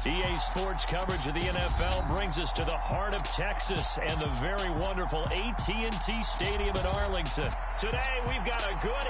EA Sports coverage of the NFL brings us to the heart of Texas and the very wonderful AT&T Stadium in Arlington. Today, we've got a good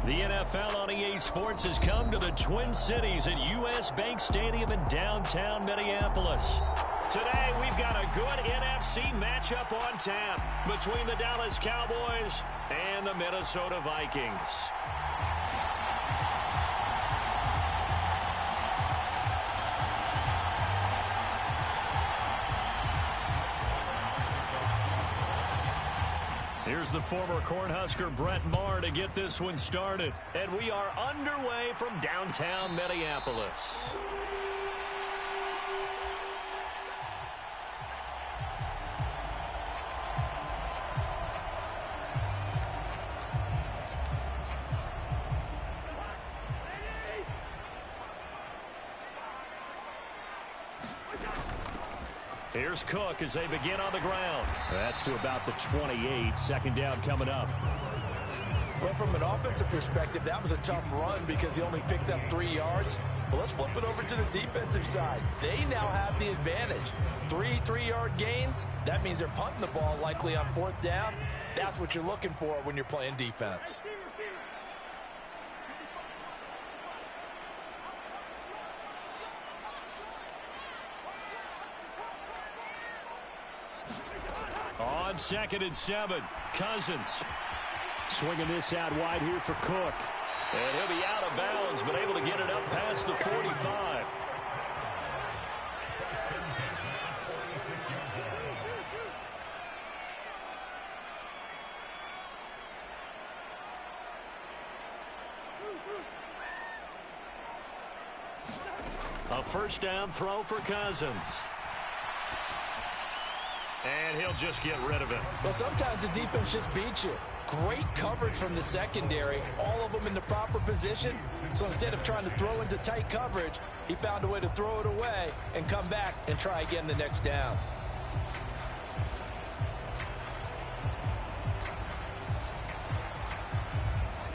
The NFL on EA Sports has come to the Twin Cities at U.S. Bank Stadium in downtown Minneapolis. Today, we've got a good NFC matchup on tap between the Dallas Cowboys and the Minnesota Vikings. Here's the former Cornhusker Brett Maher to get this one started. And we are underway from downtown Minneapolis. Here's Cook as they begin on the ground. That's to about the 28. Second down coming up. Well, from an offensive perspective, that was a tough run because he only picked up 3 yards. Well, let's flip it over to the defensive side. They now have the advantage. 3 3-yard gains. That means they're punting the ball likely on 4th down. That's what you're looking for when you're playing defense. On 2nd and 7, Cousins. Swinging this out wide here for Cook. And he'll be out of bounds, but able to get it up past the 45. A first down throw for Cousins. And he'll just get rid of it. Well, sometimes the defense just beats you. Great coverage from the secondary, all of them in the proper position. So instead of trying to throw into tight coverage, he found a way to throw it away and come back and try again the next down.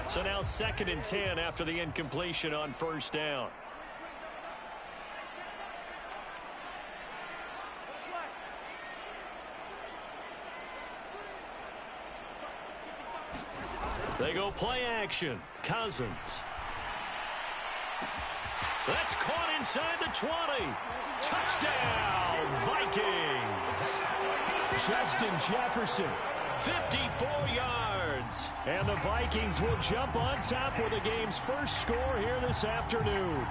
So now 2nd and 10 after the incompletion on first down. They go play action. Cousins. That's caught inside the 20. Touchdown, Vikings. Justin Jefferson, 54 yards. And the Vikings will jump on top with the game's first score here this afternoon.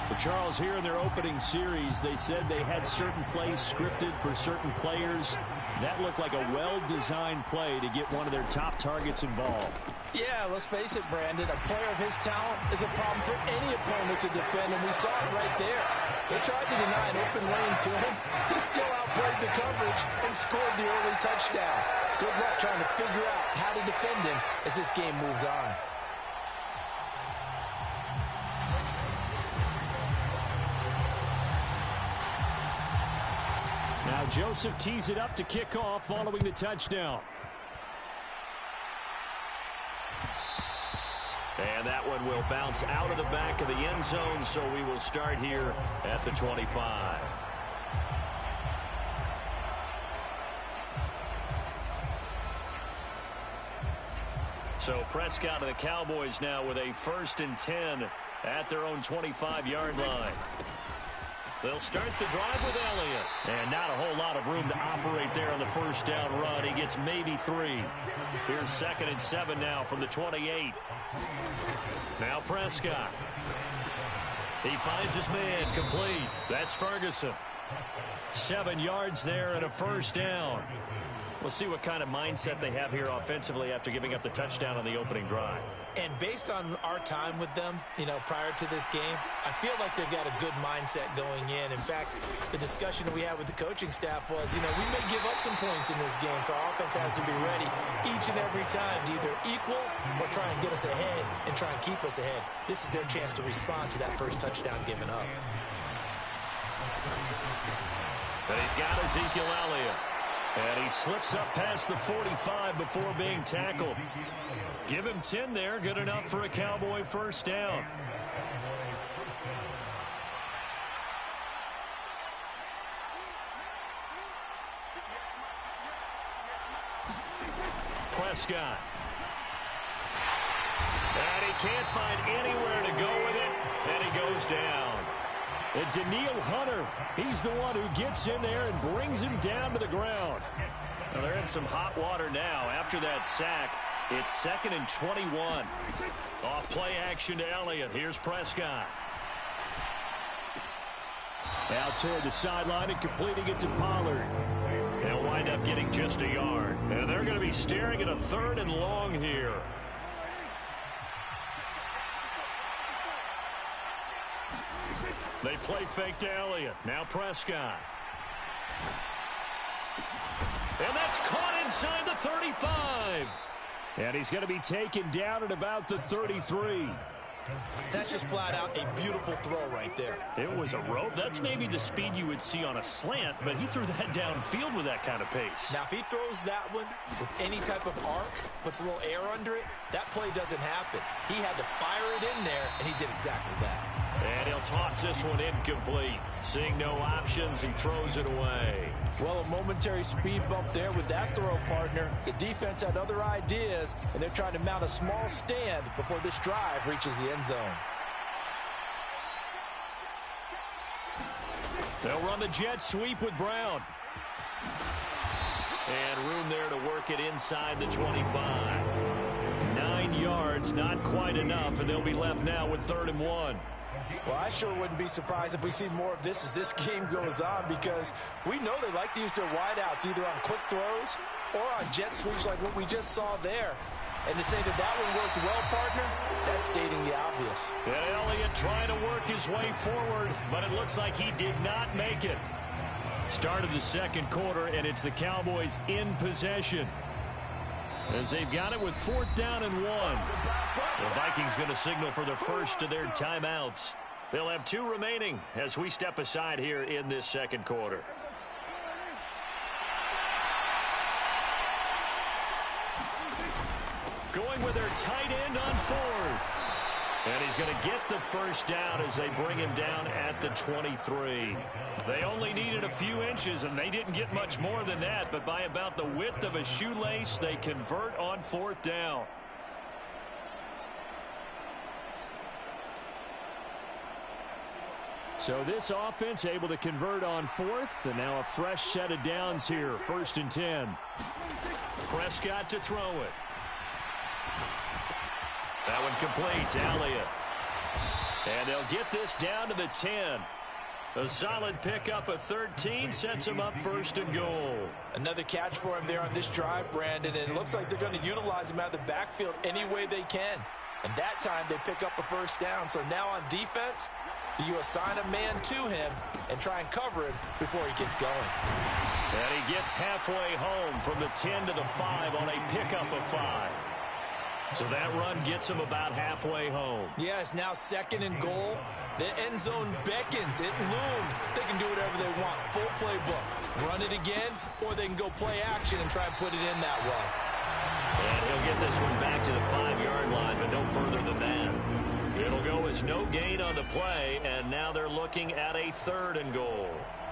But Charles, here in their opening series, they said they had certain plays scripted for certain players. That looked like a well-designed play to get one of their top targets involved. Yeah, let's face it, Brandon. A player of his talent is a problem for any opponent to defend, and we saw it right there. They tried to deny an open lane to him. He still outplayed the coverage and scored the early touchdown. Good luck trying to figure out how to defend him as this game moves on. Now Joseph tees it up to kick off following the touchdown. And that one will bounce out of the back of the end zone, so we will start here at the 25. So Prescott and the Cowboys now with a 1st and 10 at their own 25-yard line. They'll start the drive with Elliott. And not a whole lot of room to operate there on the first down run. He gets maybe 3. Here's 2nd and 7 now from the 28. Now Prescott. He finds his man complete. That's Ferguson. 7 yards there and a 1st down. We'll see what kind of mindset they have here offensively after giving up the touchdown on the opening drive. And based on our time with them, prior to this game, I feel like they've got a good mindset going in. In fact, the discussion we had with the coaching staff was, we may give up some points in this game, so our offense has to be ready each and every time to either equal or try and get us ahead and try and keep us ahead. This is their chance to respond to that first touchdown given up. But he's got Ezekiel Elliott. And he slips up past the 45 before being tackled. Give him 10 there. Good enough for a Cowboy 1st down. Prescott. And he can't find anywhere to go with it. And he goes down. And Daniil Hunter, he's the one who gets in there and brings him down to the ground. Now they're in some hot water now. After that sack, it's 2nd and 21. Off play action to Elliott. Here's Prescott. Out toward the sideline and completing it to Pollard. They'll wind up getting just a yard. And they're going to be staring at a 3rd and long here. They play fake to Elliott. Now Prescott. And that's caught inside the 35. And he's going to be taken down at about the 33. That's just flat out a beautiful throw right there. It was a rope. That's maybe the speed you would see on a slant, but he threw that downfield with that kind of pace. Now, if he throws that one with any type of arc, puts a little air under it, that play doesn't happen. He had to fire it in there, and he did exactly that. And he'll toss this one incomplete. Seeing no options, he throws it away. Well, a momentary speed bump there with that throw, partner. The defense had other ideas, and they're trying to mount a small stand before this drive reaches the end zone. They'll run the jet sweep with Brown. And room there to work it inside the 25. 9 yards, not quite enough, and they'll be left now with 3rd and 1. Well, I sure wouldn't be surprised if we see more of this as this game goes on, because we know they like to use their wideouts either on quick throws or on jet sweeps like what we just saw there. And to say that that one worked well, partner, that's stating the obvious. And Elliott trying to work his way forward, but it looks like he did not make it. Start of the 2nd quarter, and it's the Cowboys in possession, as they've got it with 4th down and 1. The Vikings going to signal for the first of their timeouts. They'll have 2 remaining as we step aside here in this 2nd quarter. Going with their tight end on 4th. And he's going to get the 1st down as they bring him down at the 23. They only needed a few inches, and they didn't get much more than that. But by about the width of a shoelace, they convert on 4th down. So this offense able to convert on 4th, and now a fresh set of downs here. 1st and 10. Prescott to throw it. That one complete to Elliott. And they'll get this down to the 10. A solid pickup of 13 sets him up 1st and goal. Another catch for him there on this drive, Brandon, and it looks like they're going to utilize him out of the backfield any way they can. And that time they pick up a 1st down. So now on defense, do you assign a man to him and try and cover him before he gets going? And he gets halfway home from the 10 to the 5 on a pickup of 5. So that run gets him about halfway home. Yeah, it's now 2nd and goal. The end zone beckons. It looms. They can do whatever they want. Full playbook. Run it again, or they can go play action and try and put it in that way. And he'll get this one back to the 5-yard line, but no further than that. It'll go as no gain on the play, and now they're looking at a 3rd and goal.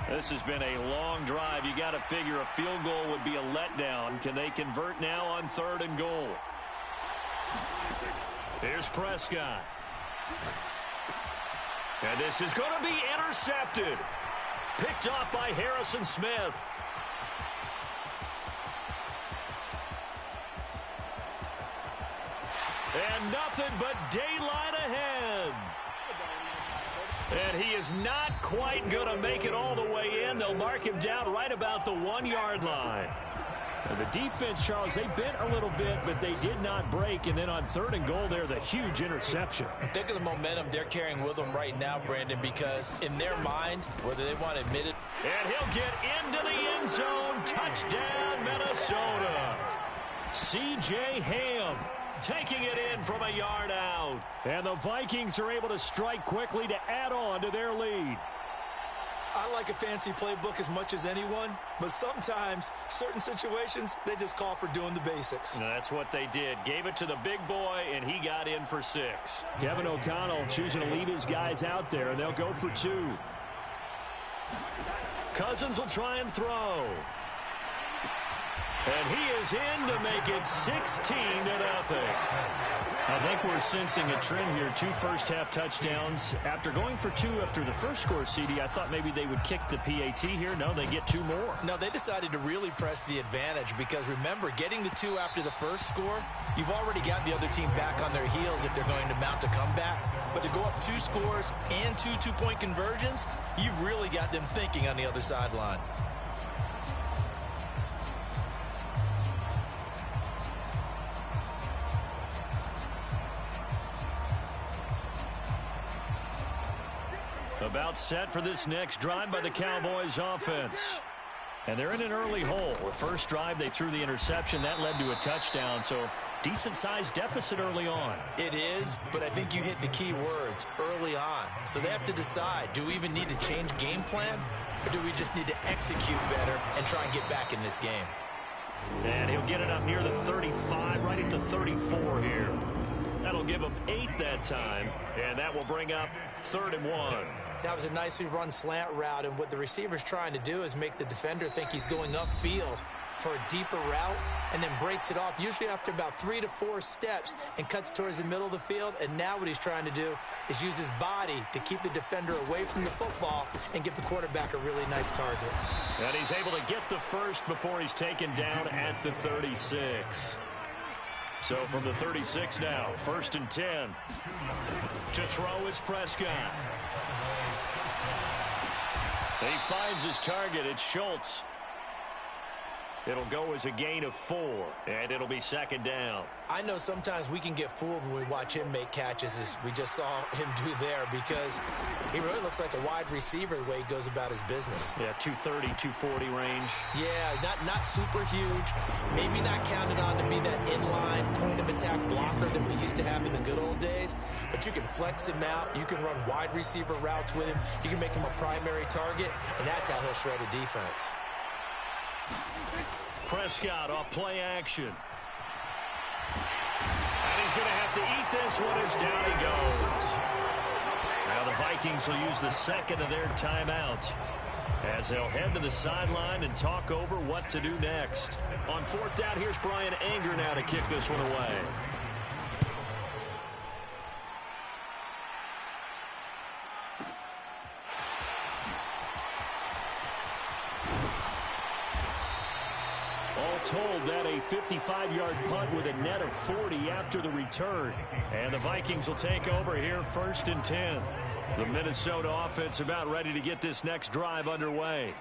This has been a long drive. You got to figure a field goal would be a letdown. Can they convert now on 3rd and goal? Here's Prescott. And this is going to be intercepted. Picked off by Harrison Smith. And nothing but daylight ahead. And he is not quite going to make it all the way in. They'll mark him down right about the 1-yard line. And the defense, Charles, they bent a little bit, but they did not break. And then on 3rd and goal there, the huge interception. Think of the momentum they're carrying with them right now, Brandon, because in their mind, whether they want to admit it. And he'll get into the end zone. Touchdown, Minnesota. C.J. Ham taking it in from a yard out. And the Vikings are able to strike quickly to add on to their lead. I like a fancy playbook as much as anyone, but sometimes certain situations, they just call for doing the basics. And that's what they did. Gave it to the big boy, and he got in for 6. Kevin O'Connell choosing to leave his guys out there, and they'll go for 2. Cousins will try and throw. And he is in to make it 16-0. I think we're sensing a trend here. 2 first-half touchdowns. After going for 2 after the first score, CD, I thought maybe they would kick the PAT here. No, they get 2 more. No, they decided to really press the advantage because, remember, getting the 2 after the first score, you've already got the other team back on their heels if they're going to mount a comeback. But to go up 2 scores and 2 two-point conversions, you've really got them thinking on the other sideline. About set for this next drive by the Cowboys offense. And they're in an early hole. The first drive, they threw the interception. That led to a touchdown, so decent-sized deficit early on. It is, but I think you hit the key words, early on. So they have to decide, do we even need to change game plan, or do we just need to execute better and try and get back in this game? And he'll get it up near the 35, right at the 34 here. That'll give him 8 that time, and that will bring up 3rd and 1. That was a nicely run slant route, and what the receiver's trying to do is make the defender think he's going upfield for a deeper route and then breaks it off, usually after about 3 to 4 steps, and cuts towards the middle of the field. And now what he's trying to do is use his body to keep the defender away from the football and give the quarterback a really nice target. And he's able to get the first before he's taken down at the 36. So from the 36 now, 1st and 10. To throw is Prescott. He finds his target. It's Schultz. It'll go as a gain of 4, and it'll be 2nd down. I know sometimes we can get fooled when we watch him make catches, as we just saw him do there, because he really looks like a wide receiver the way he goes about his business. Yeah, 230, 240 range. Yeah, not super huge. Maybe not counted on to be that inline point-of-attack blocker that we used to have in the good old days, but you can flex him out. You can run wide receiver routes with him. You can make him a primary target, and that's how he'll shred a defense. Prescott off play action. And he's going to have to eat this one as down he goes. Now the Vikings will use the 2nd of their timeouts as they'll head to the sideline and talk over what to do next. On 4th down, here's Brian Anger now to kick this one away. Told that a 55-yard punt with a net of 40 after the return. And the Vikings will take over here 1st and 10. The Minnesota offense about ready to get this next drive underway.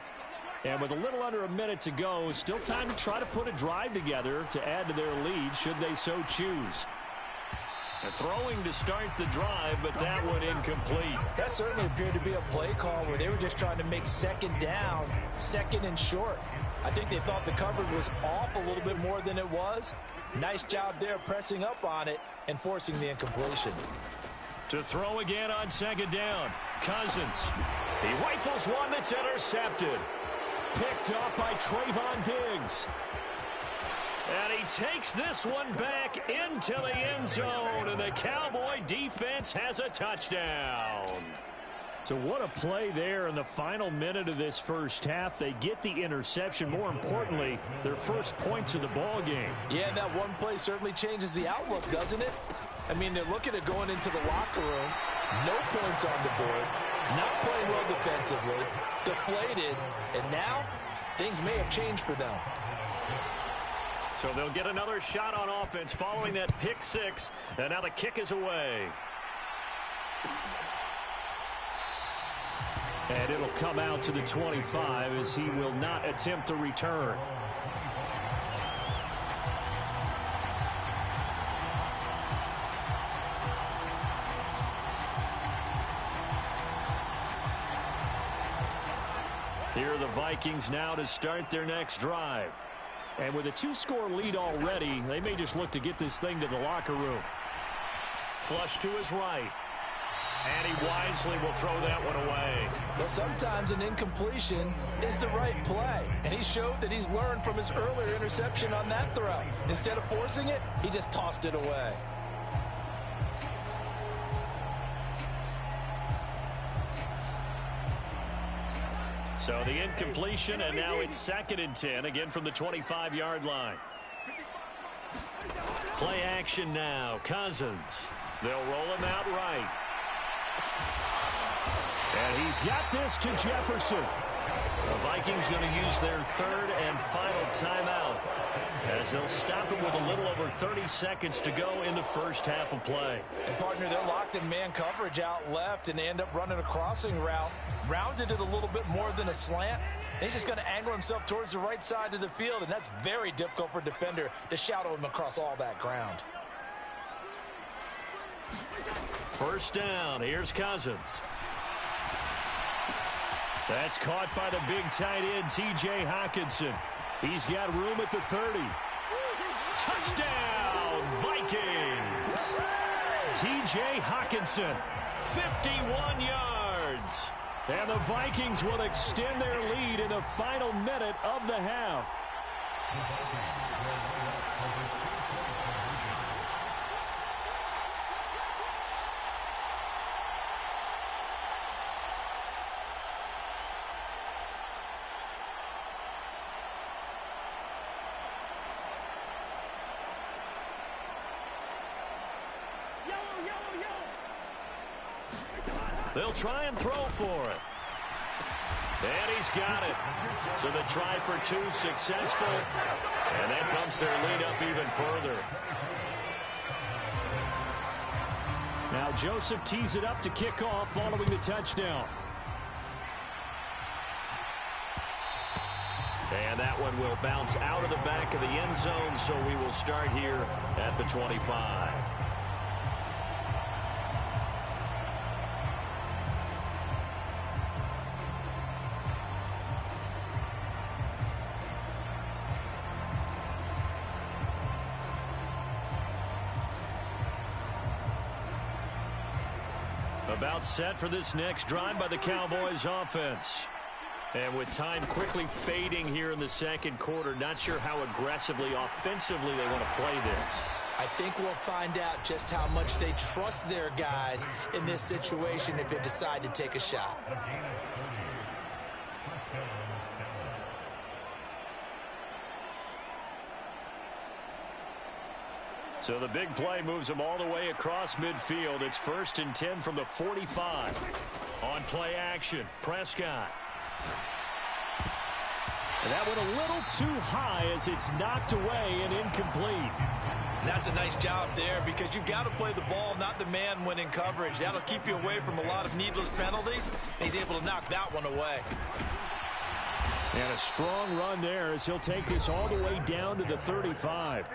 And with a little under a minute to go, still time to try to put a drive together to add to their lead should they so choose. And throwing to start the drive, but that one incomplete. That certainly appeared to be a play call where they were just trying to make 2nd down, 2nd and short. I think they thought the coverage was off a little bit more than it was. Nice job there pressing up on it and forcing the incompletion. To throw again on 2nd down, Cousins. He rifles one that's intercepted. Picked up by Trayvon Diggs. And he takes this one back into the end zone, and the Cowboy defense has a touchdown. So what a play there in the final minute of this first half. They get the interception. More importantly, their first points of the ball game. Yeah, and that one play certainly changes the outlook, doesn't it? I mean, they're looking at going into the locker room. No points on the board. Not playing well defensively. Deflated. And now, things may have changed for them. So they'll get another shot on offense following that pick six. And now the kick is away. And it'll come out to the 25 as he will not attempt to return. Here are the Vikings now to start their next drive. And with a 2-score lead already, they may just look to get this thing to the locker room. Flush to his right. And he wisely will throw that one away. Well, sometimes an incompletion is the right play. And he showed that he's learned from his earlier interception on that throw. Instead of forcing it, he just tossed it away. So the incompletion, and now it's 2nd and 10, again from the 25-yard line. Play action now. Cousins. They'll roll him out right. And he's got this to Jefferson. The Vikings going to use their 3rd and final timeout as they'll stop it with a little over 30 seconds to go in the first half of play. And partner, they're locked in man coverage out left, and they end up running a crossing route. Rounded it a little bit more than a slant. And he's just going to angle himself towards the right side of the field, and that's very difficult for a defender to shadow him across all that ground. First down. Here's Cousins. That's caught by the big tight end, T.J. Hockenson. He's got room at the 30. Touchdown, Vikings! T.J. Hockenson, 51 yards. And the Vikings will extend their lead in the final minute of the half. They'll try and throw for it. And he's got it. So the try for 2 successful. And that bumps their lead up even further. Now Joseph tees it up to kick off following the touchdown. And that one will bounce out of the back of the end zone, so we will start here at the 25. About set for this next drive by the Cowboys offense. And with time quickly fading here in the second quarter, not sure how aggressively, offensively they want to play this. I think we'll find out just how much they trust their guys in this situation if they decide to take a shot. So the big play moves them all the way across midfield. It's 1st and 10 from the 45. On play action, Prescott. And that went a little too high as it's knocked away and incomplete. That's a nice job there because you've got to play the ball, not the man when in coverage. That'll keep you away from a lot of needless penalties. And he's able to knock that one away. And a strong run there as he'll take this all the way down to the 35.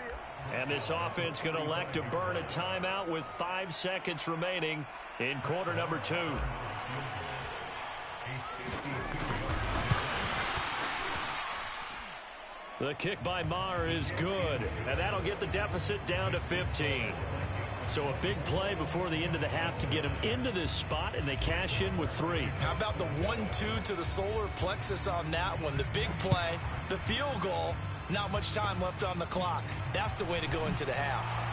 And this offense going to elect to burn a timeout with 5 seconds remaining in quarter number 2. The kick by Maher is good, and that'll get the deficit down to 15. So a big play before the end of the half to get them into this spot, and they cash in with 3. How about the 1-2 to the solar plexus on that one? The big play, the field goal, Not much time left on the clock. That's the way to go into the half.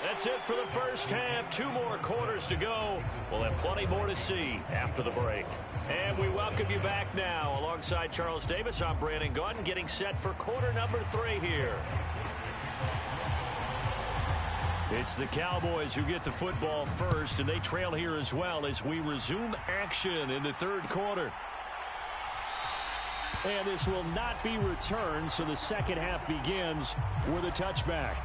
That's it for the first half. 2 more quarters to go. We'll have plenty more to see after the break. And we welcome you back now. Alongside Charles Davis, I'm Brandon Gaudin, getting set for quarter number 3 here. It's the Cowboys who get the football first, and they trail here as well as we resume action in the third quarter. And this will not be returned, so the second half begins with a touchback.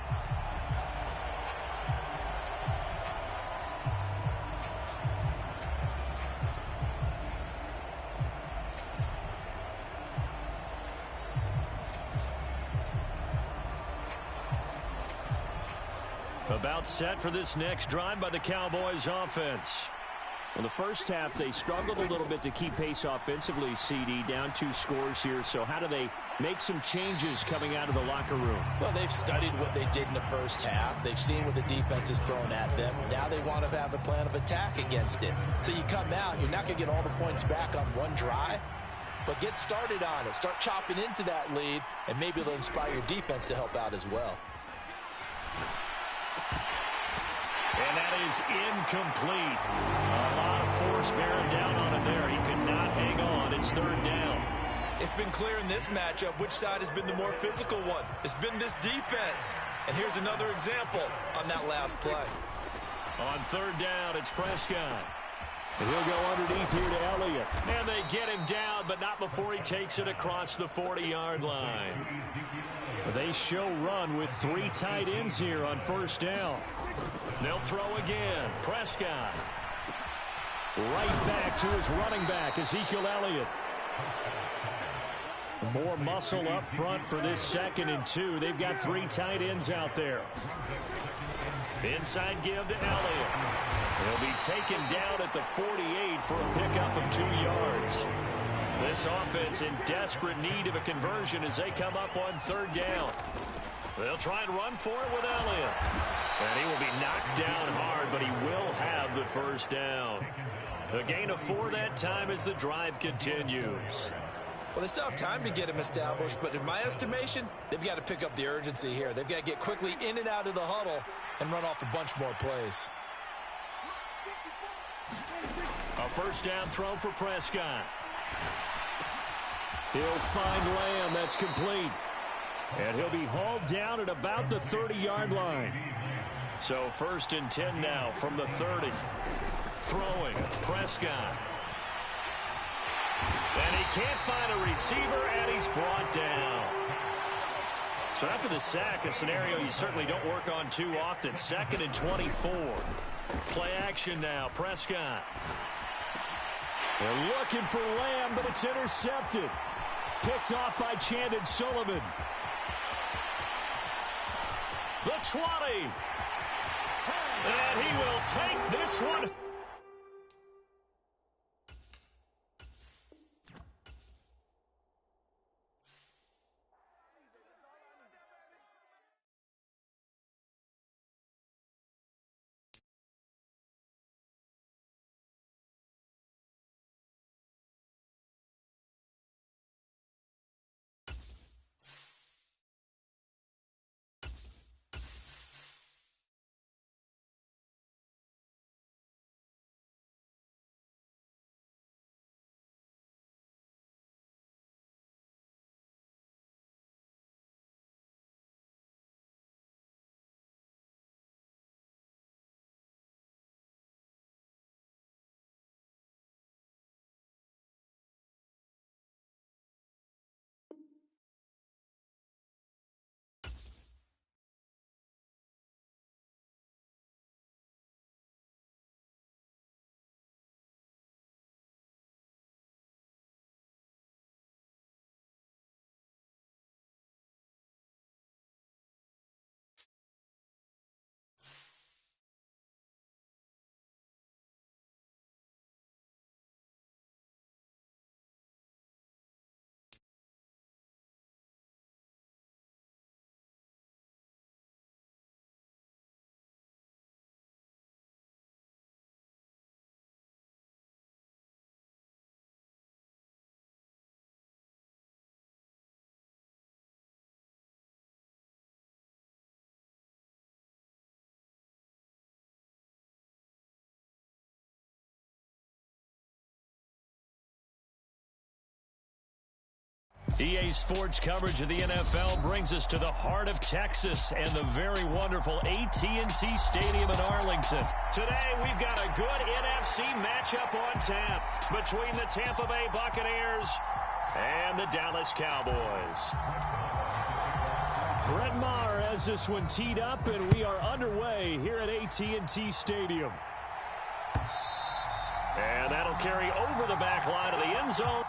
About set for this next drive by the Cowboys offense. In the first half, they struggled a little bit to keep pace offensively, CD, down 2 scores here. So how do they make some changes coming out of the locker room? Well, they've studied what they did in the first half. They've seen what the defense is throwing at them. Now they want to have a plan of attack against it. So you come out, you're not going to get all the points back on one drive, but get started on it. Start chopping into that lead, and maybe it'll inspire your defense to help out as well. And that is incomplete. A lot of force bearing down on him there. He could not hang on. It's third down. It's been clear in this matchup which side has been the more physical one. It's been this defense. And here's another example on that last play. On third down, it's Prescott. And he'll go underneath here to Elliott. And they get him down, but not before he takes it across the 40-yard line. They show run with 3 tight ends here on first down. They'll throw again. Prescott. Right back to his running back, Ezekiel Elliott. More muscle up front for this 2nd and 2. They've got 3 tight ends out there. Inside give to Elliott. He'll be taken down at the 48 for a pickup of 2 yards. This offense in desperate need of a conversion as they come up on third down. They'll try and run for it with Elliott. And he will be knocked down hard, but he will have the first down. A gain of 4 that time as the drive continues. Well, they still have time to get him established, but in my estimation, they've got to pick up the urgency here. They've got to get quickly in and out of the huddle and run off a bunch more plays. A first down throw for Prescott. He'll find Lamb. That's complete. And he'll be hauled down at about the 30-yard line. So 1st and 10 now from the 30. Throwing, Prescott. And he can't find a receiver, and he's brought down. So after the sack, a scenario you certainly don't work on too often. 2nd and 24. Play action now, Prescott. They're looking for Lamb, but it's intercepted. Picked off by Chandon Sullivan. The 20. And he will take this one EA Sports coverage of the NFL brings us to the heart of Texas and the very wonderful AT&T Stadium in Arlington. Today, we've got a good NFC matchup on tap between the Tampa Bay Buccaneers and the Dallas Cowboys. Brett Maher has this one teed up, and we are underway here at AT&T Stadium. And that'll carry over the back line of the end zone.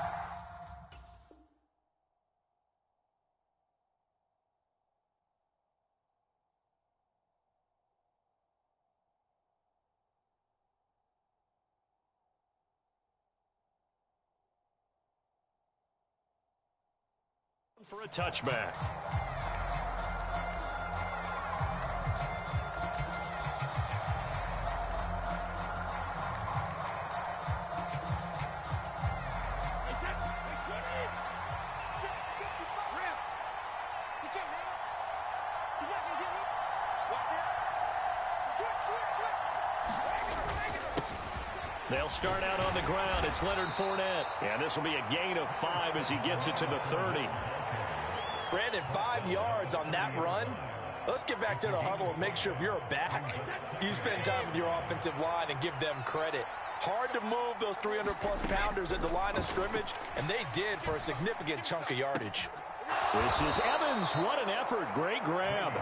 For a touchback. They'll start out on the ground. It's Leonard Fournette. And this will be a gain of 5 as he gets it to the 30. Brandon, 5 yards on that run. Let's get back to the huddle and make sure if you're a back, you spend time with your offensive line and give them credit. Hard to move those 300-plus pounders at the line of scrimmage, and they did for a significant chunk of yardage. This is Evans. What an effort. Great grab.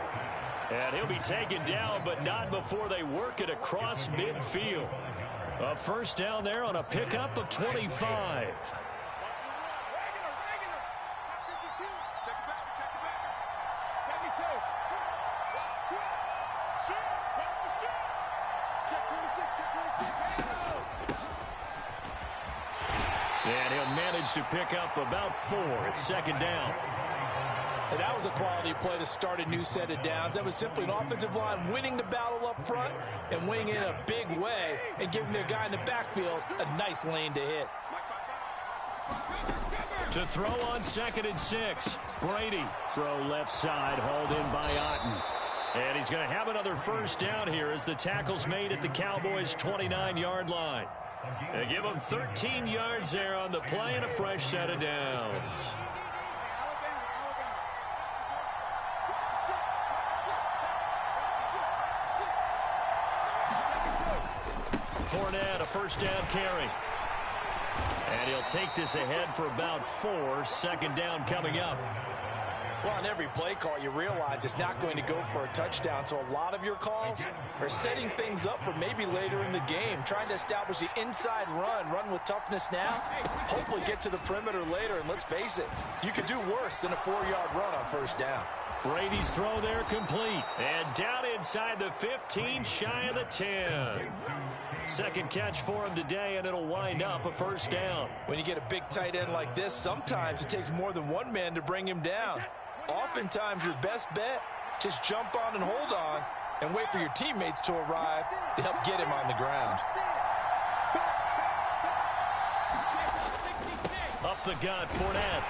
And he'll be taken down, but not before they work it across midfield. A first down there on a pickup of 25. And he'll manage to pick up about 4. It's second down. And that was a quality play to start a new set of downs. That was simply an offensive line winning the battle up front and winning in a big way and giving their guy in the backfield a nice lane to hit. To throw on 2nd and 6. Brady. Throw left side, hauled in by Otten. And he's going to have another first down here as the tackle's made at the Cowboys' 29-yard line. They give him 13 yards there on the play and a fresh set of downs. Fournette, a first down carry. And he'll take this ahead for about 4. Second down coming up. Well, on every play call, you realize it's not going to go for a touchdown. So a lot of your calls are setting things up for maybe later in the game, trying to establish the inside run with toughness now, hopefully get to the perimeter later. And let's face it, you could do worse than a 4-yard run on first down. Brady's throw there complete. And down inside the 15, shy of the 10. Second catch for him today, and it'll wind up a first down. When you get a big tight end like this, sometimes it takes more than one man to bring him down. Oftentimes, your best bet, just jump on and hold on and wait for your teammates to arrive to help get him on the ground. Up the gut, Fournette.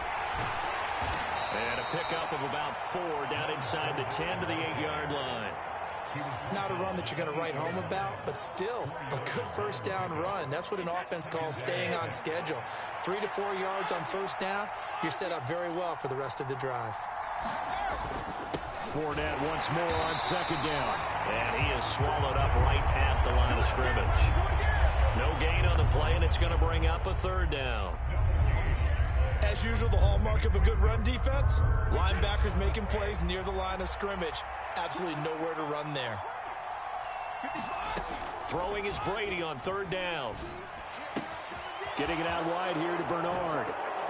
And a pickup of about 4 down inside the 10 to the 8-yard line. Not a run that you're going to write home about, but still a good first down run. That's what an offense calls staying on schedule. 3 to 4 yards on first down, you're set up very well for the rest of the drive. Fournette once more on second down. And he is swallowed up right at the line of scrimmage. No gain on the play, and it's going to bring up a third down. As usual, the hallmark of a good run defense, linebackers making plays near the line of scrimmage. Absolutely nowhere to run there. Throwing is Brady on third down. Getting it out wide here to Bernard.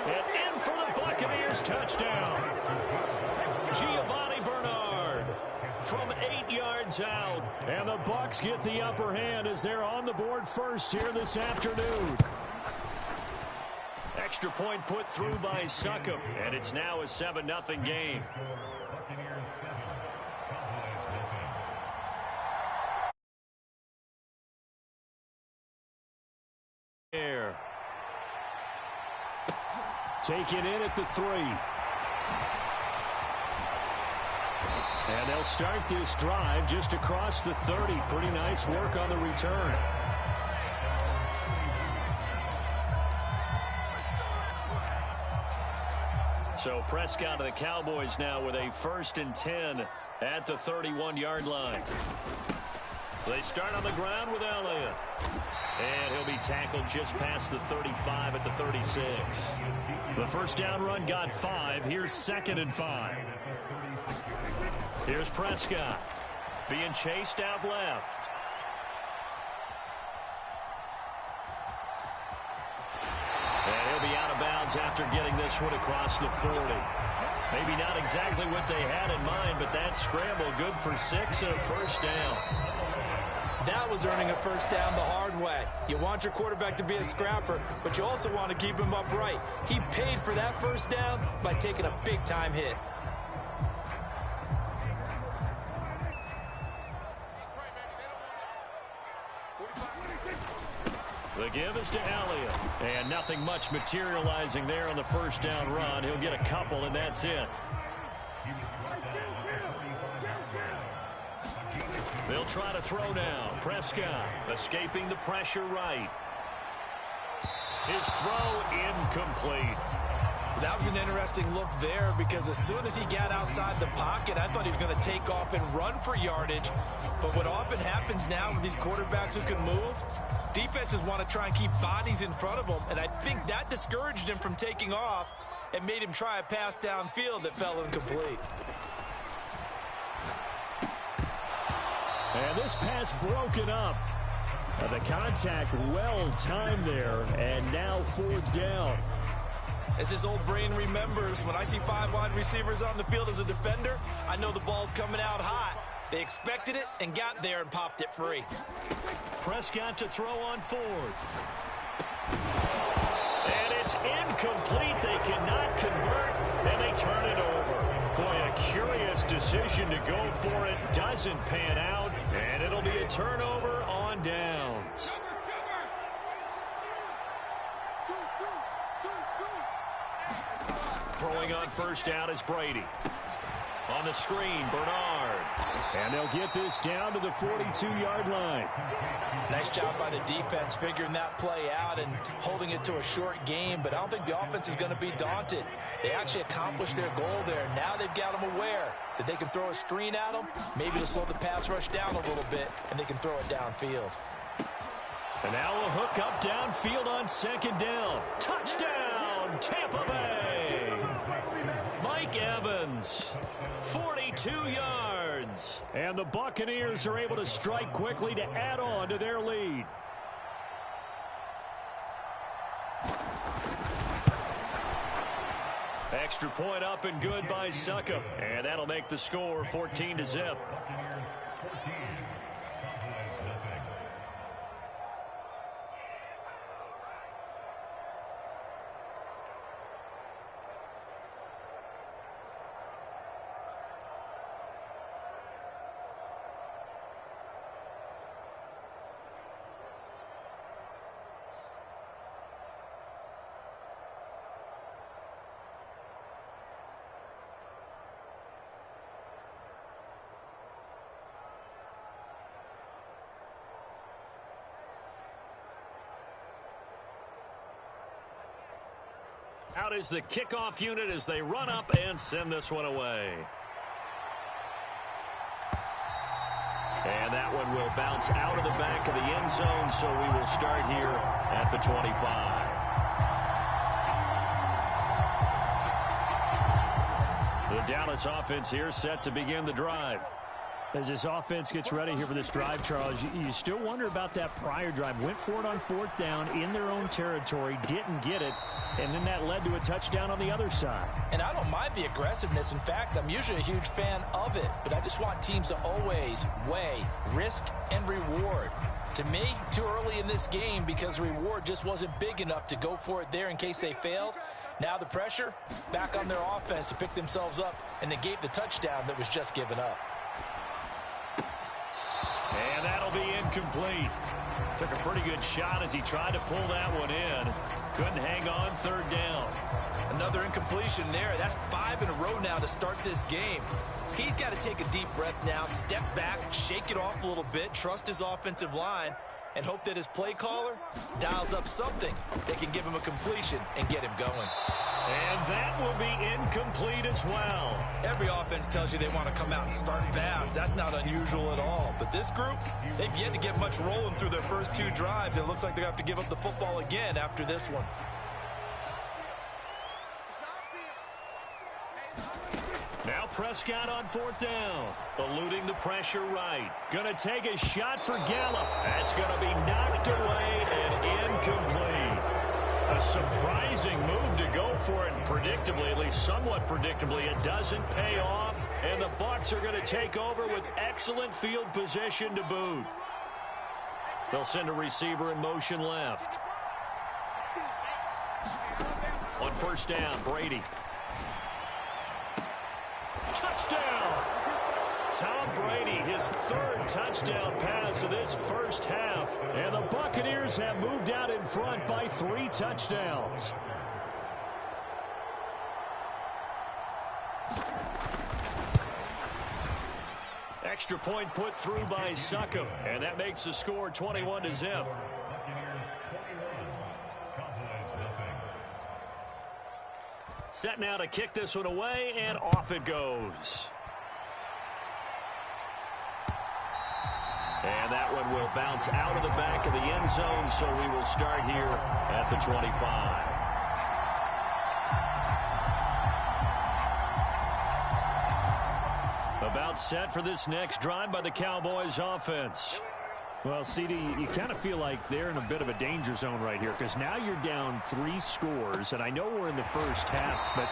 And in for the Buccaneers touchdown. Giovanni Bernard from 8 yards out. And the Bucs get the upper hand as they're on the board first here this afternoon. Extra point put through by Succop. And it's now a 7-0 game. Air. Taken in at the 3. And they'll start this drive just across the 30. Pretty nice work on the return. So Prescott of the Cowboys now with a 1st and 10 at the 31-yard line. They start on the ground with Elliott. And he'll be tackled just past the 35 at the 36. The first down run got 5. Here's 2nd and 5. Here's Prescott being chased out left. And he'll be out of bounds after getting this one across the 40. Maybe not exactly what they had in mind, but that scramble good for 6 and a first down. That was earning a first down the hard way. You want your quarterback to be a scrapper, but you also want to keep him upright. He paid for that first down by taking a big-time hit. The give is to Elliott. And nothing much materializing there on the first down run. He'll get a couple, and that's it. They'll try to throw now. Prescott escaping the pressure right. His throw incomplete. That was an interesting look there because as soon as he got outside the pocket, I thought he was going to take off and run for yardage. But what often happens now with these quarterbacks who can move, defenses want to try and keep bodies in front of them, and I think that discouraged him from taking off and made him try a pass downfield that fell incomplete. And this pass broken up. The contact well timed there, and now 4th down. As his old brain remembers, when I see 5 wide receivers on the field as a defender, I know the ball's coming out hot. They expected it and got there and popped it free. Prescott to throw on 4th. And it's incomplete. They cannot convert, and they turn it over. Boy, a curious decision to go for it. Doesn't pan out, and it'll be a turnover on downs. Throwing on first down is Brady. On the screen, Bernard. And they'll get this down to the 42-yard line. Nice job by the defense figuring that play out and holding it to a short game, but I don't think the offense is going to be daunted. They actually accomplished their goal there. Now they've got them aware that they can throw a screen at them, maybe to slow the pass rush down a little bit, and they can throw it downfield. And now a hook up downfield on 2nd down. Touchdown, Tampa Bay. Mike Evans, 42 yards. And the Buccaneers are able to strike quickly to add on to their lead. Extra point up and good by Succop. And that'll make the score 14-0. Out is the kickoff unit as they run up and send this one away. And that one will bounce out of the back of the end zone, so we will start here at the 25. The Dallas offense here set to begin the drive. As this offense gets ready here for this drive, Charles, you still wonder about that prior drive. Went for it on 4th down in their own territory, didn't get it, and then that led to a touchdown on the other side. And I don't mind the aggressiveness. In fact, I'm usually a huge fan of it, but I just want teams to always weigh risk and reward. To me, too early in this game because the reward just wasn't big enough to go for it there in case they failed. Now the pressure back on their offense to pick themselves up and negate the touchdown that was just given up. And that'll be incomplete. Took a pretty good shot as he tried to pull that one in. Couldn't hang on 3rd down. Another incompletion there. That's 5 in a row now to start this game. He's got to take a deep breath now, step back, shake it off a little bit, trust his offensive line, and hope that his play caller dials up something that can give him a completion and get him going. And that will be incomplete as well. Every offense tells you they want to come out and start fast. That's not unusual at all. But this group, they've yet to get much rolling through their first 2 drives. And it looks like they're going to have to give up the football again after this one. Now Prescott on 4th down. Eluding the pressure right. Going to take a shot for Gallup. That's going to be knocked away and incomplete. A surprising move to go for it, and predictably, at least somewhat predictably, it doesn't pay off, and the Bucs are going to take over with excellent field position to boot. They'll send a receiver in motion left. On 1st down, Brady. Touchdown! Tom Brady, his 3rd touchdown pass of this first half. And the Buccaneers have moved out in front by 3 touchdowns. Extra point put through by Succop. And that makes the score 21-0. Set now to kick this one away, and off it goes. And that one will bounce out of the back of the end zone, so we will start here at the 25. About set for this next drive by the Cowboys offense. Well, CD, you kind of feel like they're in a bit of a danger zone right here because now you're down 3 scores, and I know we're in the first half, but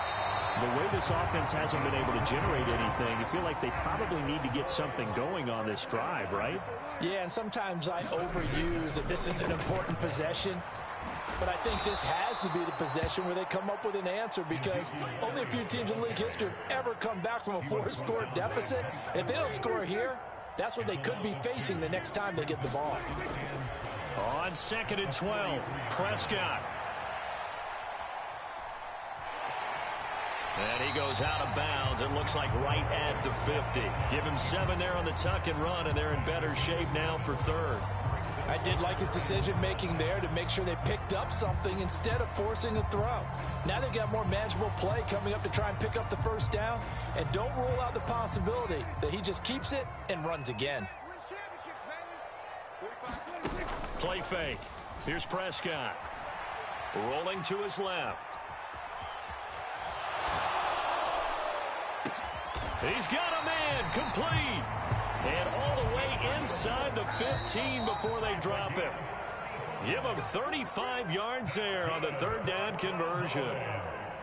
the way this offense hasn't been able to generate anything, you feel like they probably need to get something going on this drive, right? Yeah, and sometimes I overuse that this is an important possession. But I think this has to be the possession where they come up with an answer, because only a few teams in league history have ever come back from a 4-score deficit. And if they don't score here, that's what they could be facing the next time they get the ball. On 2nd and 12, Prescott. And he goes out of bounds. It looks like right at the 50. Give him 7 there on the tuck and run, and they're in better shape now for 3rd. I did like his decision-making there to make sure they picked up something instead of forcing a throw. Now they've got more manageable play coming up to try and pick up the 1st down, and don't rule out the possibility that he just keeps it and runs again. Play fake. Here's Prescott. Rolling to his left. He's got a man, complete. And all the way inside the 15 before they drop him. Give him 35 yards there on the 3rd down conversion.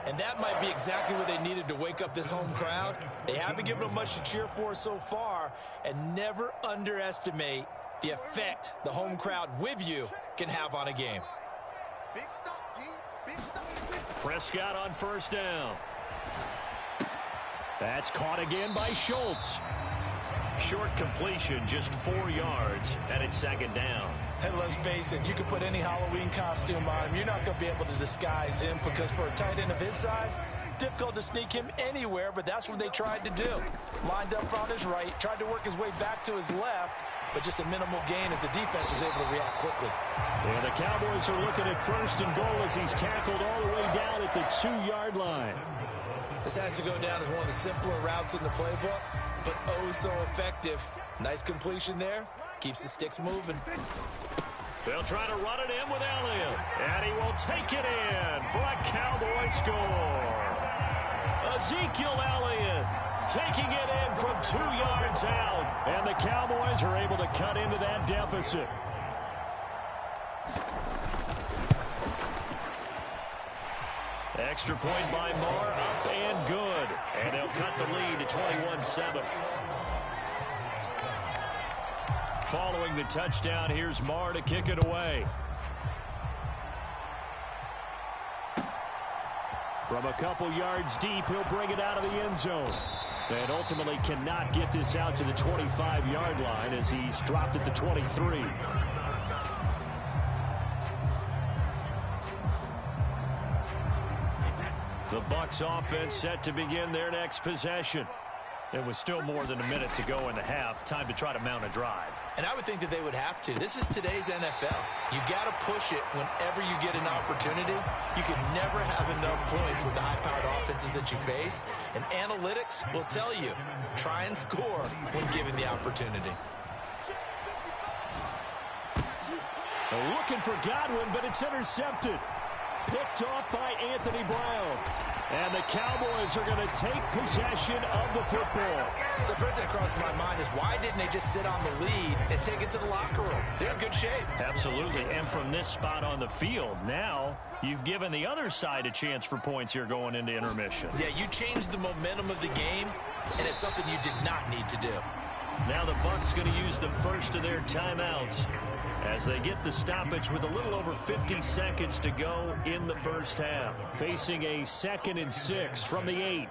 And that might be exactly what they needed to wake up this home crowd. They haven't given them much to cheer for so far, and never underestimate the effect the home crowd with you can have on a game. Prescott on 1st down. That's caught again by Schultz. Short completion, just 4 yards, and it's 2nd down. And let's face it, you can put any Halloween costume on him. You're not going to be able to disguise him, because for a tight end of his size, difficult to sneak him anywhere, but that's what they tried to do. Lined up on his right, tried to work his way back to his left, but just a minimal gain as the defense was able to react quickly. And the Cowboys are looking at 1st and goal as he's tackled all the way down at the 2-yard line. This has to go down as one of the simpler routes in the playbook, but oh so effective. Nice completion there. Keeps the sticks moving. They'll try to run it in with Elliott, and he will take it in for a Cowboy score. Ezekiel Elliott taking it in from 2 yards out, and the Cowboys are able to cut into that deficit. Extra point by Moore, up and good. And they'll cut the lead to 21-7. Following the touchdown, here's Moore to kick it away. From a couple yards deep, he'll bring it out of the end zone. And ultimately cannot get this out to the 25-yard line as he's dropped at the 23. The Bucs offense set to begin their next possession. It was still more than a minute to go in the half. Time to try to mount a drive. And I would think that they would have to. This is today's NFL. You got to push it whenever you get an opportunity. You can never have enough points with the high-powered offenses that you face. And analytics will tell you, try and score when given the opportunity. Looking for Godwin, but it's intercepted. Picked off by Anthony Brown. And the Cowboys are going to take possession of the football. So first thing that crossed my mind is why didn't they just sit on the lead and take it to the locker room? They're in good shape. Absolutely. And from this spot on the field, now you've given the other side a chance for points here going into intermission. Yeah, you changed the momentum of the game, and it's something you did not need to do. Now the Bucs going to use the first of their timeouts as they get the stoppage with a little over 50 seconds to go in the first half. Facing a 2nd and 6 from the 8.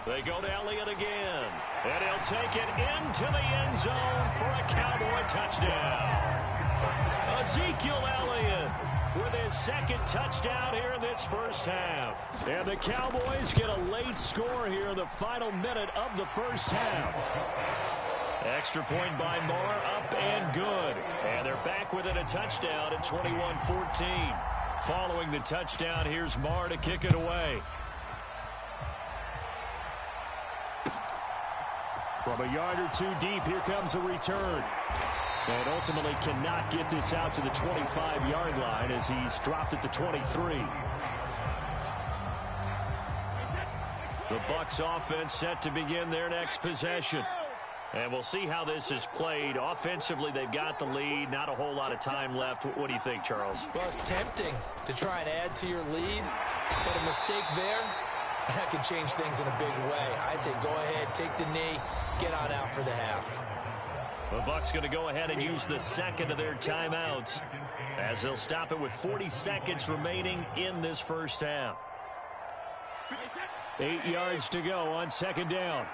They go to Elliott again. And he'll take it into the end zone for a Cowboy touchdown. Ezekiel Elliott with his 2nd touchdown here in this first half. And the Cowboys get a late score here in the final minute of the first half. Extra point by Moore, up and good. And they're back within a touchdown at 21-14. Following the touchdown, here's Moore to kick it away. From a yard or two deep, here comes a return. And ultimately cannot get this out to the 25-yard line as he's dropped at the 23. The Bucs offense set to begin their next possession. And we'll see how this is played. Offensively, they've got the lead. Not a whole lot of time left. What do you think, Charles? Well, it's tempting to try and add to your lead, but a mistake there, that could change things in a big way. I say go ahead, take the knee, get on out for the half. The Bucs going to go ahead and use the 2nd of their timeouts as they'll stop it with 40 seconds remaining in this first half. 8 yards to go on 2nd down.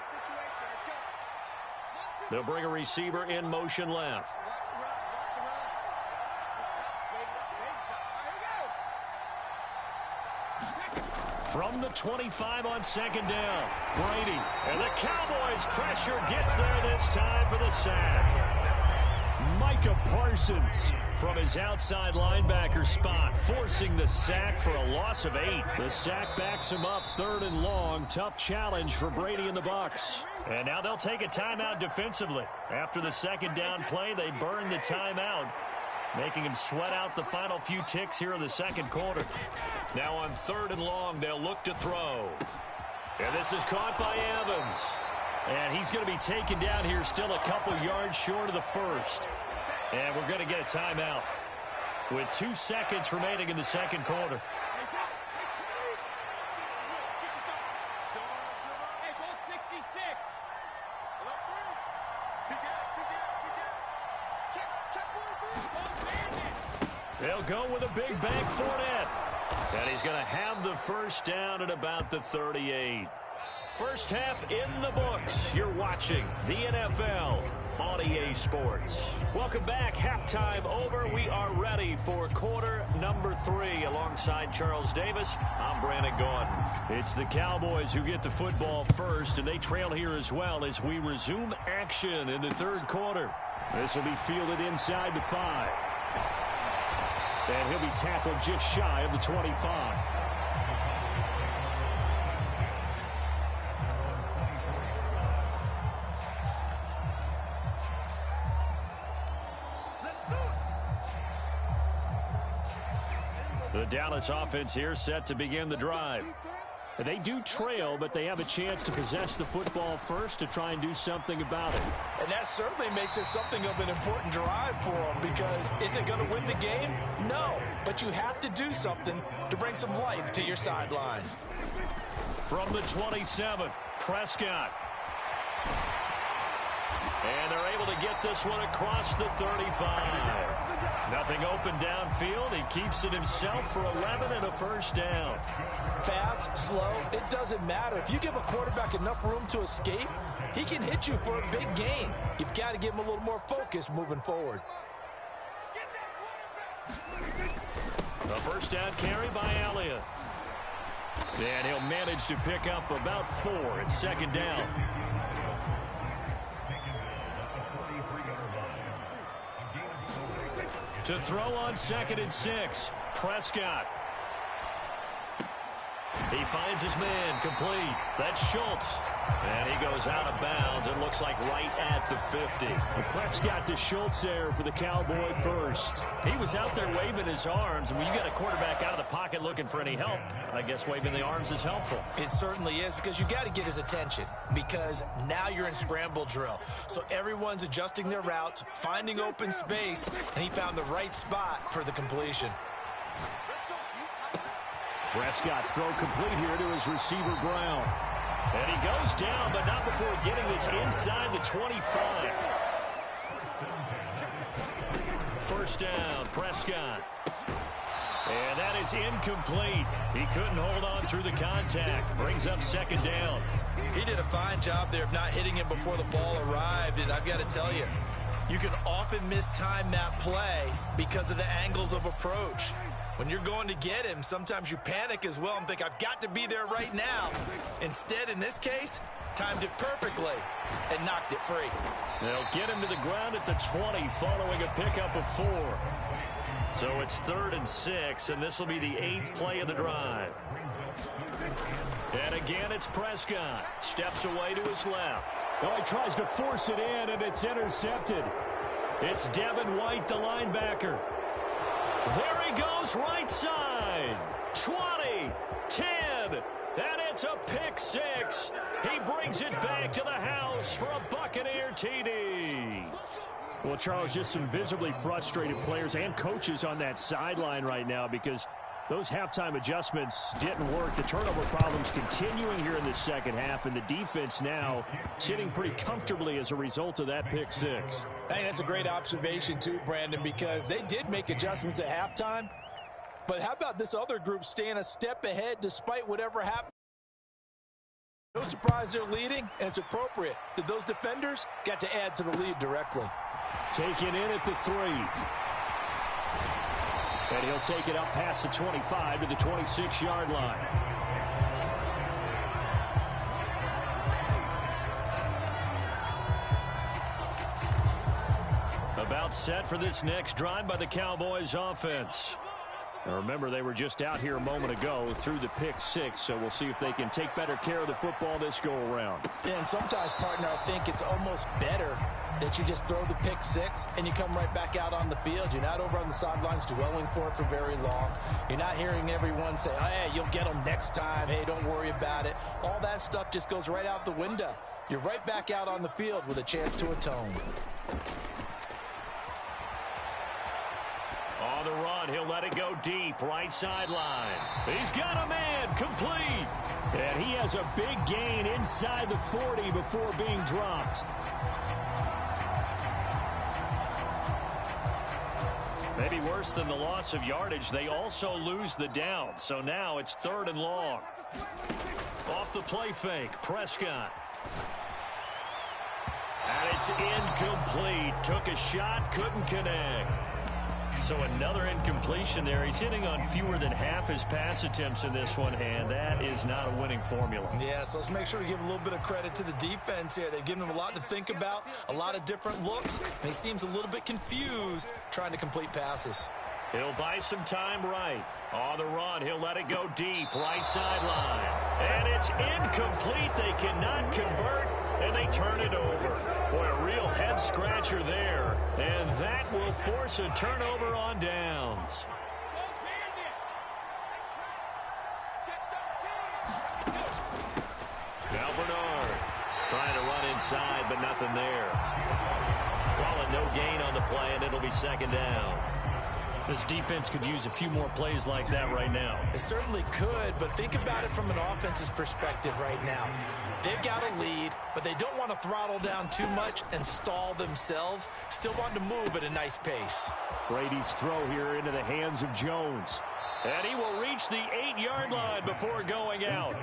They'll bring a receiver in motion left. From the 25 on 2nd down, Brady. And the Cowboys pressure gets there this time for the sack. Micah Parsons from his outside linebacker spot, forcing the sack for a loss of 8. The sack backs him up 3rd and long. Tough challenge for Brady and the Bucs. And now they'll take a timeout defensively. After the 2nd down play, they burn the timeout, making him sweat out the final few ticks here in the 2nd quarter. Now on 3rd and long, they'll look to throw. And this is caught by Evans. And he's going to be taken down here still a couple yards short of the 1st. And we're going to get a timeout with 2 seconds remaining in the 2nd quarter. They'll go with a big bank Fournette. And he's going to have the first down at about the 38. First half in the books. You're watching the NFL on EA Sports. Welcome back. Halftime over. We are ready for quarter number 3. Alongside Charles Davis, I'm Brandon Gordon. It's the Cowboys who get the football first, and they trail here as well as we resume action in the 3rd quarter. This will be fielded inside the 5. And he'll be tackled just shy of the 25. The Dallas offense here set to begin the drive. They do trail, but they have a chance to possess the football first to try and do something about it. And that certainly makes it something of an important drive for them, because is it going to win the game? No, but you have to do something to bring some life to your sideline. From the 27, Prescott. And they're able to get this one across the 35. Nothing open downfield. He keeps it himself for 11 and a first down. Fast, slow, it doesn't matter. If you give a quarterback enough room to escape, he can hit you for a big gain. You've got to give him a little more focus moving forward. The first down carry by Elliott. And he'll manage to pick up about 4 at second down. To throw on 2nd and 6, Prescott. He finds his man complete. That's Schultz. And he goes out of bounds. It looks like right at the 50. And Prescott to Schultz there for the Cowboy first. He was out there waving his arms. And when you got a quarterback out of the pocket looking for any help, I guess waving the arms is helpful. It certainly is, because you got to get his attention, because now you're in scramble drill. So everyone's adjusting their routes, finding open space, and he found the right spot for the completion. Prescott's throw complete here to his receiver, Brown. And he goes down, but not before getting this inside the 25. First down, Prescott. And that is incomplete. He couldn't hold on through the contact. Brings up 2nd down. He did a fine job there of not hitting him before the ball arrived, and I've got to tell you, you can often mistime that play because of the angles of approach. When you're going to get him, sometimes you panic as well and think, I've got to be there right now. Instead, in this case, timed it perfectly and knocked it free. They'll get him to the ground at the 20 following a pickup of 4. So it's 3rd and 6, and this will be the 8th play of the drive. And again, it's Prescott. Steps away to his left. Oh, he tries to force it in, and it's intercepted. It's Devin White, the linebacker. There he goes, right side. 20, 10, and it's a pick 6. He brings it back to the house for a Buccaneer TD. Well, Charles, just some visibly frustrated players and coaches on that sideline right now because those halftime adjustments didn't work. The turnover problems continuing here in the second half, and the defense now sitting pretty comfortably as a result of that pick 6. I think that's a great observation too, Brandon, because they did make adjustments at halftime. But how about this other group staying a step ahead despite whatever happened? No surprise they're leading, and it's appropriate that those defenders got to add to the lead directly. Taken in at the 3. And he'll take it up past the 25 to the 26-yard line. About set for this next drive by the Cowboys offense. Now remember, they were just out here a moment ago through the pick 6, so we'll see if they can take better care of the football this go-around. Yeah, and sometimes, partner, I think it's almost better that you just throw the pick 6 and you come right back out on the field. You're not over on the sidelines dwelling for it for very long. You're not hearing everyone say, oh, hey, you'll get them next time. Hey, don't worry about it. All that stuff just goes right out the window. You're right back out on the field with a chance to atone. On the run, he'll let it go deep, right sideline. He's got a man, complete. And he has a big gain inside the 40 before being dropped. Maybe worse than the loss of yardage, they also lose the down. So now it's 3rd and long. Off the play fake, Prescott. And it's incomplete. Took a shot, couldn't connect. So another incompletion there. He's hitting on fewer than half his pass attempts in this one, and that is not a winning formula. Yeah, so let's make sure we give a little bit of credit to the defense here. They've given him a lot to think about, a lot of different looks, and he seems a little bit confused trying to complete passes. He'll buy some time right. On the run, he'll let it go deep, right sideline. And it's incomplete. They cannot convert, and they turn it over. Boy, a real head-scratcher there. And that will force a turnover on downs. Now Bernard trying to run inside, but nothing there. Calling no gain on the play, and it'll be 2nd down. This defense could use a few more plays like that right now. It certainly could, but think about it from an offense's perspective right now. They've got a lead, but they don't want to throttle down too much and stall themselves. Still want to move at a nice pace. Brady's throw here into the hands of Jones. And he will reach the 8-yard line before going out.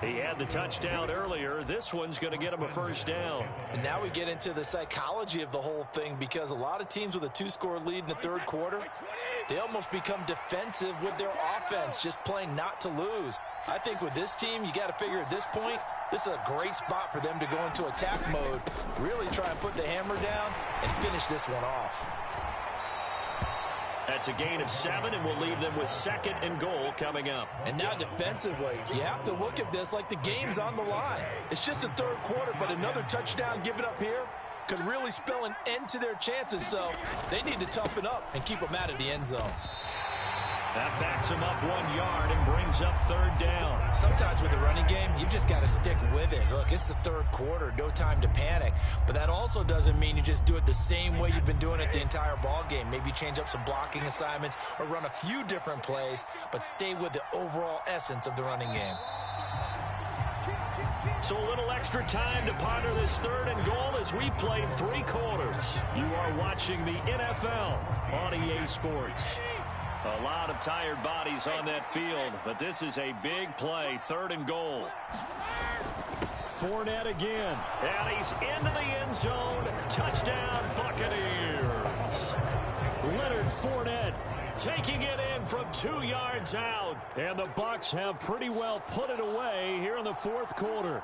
He had the touchdown earlier. This one's going to get him a first down. And now we get into the psychology of the whole thing, because a lot of teams with a 2-score lead in the third quarter, they almost become defensive with their offense, just playing not to lose. I think with this team, you got to figure at this point, this is a great spot for them to go into attack mode, really try and put the hammer down and finish this one off. That's a gain of 7, and we'll leave them with 2nd and goal coming up. And now defensively, you have to look at this like the game's on the line. It's just the third quarter, but another touchdown given up here could really spell an end to their chances, so they need to toughen up and keep them out of the end zone. That backs him up 1 yard and brings up 3rd down. Sometimes with the running game, you've just got to stick with it. Look, it's the third quarter, no time to panic. But that also doesn't mean you just do it the same way you've been doing it the entire ball game. Maybe change up some blocking assignments or run a few different plays, but stay with the overall essence of the running game. So a little extra time to ponder this 3rd and goal as we played 3 quarters. You are watching the NFL on EA Sports. A lot of tired bodies on that field, but this is a big play, 3rd and goal. Fournette again, and he's into the end zone. Touchdown, Buccaneers. Leonard Fournette taking it in from 2 yards out, and the Bucs have pretty well put it away here in the 4th quarter.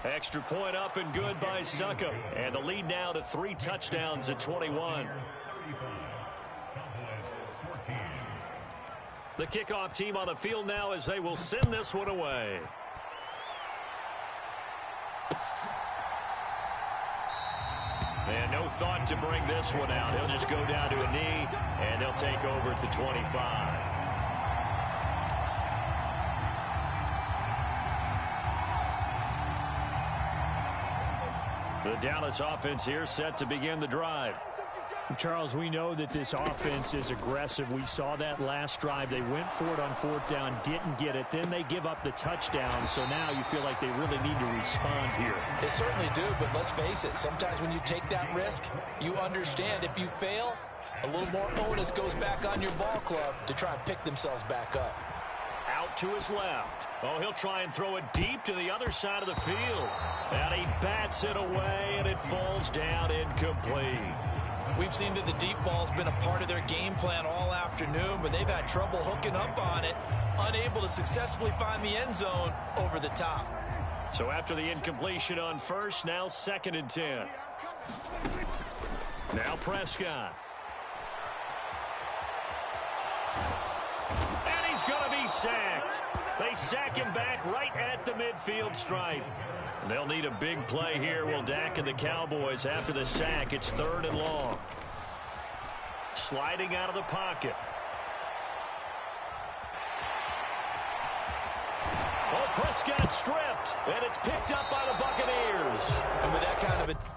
Extra point up and good by Succop. And the lead now to 3 touchdowns at 21. The kickoff team on the field now as they will send this one away. And no thought to bring this one out. He'll just go down to a knee, and they'll take over at the 25. The Dallas offense here set to begin the drive. Charles, we know that this offense is aggressive. We saw that last drive. They went for it on 4th down, didn't get it. Then they give up the touchdown. So now you feel like they really need to respond here. They certainly do, but let's face it. Sometimes when you take that risk, you understand if you fail, a little more onus goes back on your ball club to try and pick themselves back up. Out to his left. Oh, he'll try and throw it deep to the other side of the field. And he bats it away, and it falls down incomplete. We've seen that the deep ball's been a part of their game plan all afternoon, but they've had trouble hooking up on it, unable to successfully find the end zone over the top. So after the incompletion on 1st, now 2nd and 10. Now Prescott. And he's going to be sacked. They sack him back right at the midfield stripe. They'll need a big play here, will Dak and the Cowboys. After the sack, it's 3rd and long. Sliding out of the pocket. Oh, Prescott stripped, and it's picked up by the Buccaneers. And with that kind of a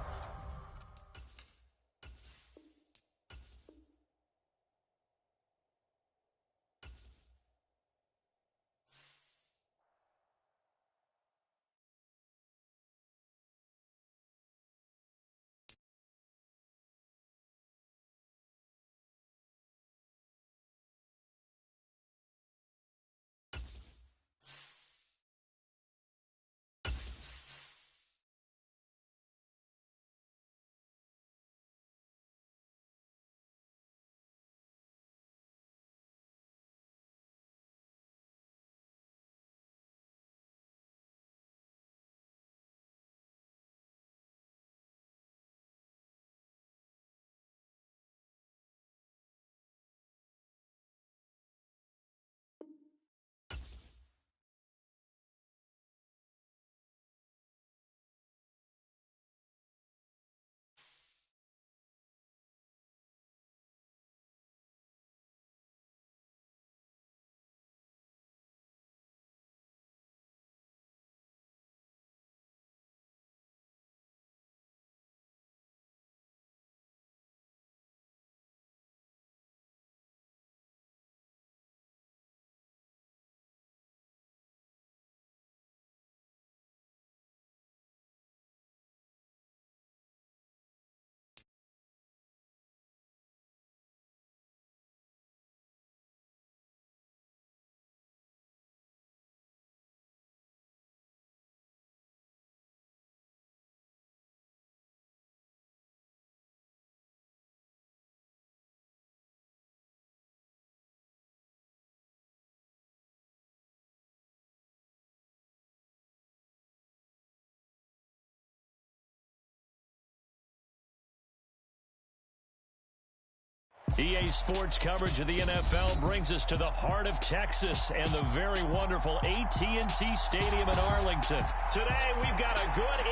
EA Sports coverage of the NFL brings us to the heart of Texas and the very wonderful AT&T Stadium in Arlington. Today, we've got a good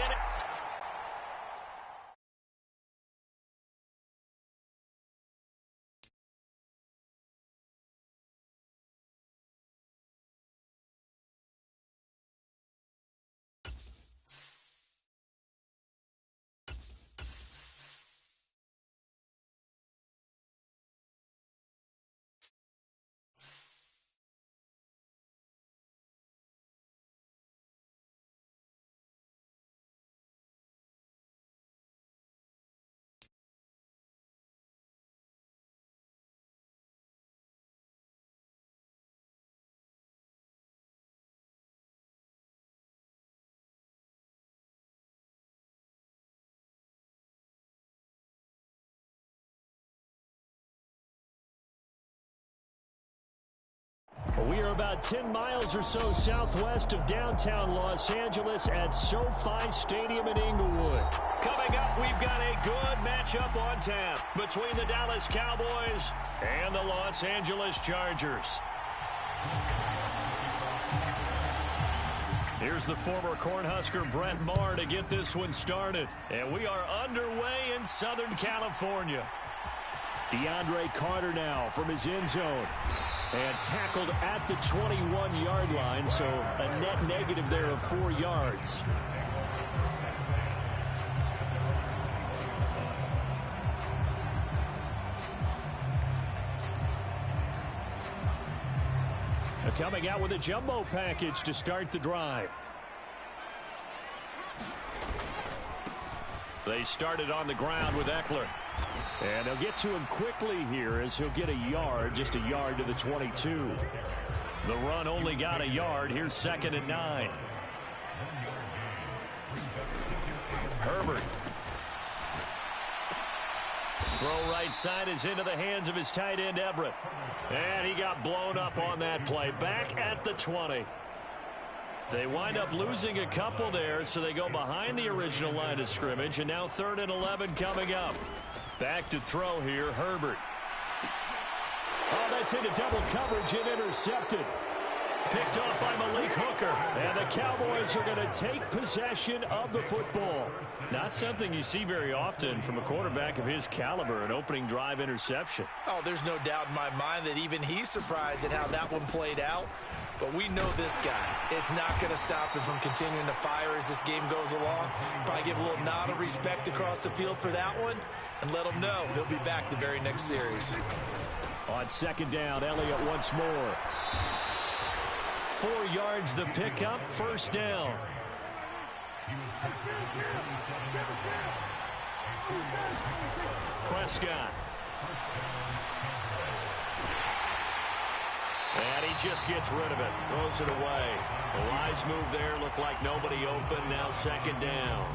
We are about 10 miles or so southwest of downtown Los Angeles at SoFi Stadium in Inglewood. Coming up, we've got a good matchup on tap between the Dallas Cowboys and the Los Angeles Chargers. Here's the former Cornhusker Brett Maher to get this one started. And we are underway in Southern California. DeAndre Carter now from his end zone. And tackled at the 21-yard line, so a net negative there of 4 yards. Coming out with a jumbo package to start the drive. They started on the ground with Eckler. And they'll get to him quickly here as he'll get a yard, just a yard to the 22. The run only got a yard. Here's 2nd and 9. Herbert. Throw right side is into the hands of his tight end, Everett. And he got blown up on that play. Back at the 20. They wind up losing a couple there, so they go behind the original line of scrimmage. And now 3rd and 11 coming up. Back to throw here, Herbert. Oh, that's into double coverage and intercepted. Picked off by Malik Hooker. And the Cowboys are going to take possession of the football. Not something you see very often from a quarterback of his caliber, an opening drive interception. Oh, there's no doubt in my mind that even he's surprised at how that one played out. But we know this guy is not going to stop him from continuing to fire as this game goes along. Probably give a little nod of respect across the field for that one and let him know he'll be back the very next series. On 2nd down, Elliott once more. 4 yards the pickup, 1st down. Prescott. And he just gets rid of it. Throws it away. The wise move there. Looked like nobody open. Now 2nd down.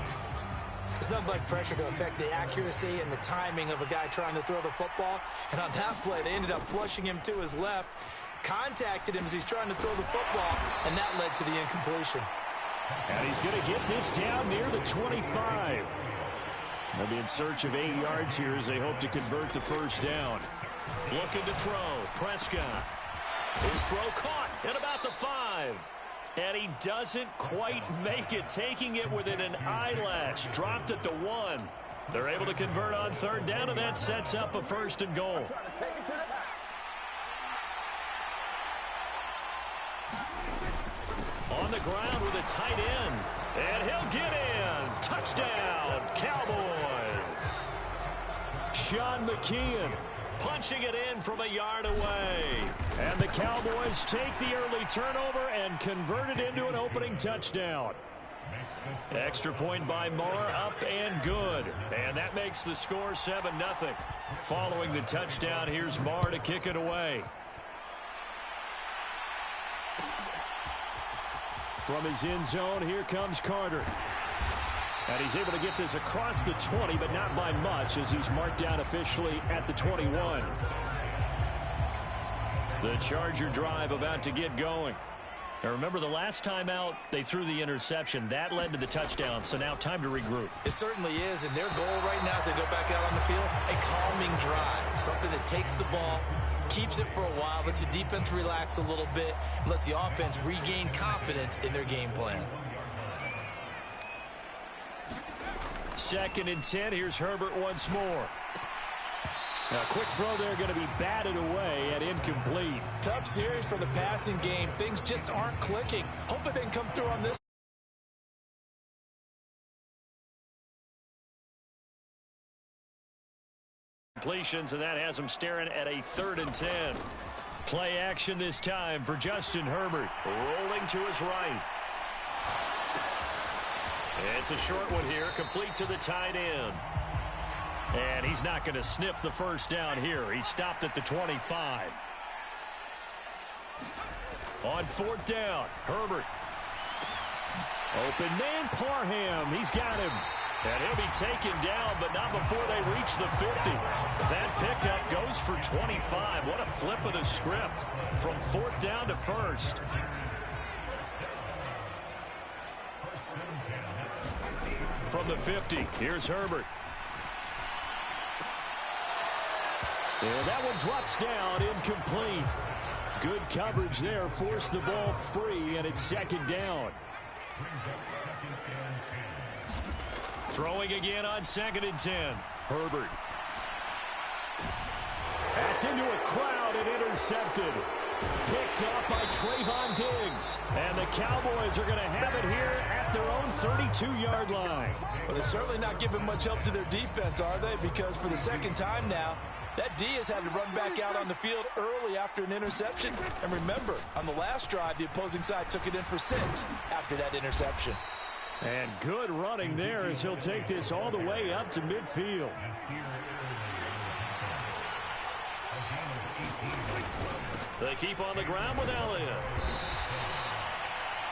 It's nothing like pressure to affect the accuracy and the timing of a guy trying to throw the football. And on that play, they ended up flushing him to his left. Contacted him as he's trying to throw the football. And that led to the incompletion. And he's going to get this down near the 25. They'll be in search of 8 yards here as they hope to convert the 1st down. Looking to throw. Prescott. His throw caught at about the 5. And he doesn't quite make it, taking it within an eyelash. Dropped at the 1. They're able to convert on 3rd down, and that sets up a 1st and goal. On the ground with a tight end. And he'll get in. Touchdown, Cowboys. Sean McKeon punching it in from a yard away. And the Cowboys take the early turnover and convert it into an opening touchdown. Extra point by Maher, up and good. And that makes the score 7-0. Following the touchdown, here's Maher to kick it away. From his end zone, here comes Carter. And he's able to get this across the 20, but not by much, as he's marked down officially at the 21. The Charger drive about to get going. Now remember, the last time out, they threw the interception. That led to the touchdown, so now time to regroup. It certainly is, and their goal right now as they go back out on the field, a calming drive, something that takes the ball, keeps it for a while, lets the defense relax a little bit, and lets the offense regain confidence in their game plan. 2nd and 10. Here's Herbert once more. A quick throw there, going to be batted away and incomplete. Tough series for the passing game. Things just aren't clicking. Hoping they can come through on this. Completions, and that has him staring at a 3rd and 10. Play action this time for Justin Herbert. Rolling to his right. It's a short one here, complete to the tight end. And he's not going to sniff the first down here. He stopped at the 25. On 4th down, Herbert. Open man, Parham. He's got him. And he'll be taken down, but not before they reach the 50. That pickup goes for 25. What a flip of the script from 4th down to 1st. From the 50, here's Herbert. And that one drops down, incomplete. Good coverage there, forced the ball free, and it's 2nd down. Throwing again on 2nd and 10. Herbert. That's into a crowd and intercepted. Picked up by Trayvon Diggs. And the Cowboys are going to have it here at their own 32-yard line. Well, they're certainly not giving much help to their defense, are they? Because for the 2nd time now, that D has had to run back out on the field early after an interception. And remember, on the last drive, the opposing side took it in for 6 after that interception. And good running there as he'll take this all the way up to midfield. They keep on the ground with Elliott.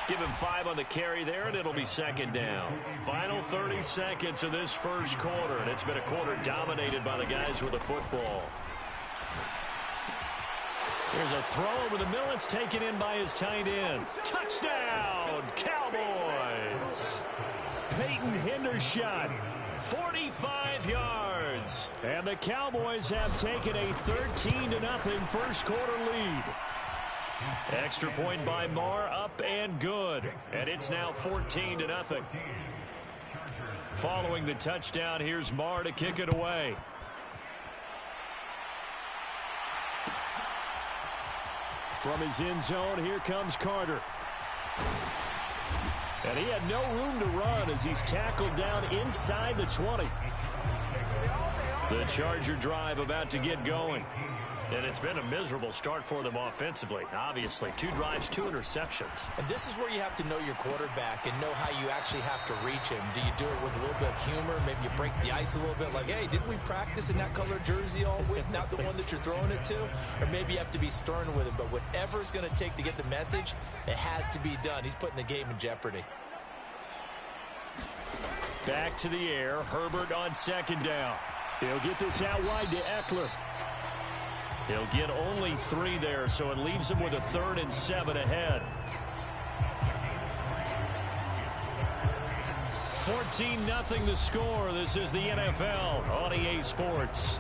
Give him 5 on the carry there, and it'll be 2nd down. Final 30 seconds of this first quarter, and it's been a quarter dominated by the guys with the football. There's a throw over the middle. It's taken in by his tight end. Touchdown, Cowboys! Peyton Hendershot, 45 yards. And the Cowboys have taken a 13-0 first quarter lead. Extra point by Marr, up and good. And it's now 14-0. Following the touchdown, here's Marr to kick it away. From his end zone, here comes Carter. And he had no room to run as he's tackled down inside the 20. The Charger drive about to get going. And it's been a miserable start for them offensively, obviously. 2 drives, 2 interceptions. And this is where you have to know your quarterback and know how you actually have to reach him. Do you do it with a little bit of humor? Maybe you break the ice a little bit like, hey, didn't we practice in that color jersey all week, not the one that you're throwing it to? Or maybe you have to be stern with him. But whatever it's going to take to get the message, it has to be done. He's putting the game in jeopardy. Back to the air. Herbert on 2nd down. He'll get this out wide to Eckler. He'll get only 3 there, so it leaves him with a 3rd and 7 ahead. 14-0 the score. This is the NFL on EA Sports.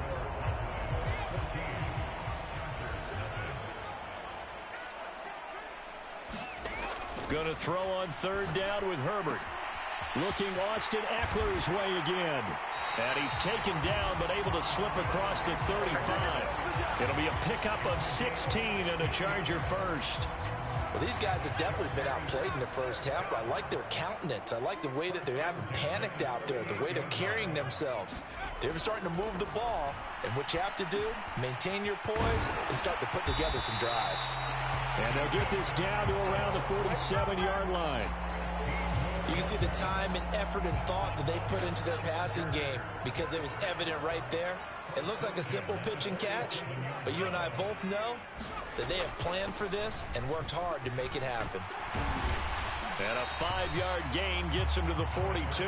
Going to throw on 3rd down with Herbert. Looking Austin Eckler's way again. And he's taken down, but able to slip across the 35. It'll be a pickup of 16 and a Charger first. Well, these guys have definitely been outplayed in the first half, but I like their countenance. I like the way that they haven't panicked out there, the way they're carrying themselves. They're starting to move the ball, and what you have to do, maintain your poise and start to put together some drives. And they'll get this down to around the 47-yard line. You can see the time and effort and thought that they put into their passing game because it was evident right there. It looks like a simple pitch and catch, but you and I both know that they have planned for this and worked hard to make it happen. And a 5-yard gain gets him to the 42.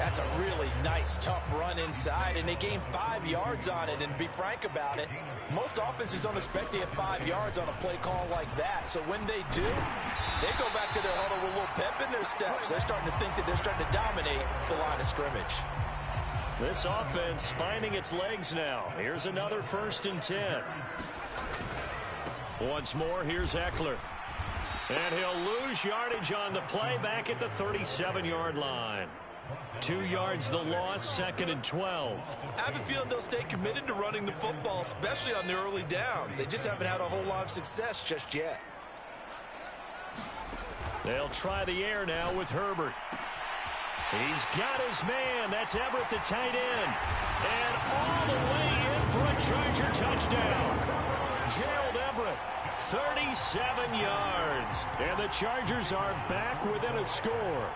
That's a really nice, tough run inside, and they gained 5 yards on it. And to be frank about it, most offenses don't expect to get 5 yards on a play call like that. So when they do, they go back to their huddle with a little pep in their steps. They're starting to think that they're starting to dominate the line of scrimmage. This offense finding its legs now. Here's another 1st and 10. Once more, here's Eckler. And he'll lose yardage on the play back at the 37-yard line. 2 yards the loss, 2nd and 12. I have a feeling they'll stay committed to running the football, especially on the early downs. They just haven't had a whole lot of success just yet. They'll try the air now with Herbert. He's got his man. That's Everett, the tight end. And all the way in for a Charger touchdown. Gerald Everett, 37 yards. And the Chargers are back within a score.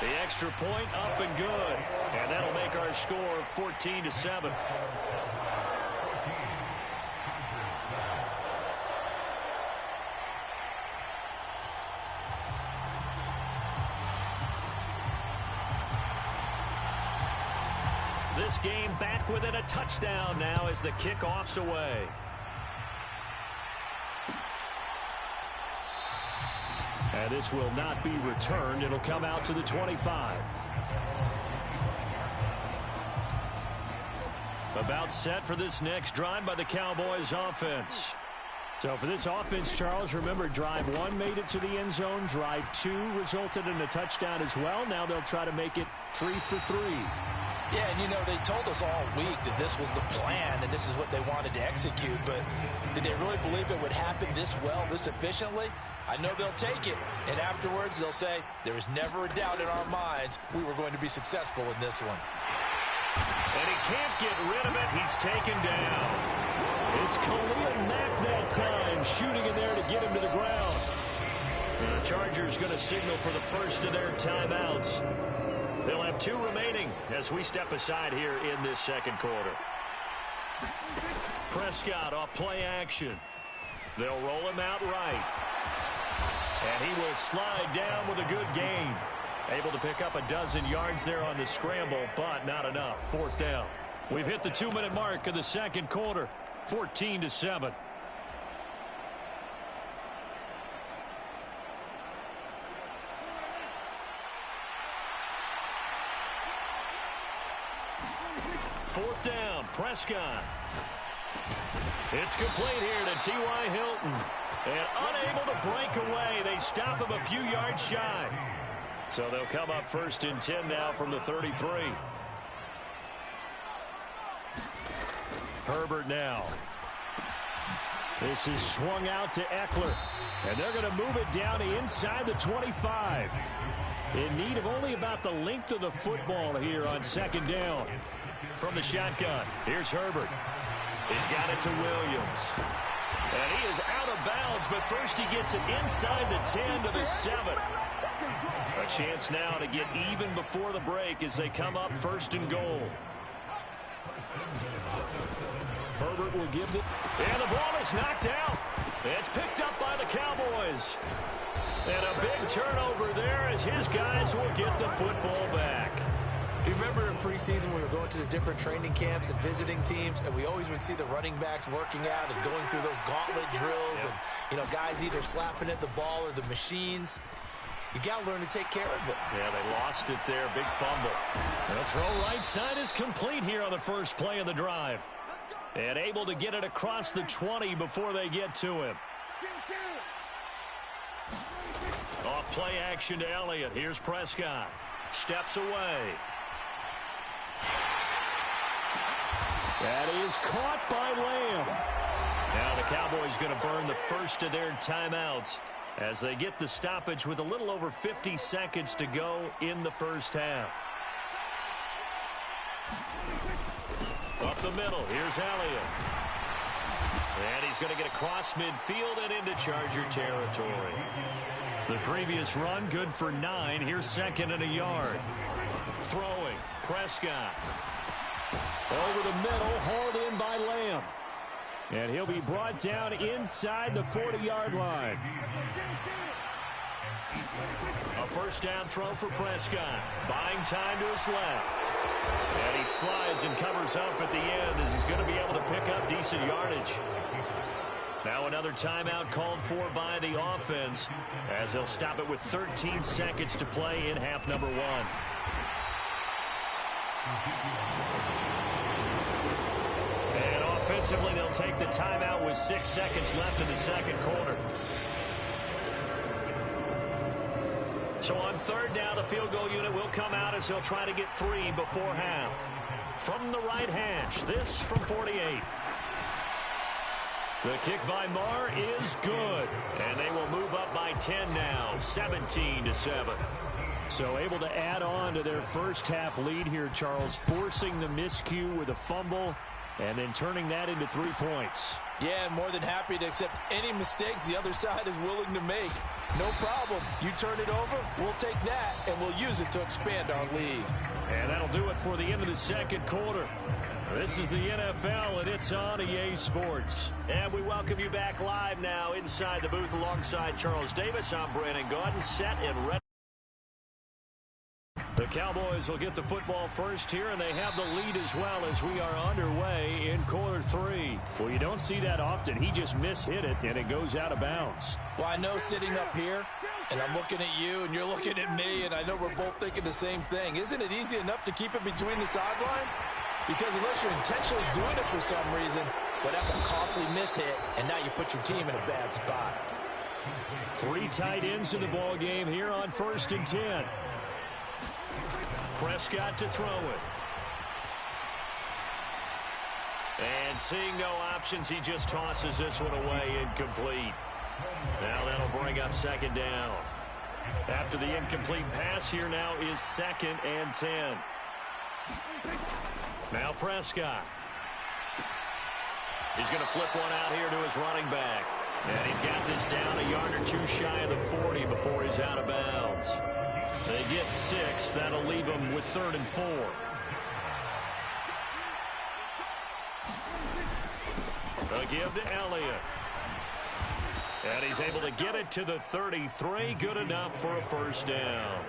The extra point up and good. And that'll make our score 14-7. This game back within a touchdown now as the kickoff's away. And this will not be returned. It'll come out to the 25. About set for this next drive by the Cowboys offense. So for this offense, Charles, remember, drive 1 made it to the end zone. Drive 2 resulted in a touchdown as well. Now they'll try to make it 3 for 3. Yeah, and you know, they told us all week that this was the plan and this is what they wanted to execute, but did they really believe it would happen this well, this efficiently? I know they'll take it, and afterwards they'll say, there was never a doubt in our minds we were going to be successful in this one. And he can't get rid of it. He's taken down. It's Khalil Mack that time, shooting in there to get him to the ground. And the Chargers going to signal for the first of their timeouts. They'll have 2 remaining as we step aside here in this second quarter. Prescott off play action. They'll roll him out right. And he will slide down with a good gain. Able to pick up a dozen yards there on the scramble, but not enough. 4th down. We've hit the 2-minute mark of the second quarter. 14-7. Fourth down, Prescott. It's complete here to T.Y. Hilton. And unable to break away. They stop him a few yards shy. So they'll come up 1st and 10 now from the 33. Herbert now. This is swung out to Eckler. And they're going to move it down to inside the 25. In need of only about the length of the football here on 2nd down. From the shotgun, here's Herbert. He's got it to Williams. And he is out of bounds, but first he gets it inside the 10 to the 7. A chance now to get even before the break as they come up 1st and goal. Herbert will give it. And the ball is knocked out. It's picked up by the Cowboys. And a big turnover there as his guys will get the football back. Do you remember in preseason we were going to the different training camps and visiting teams, and we always would see the running backs working out and going through those gauntlet drills, and, you know, guys either slapping at the ball or the machines. You got to learn to take care of it. Yeah, they lost it there. Big fumble. The throw right side is complete here on the first play of the drive. And able to get it across the 20 before they get to him. Off play action to Elliott. Here's Prescott. Steps away. That is caught by Lamb. Now the Cowboys going to burn the first of their timeouts as they get the stoppage with a little over 50 seconds to go in the first half. Up the middle, here's Elliott. And he's going to get across midfield and into Charger territory. The previous run, good for 9. Here's 2nd and a yard. Throwing, Prescott. Over the middle, hauled in by Lamb. And he'll be brought down inside the 40-yard line. A first down throw for Prescott. Buying time to his left. And he slides and covers up at the end as he's going to be able to pick up decent yardage. Now another timeout called for by the offense as they'll stop it with 13 seconds to play in half number 1. And offensively, they'll take the timeout with 6 seconds left in the second quarter. So on third down, the field goal unit will come out as they'll try to get 3 before half. From the right hash, this from 48. The kick by Marr is good. And they will move up by 10 now, 17-7. So able to add on to their first half lead here, Charles, forcing the miscue with a fumble and then turning that into 3 points. Yeah, and more than happy to accept any mistakes the other side is willing to make. No problem. You turn it over, we'll take that, and we'll use it to expand our lead. And that'll do it for the end of the second quarter. This is the NFL, and it's on EA Sports. And we welcome you back live now inside the booth alongside Charles Davis. I'm Brandon Gaudin, set and ready. The Cowboys will get the football first here, and they have the lead as well as we are underway in quarter 3. Well, you don't see that often. He just mishit it, and it goes out of bounds. Well, I know sitting up here, and I'm looking at you, and you're looking at me, and I know we're both thinking the same thing. Isn't it easy enough to keep it between the sidelines? Because unless you're intentionally doing it for some reason, well, that's a costly mishit, and now you put your team in a bad spot. 3 tight ends in the ball game here on 1st and 10. Prescott to throw it. And seeing no options, he just tosses this one away, incomplete. Now that'll bring up 2nd down. After the incomplete pass, here now is 2nd and 10. Now Prescott. He's going to flip one out here to his running back. And he's got this down a yard or 2 shy of the 40 before he's out of bounds. They get 6. That'll leave them with 3rd and 4. A give to Elliott. And he's able to get it to the 33. Good enough for a first down.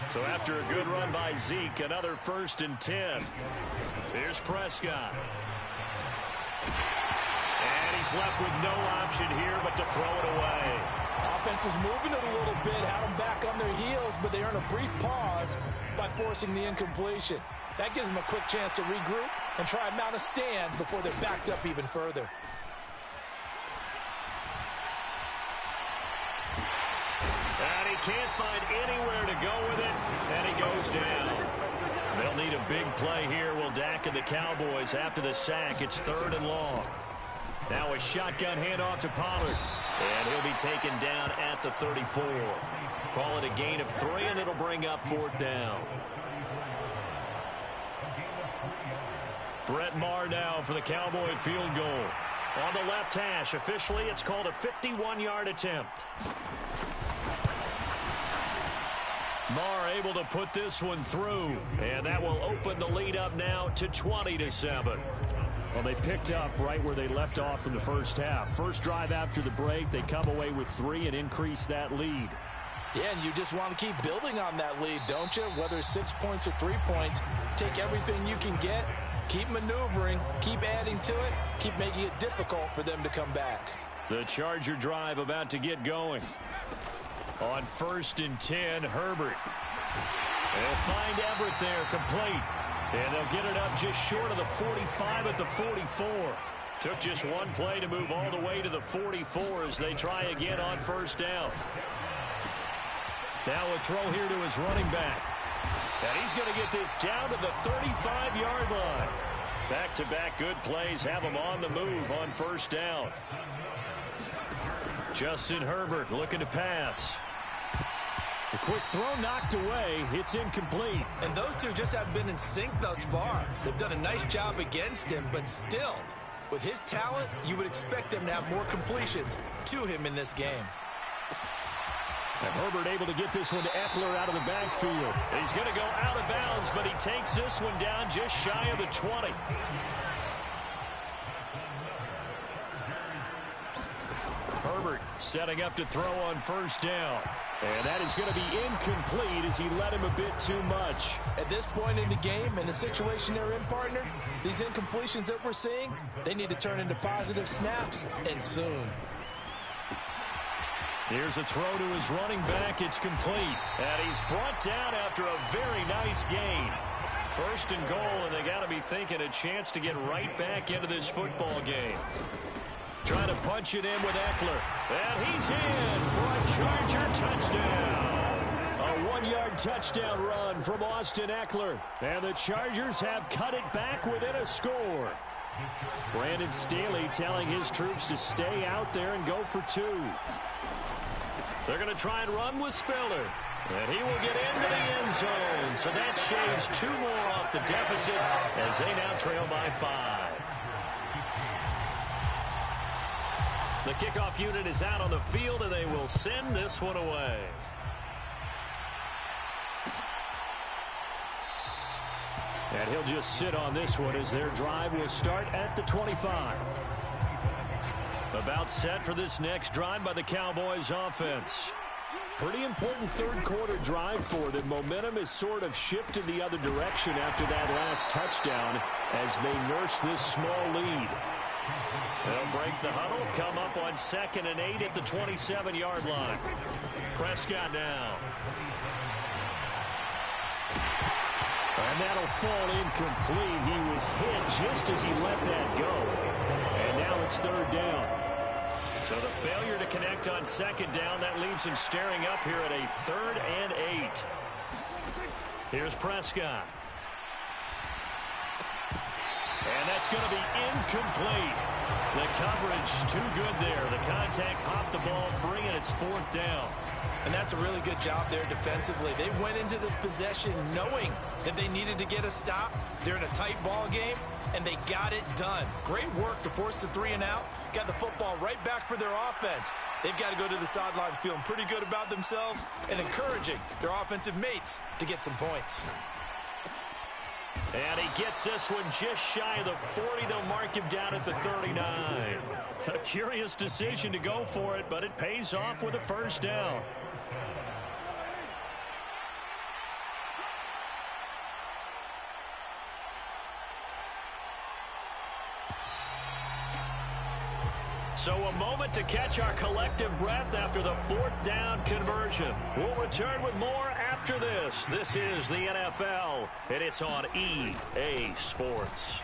So after a good run by Zeke, another 1st and 10. Here's Prescott. And he's left with no option here but to throw it away. Offense was moving it a little bit, had them back on their heels, but they earn a brief pause by forcing the incompletion. That gives them a quick chance to regroup and try and mount a stand before they're backed up even further. And he can't find anywhere to go with it, and he goes down. They'll need a big play here, will Dak and the Cowboys after the sack. It's 3rd and long. Now a shotgun handoff to Pollard. And he'll be taken down at the 34. Call it a gain of 3, and it'll bring up 4th down. Brett Maher now for the Cowboy field goal. On the left hash, officially it's called a 51-yard attempt. Maher able to put this one through, and that will open the lead up now to 20-7. Well, they picked up right where they left off in the first half. First drive after the break, they come away with 3 and increase that lead. Yeah, and you just want to keep building on that lead, don't you? Whether it's 6 points or 3 points, take everything you can get, keep maneuvering, keep adding to it, keep making it difficult for them to come back. The Charger drive about to get going. On 1st and 10, Herbert. They'll find Everett there, complete. And they'll get it up just short of the 45 at the 44. Took just one play to move all the way to the 44 as they try again on 1st down. Now a throw here to his running back. And he's going to get this down to the 35-yard line. Back-to-back good plays have him on the move on 1st down. Justin Herbert looking to pass. The quick throw knocked away. It's incomplete. And those two just have been in sync thus far. They've done a nice job against him, but still, with his talent, you would expect them to have more completions to him in this game. And Herbert able to get this one to Eckler out of the backfield. He's going to go out of bounds, but he takes this one down just shy of the 20. Herbert setting up to throw on first down. And that is going to be incomplete as he led him a bit too much. At this point in the game, in the situation they're in, partner, these incompletions that we're seeing, they need to turn into positive snaps, and soon. Here's a throw to his running back. It's complete. And he's brought down after a very nice gain. First and goal, and they got to be thinking a chance to get right back into this football game. Trying to punch it in with Eckler. And he's in for a Charger touchdown. A 1-yard touchdown run from Austin Eckler. And the Chargers have cut it back within a score. Brandon Staley telling his troops to stay out there and go for 2. They're going to try and run with Spiller. And he will get into the end zone. So that shaves 2 more off the deficit as they now trail by 5. The kickoff unit is out on the field, and they will send this one away. And he'll just sit on this one as their drive will start at the 25. About set for this next drive by the Cowboys offense. Pretty important third-quarter drive for them. Momentum has sort of shifted the other direction after that last touchdown as they nurse this small lead. They'll break the huddle, come up on 2nd and 8 at the 27-yard line. Prescott now. And that'll fall incomplete. He was hit just as he let that go. And now it's 3rd down. So the failure to connect on 2nd down, that leaves him staring up here at a 3rd and 8. Here's Prescott. And that's going to be incomplete. The coverage too good there. The contact popped the ball free, and it's 4th down. And that's a really good job there defensively. They went into this possession knowing that they needed to get a stop. They're in a tight ball game, and they got it done. Great work to force the 3 and out. Got the football right back for their offense. They've got to go to the sidelines feeling pretty good about themselves and encouraging their offensive mates to get some points. And he gets this one just shy of the 40. They'll mark him down at the 39. A curious decision to go for it, but it pays off with a 1st down. So a moment to catch our collective breath after the 4th down conversion. We'll return with more after this. This is the NFL, and it's on EA Sports.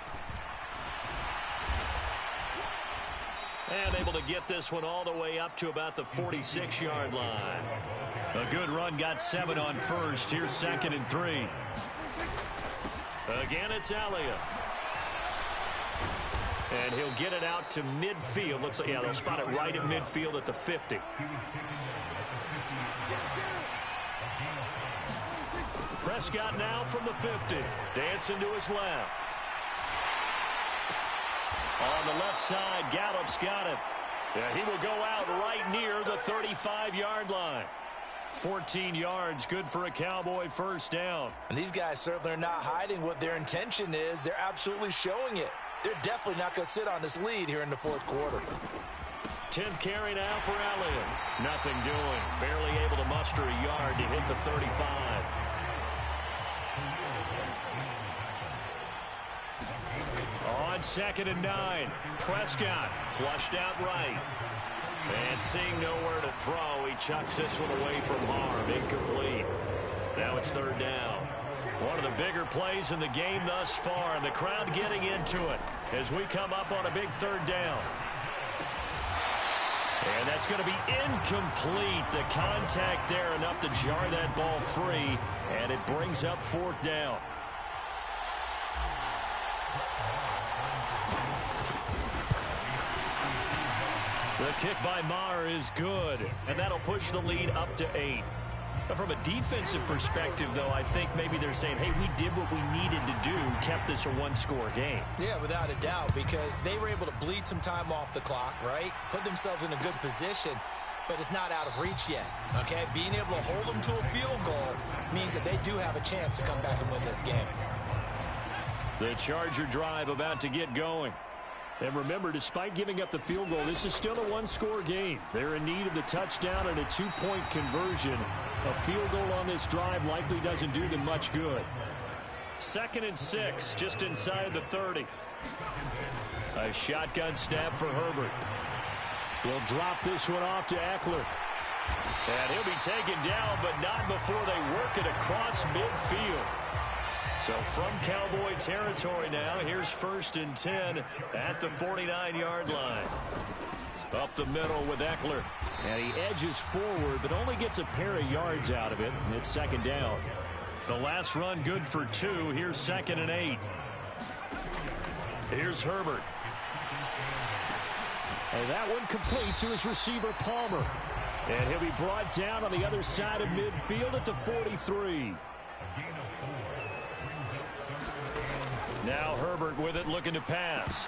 And able to get this one all the way up to about the 46-yard line. A good run, got 7 on first. Here's 2nd and 3. Again, it's Elliott. And he'll get it out to midfield. Looks like, yeah, they'll spot it right at midfield at the 50. Prescott now from the 50. Dancing to his left. On the left side, Gallup's got it. Yeah, he will go out right near the 35-yard line. 14 yards, good for a Cowboy 1st down. And these guys certainly are not hiding what their intention is. They're absolutely showing it. They're definitely not going to sit on this lead here in the 4th quarter. 10th carry now for Elliott. Nothing doing. Barely able to muster a yard to hit the 35. On 2nd and 9. Prescott flushed out right. And seeing nowhere to throw, he chucks this one away from harm. Incomplete. Now it's 3rd down. One of the bigger plays in the game thus far, and the crowd getting into it as we come up on a big 3rd down. And that's going to be incomplete. The contact there enough to jar that ball free, and it brings up 4th down. The kick by Maher is good, and that'll push the lead up to 8. From a defensive perspective, though, I think maybe they're saying, hey, we did what we needed to do, kept this a 1-score game. Yeah, without a doubt, because they were able to bleed some time off the clock, right? Put themselves in a good position, but it's not out of reach yet, okay? Being able to hold them to a field goal means that they do have a chance to come back and win this game. The Charger drive about to get going. And remember, despite giving up the field goal, this is still a one-score game. They're in need of the touchdown and a two-point conversion. A field goal on this drive likely doesn't do them much good. 2nd and 6, just inside the 30. A shotgun snap for Herbert. He'll drop this one off to Eckler. And he'll be taken down, but not before they work it across midfield. So from Cowboy territory now, here's 1st and 10 at the 49-yard line. Up the middle with Eckler. And he edges forward, but only gets a pair of yards out of it. And it's 2nd down. The last run good for 2. Here's 2nd and 8. Here's Herbert. And that one complete to his receiver, Palmer. And he'll be brought down on the other side of midfield at the 43. Now Herbert with it, looking to pass.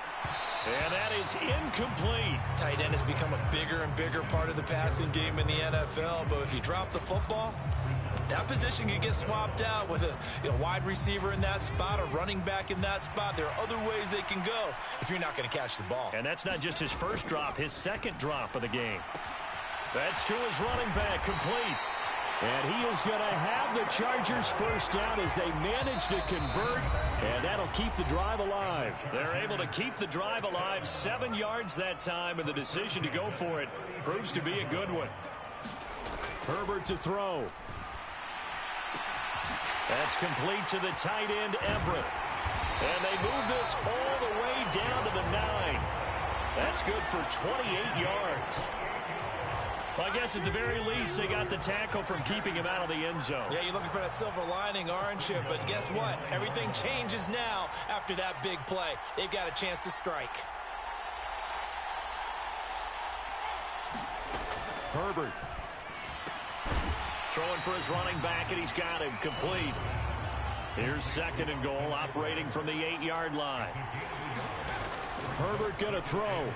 And that is incomplete. Tight end has become a bigger and bigger part of the passing game in the NFL. But if you drop the football, that position can get swapped out with a wide receiver in that spot, a running back in that spot. There are other ways they can go if you're not going to catch the ball. And that's not just his first drop, his 2nd drop of the game. That's to his running back, complete. And he is going to have the Chargers first down as they manage to convert, and that'll keep the drive alive. They're able to keep the drive alive, 7 yards that time, and the decision to go for it proves to be a good one. Herbert to throw. That's complete to the tight end, Everett. And they move this all the way down to the 9. That's good for 28 yards. I guess at the very least, they got the tackle from keeping him out of the end zone. Yeah, you're looking for that silver lining, aren't you? But guess what? Everything changes now after that big play. They've got a chance to strike. Herbert. Throwing for his running back, and he's got him complete. Here's 2nd and goal, operating from the 8-yard line. Herbert going to throw.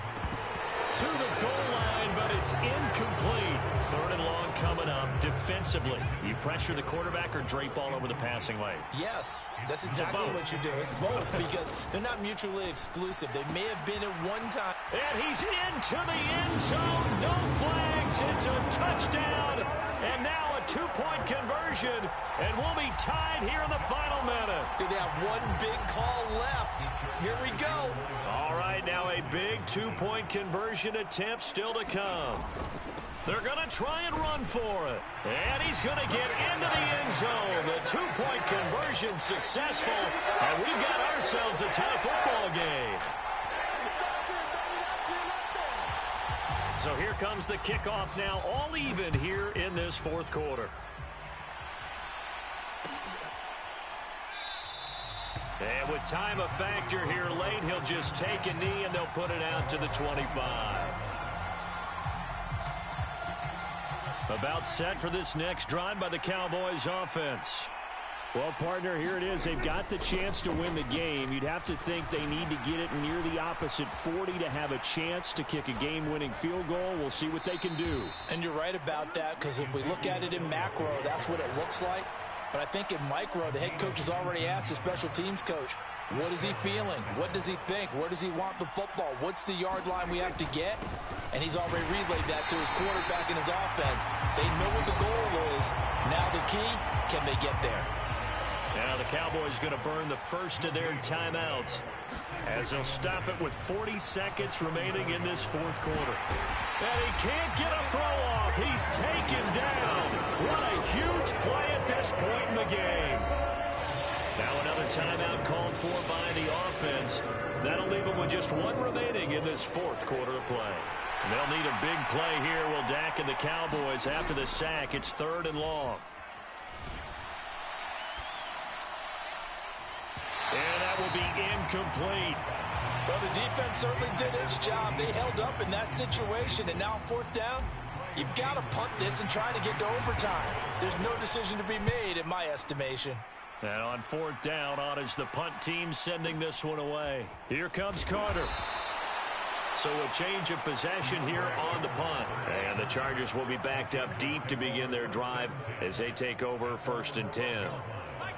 To the goal line, but it's incomplete. 3rd and long coming up. Defensively, you pressure the quarterback or drape all over the passing lane? Yes, that's exactly what you do. It's both because they're not mutually exclusive. They may have been at one time. And he's into the end zone. No flags. It's a touchdown. And now a 2-point conversion. And we'll be tied here in the final minute. Do they have one big call left? Here we go. All right, now a big 2-point conversion attempt still to come. They're going to try and run for it. And he's going to get into the end zone. The 2-point conversion successful. And we've got ourselves a tie football game. So here comes the kickoff now, all even here in this 4th quarter. And with time a factor here late, he'll just take a knee and they'll put it out to the 25. About set for this next drive by the Cowboys offense. Well, partner, here it is. They've got the chance to win the game. You'd have to think they need to get it near the opposite 40 to have a chance to kick a game-winning field goal. We'll see what they can do. And you're right about that, because if we look at it in macro, that's what it looks like. But I think in micro, the head coach has already asked the special teams coach, what is he feeling? What does he think? Where does he want the football? What's the yard line we have to get? And he's already relayed that to his quarterback and his offense. They know what the goal is. Now the key, can they get there? Now the Cowboys going to burn the first of their timeouts as they'll stop it with 40 seconds remaining in this 4th quarter. And he can't get a throw off. He's taken down. What a huge play at this point in the game. Now another timeout called for by the offense. That'll leave them with just 1 remaining in this 4th quarter of play. And they'll need a big play here, will Dak and the Cowboys after the sack. It's 3rd and long. And that will be incomplete. Well, the defense certainly did its job. They held up in that situation, and now 4th down, you've got to punt this and try to get to overtime. There's no decision to be made in my estimation. And on 4th down, on is the punt team sending this one away. Here comes Carter. So a change of possession here on the punt. And the Chargers will be backed up deep to begin their drive as they take over 1st and 10.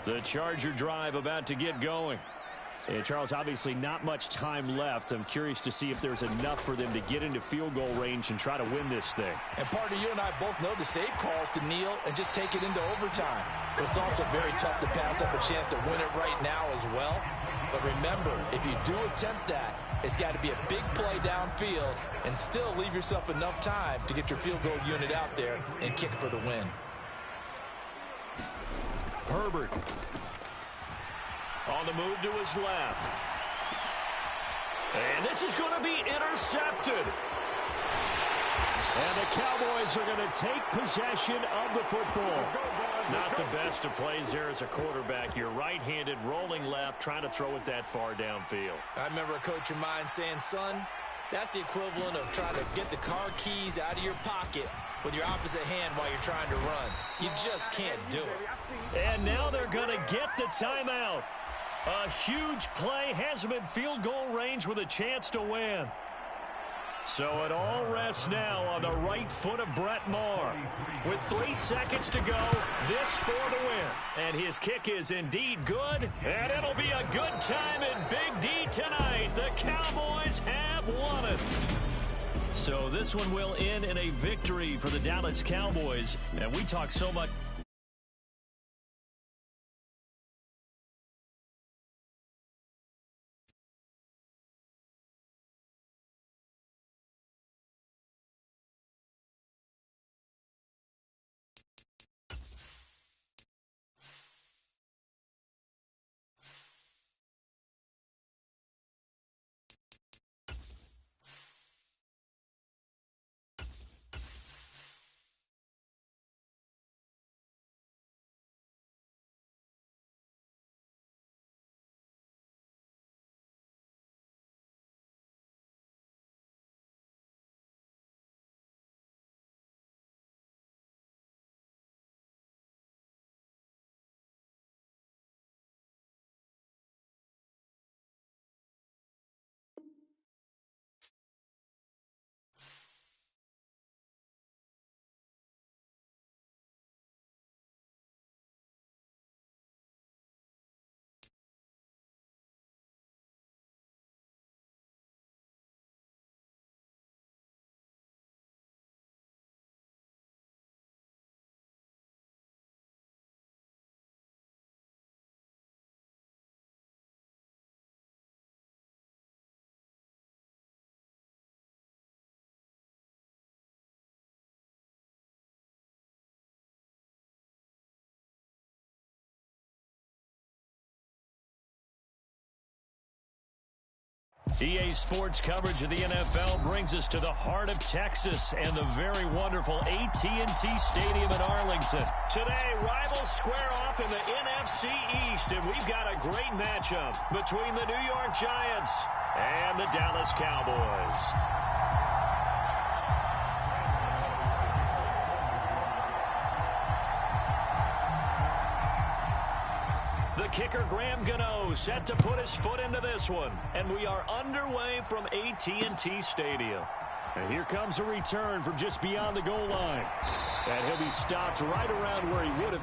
The Charger drive about to get going. And Charles, obviously not much time left. I'm curious to see if there's enough for them to get into field goal range and try to win this thing. And partner, you and I both know the safe calls to kneel and just take it into overtime. But it's also very tough to pass up a chance to win it right now as well. But remember, if you do attempt that, it's got to be a big play downfield and still leave yourself enough time to get your field goal unit out there and kick for the win. Herbert on the move to his left. And this is going to be intercepted. And the Cowboys are going to take possession of the football. Not the best of plays there as a quarterback. You're right-handed, rolling left, trying to throw it that far downfield. I remember a coach of mine saying, son, that's the equivalent of trying to get the car keys out of your pocket with your opposite hand while you're trying to run. You just can't do it. And now they're going to get the timeout. A huge play has them in field goal range with a chance to win. So it all rests now on the right foot of Brett Maher. With 3 seconds to go, this for the win. And his kick is indeed good, and it'll be a good time in Big D tonight. The Cowboys have won it. So this one will end in a victory for the Dallas Cowboys. And we talk so much. EA Sports coverage of the NFL brings us to the heart of Texas and the very wonderful AT&T Stadium in Arlington. Today, rivals square off in the NFC East, and we've got a great matchup between the New York Giants and the Dallas Cowboys. The kicker, Graham Gano, set to put his foot into this one. And we are underway from AT&T Stadium. And here comes a return from just beyond the goal line. And he'll be stopped right around where he would have.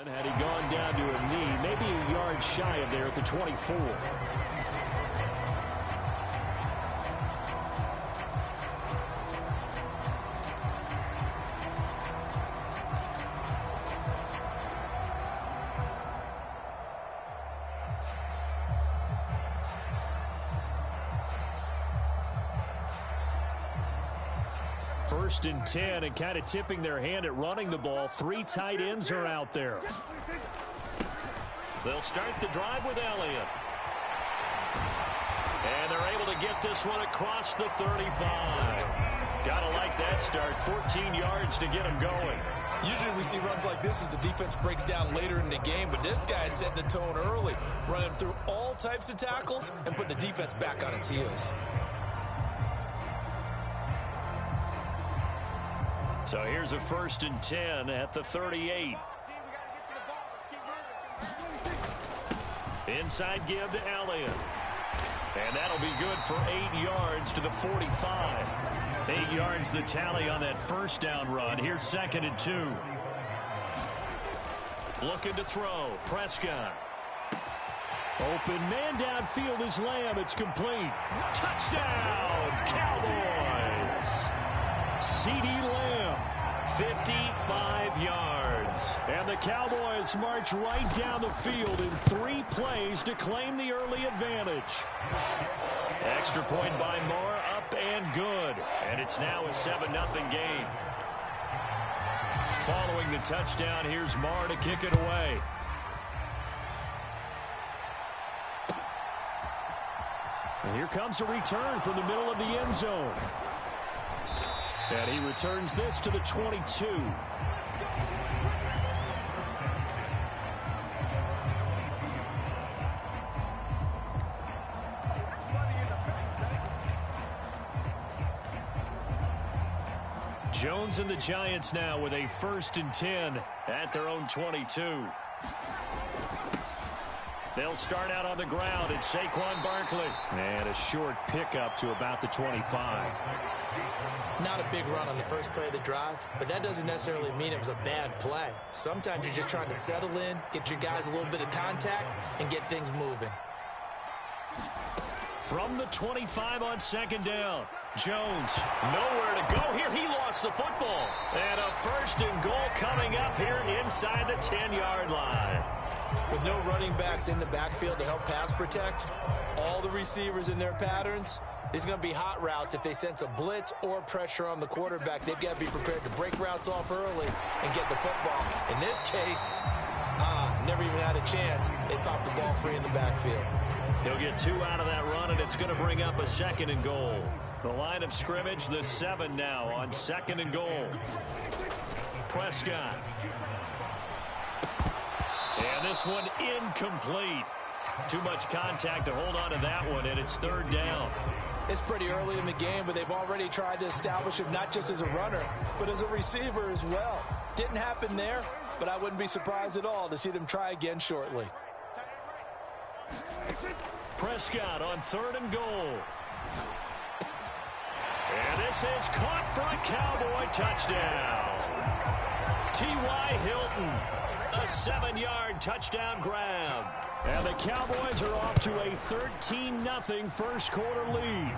Had he gone down to a knee, maybe a yard shy of there at the 24. First and 10, and kind of tipping their hand at running the ball. 3 tight ends are out there. They'll start the drive with Elliott. And they're able to get this one across the 35. Gotta like that start. 14 yards to get them going. Usually we see runs like this as the defense breaks down later in the game, but this guy is setting the tone early, running through all types of tackles and putting the defense back on its heels. So here's a 1st and 10 at the 38. Inside give to Elliott. And that'll be good for 8 yards to the 45. 8 yards the tally on that first down run. Here's 2nd and 2. Looking to throw. Prescott. Open man downfield is Lamb. It's complete. Touchdown, Cowboys. C.D. Lamb, 55 yards. And the Cowboys march right down the field in 3 plays to claim the early advantage. Extra point by Moore, up and good. And it's now a 7-0 game. Following the touchdown, here's Moore to kick it away. And here comes a return from the middle of the end zone. And he returns this to the 22. Jones and the Giants now with a 1st and 10 at their own 22. They'll start out on the ground. It's Saquon Barkley. And a short pickup to about the 25. Not a big run on the first play of the drive, but that doesn't necessarily mean it was a bad play. Sometimes you're just trying to settle in, get your guys a little bit of contact, and get things moving. From the 25 on 2nd down. Jones, nowhere to go here. He lost the football. And a 1st and goal coming up here inside the 10-yard line. With no running backs in the backfield to help pass protect, all the receivers in their patterns, these are going to be hot routes. If they sense a blitz or pressure on the quarterback, they've got to be prepared to break routes off early and get the football. In this case, never even had a chance. They popped the ball free in the backfield. He'll get 2 out of that run, and it's going to bring up a 2nd and goal. The line of scrimmage, the 7 now on 2nd and goal. Prescott. And this one incomplete. Too much contact to hold on to that one, and it's 3rd down. It's pretty early in the game, but they've already tried to establish him not just as a runner, but as a receiver as well. Didn't happen there, but I wouldn't be surprised at all to see them try again shortly. Prescott on 3rd and goal. And this is caught for a Cowboy touchdown. T.Y. Hilton, a 7-yard touchdown grab. And the Cowboys are off to a 13-0 first quarter lead.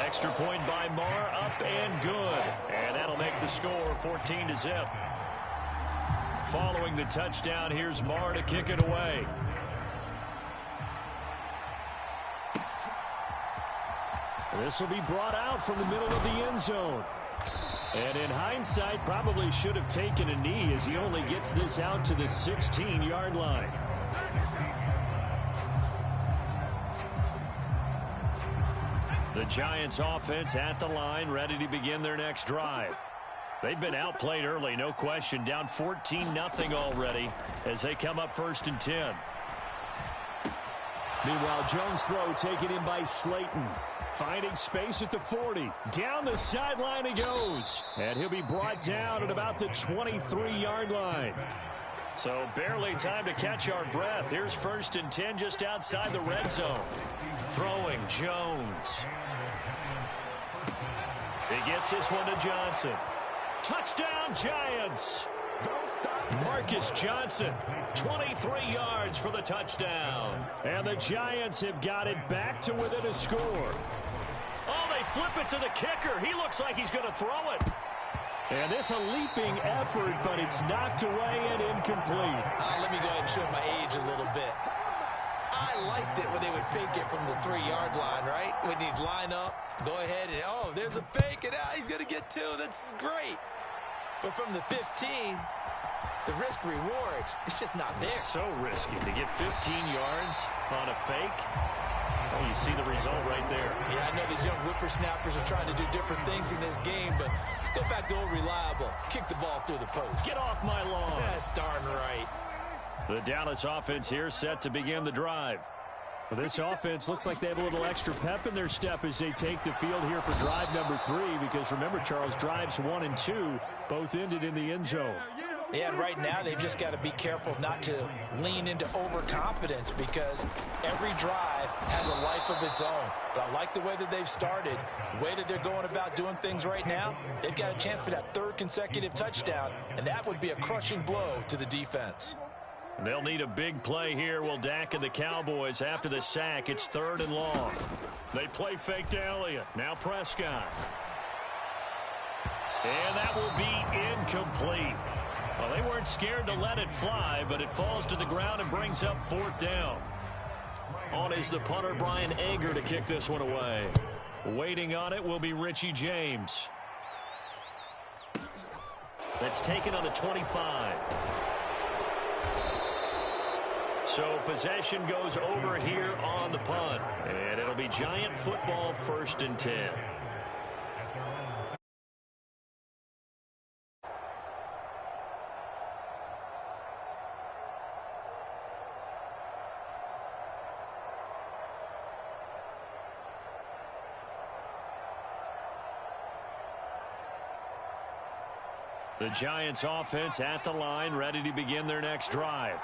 Extra point by Moore, up and good. And that'll make the score 14-0. Following the touchdown, here's Moore to kick it away. This will be brought out from the middle of the end zone. And in hindsight, probably should have taken a knee as he only gets this out to the 16-yard line. The Giants offense at the line, ready to begin their next drive. They've been outplayed early, no question. Down 14-0 already as they come up 1st and 10. Meanwhile, Jones' throw taken in by Slayton. Finding space at the 40. Down the sideline he goes. And he'll be brought down at about the 23-yard line. So barely time to catch our breath. Here's 1st and 10 just outside the red zone. Throwing Jones. He gets this one to Johnson. Touchdown Giants. Marcus Johnson, 23 yards for the touchdown. And the Giants have got it back to within a score. Oh, they flip it to the kicker. He looks like he's going to throw it. And this a leaping effort, but it's knocked away and incomplete. Let me go ahead and show my age a little bit. I liked it when they would fake it from the 3-yard line, right? When he'd line up, go ahead and, oh, there's a fake, and he's going to get 2. That's great. But from the 15, the risk-reward, it's just not there. So risky to get 15 yards on a fake. Oh, you see the result right there. Yeah, I know these these young whippersnappers are trying to do different things in this game, but let's go back to old reliable. Kick the ball through the post. Get off my lawn. That's darn right. The Dallas offense here set to begin the drive. Well, this offense looks like they have a little extra pep in their step as they take the field here for drive number 3, because remember, Charles, drives 1 and 2 both ended in the end zone. Yeah, and right now they've just got to be careful not to lean into overconfidence, because every drive has a life of its own. But I like the way that they've started, the way that they're going about doing things right now. They've got a chance for that 3rd consecutive touchdown, and that would be a crushing blow to the defense. They'll need a big play here, will Dak and the Cowboys. After the sack, it's 3rd and long. They play fake to Elliott. Now Prescott. And that will be incomplete. Well, they weren't scared to let it fly, but it falls to the ground and brings up 4th down. On is the punter, Brian Ager, to kick this one away. Waiting on it will be Richie James. That's taken on the 25. So possession goes over here on the punt. And it'll be Giant football, 1st and 10. The Giants offense at the line, ready to begin their next drive.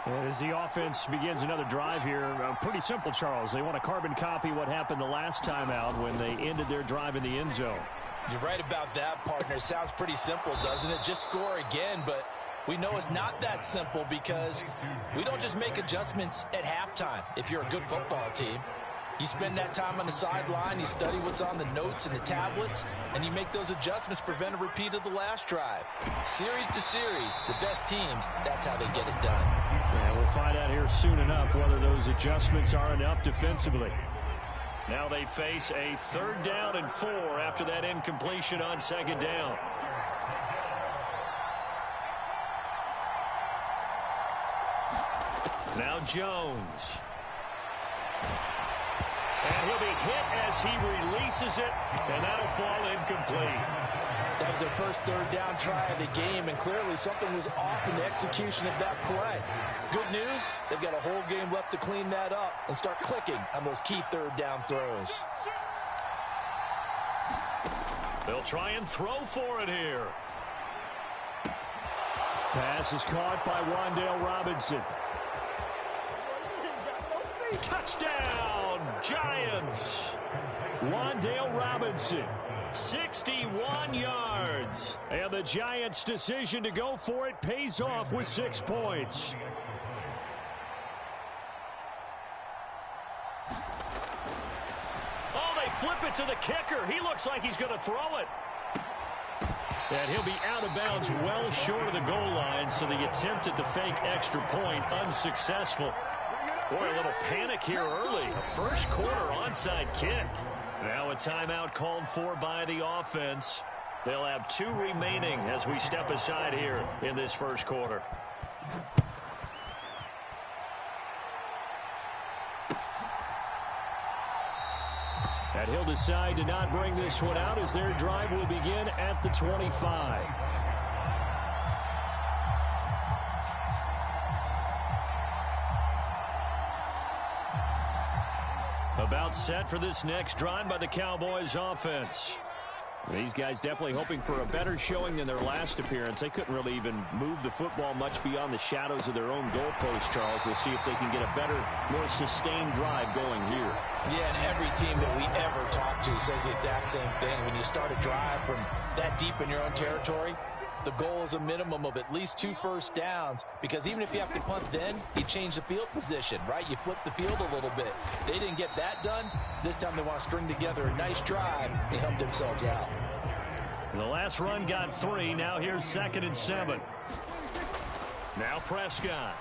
And as the offense begins another drive here, pretty simple, Charles. They want to carbon copy what happened the last time out when they ended their drive in the end zone. You're right about that, partner. It sounds pretty simple, doesn't it? Just score again, but we know it's not that simple, because we don't just make adjustments at halftime if you're a good football team. You spend that time on the sideline, you study what's on the notes and the tablets, and you make those adjustments to prevent a repeat of the last drive. Series to series, the best teams, that's how they get it done. Yeah, we'll find out here soon enough whether those adjustments are enough defensively. Now they face a 3rd down and 4 after that incompletion on 2nd down. Now Jones. And he'll be hit as he releases it, and that'll fall incomplete. That was their first 3rd down try of the game, and clearly something was off in the execution of that play. Good news, they've got a whole game left to clean that up and start clicking on those key 3rd down throws. They'll try and throw for it here. Pass is caught by Wan'Dale Robinson. Touchdown, Giants. Wan'Dale Robinson, 61 yards. And the Giants' decision to go for it pays off with 6 points. Oh, they flip it to the kicker. He looks like he's going to throw it. And he'll be out of bounds well short of the goal line, so the attempt at the fake extra point unsuccessful. Boy, a little panic here early. A first quarter onside kick. Now a timeout called for by the offense. They'll have 2 remaining as we step aside here in this first quarter. And he'll decide to not bring this one out as their drive will begin at the 25. About set for this next drive by the Cowboys offense. These guys definitely hoping for a better showing than their last appearance. They couldn't really even move the football much beyond the shadows of their own goalpost, Charles. They'll see if they can get a better, more sustained drive going here. Yeah, and every team that we ever talk to says the exact same thing. When you start a drive from that deep in your own territory, the goal is a minimum of at least 2 first downs, because even if you have to punt then, you change the field position, right? You flip the field a little bit. They didn't get that done. This time they want to string together a nice drive and help themselves out. The last run got 3. Now here's 2nd and 7. Now Prescott.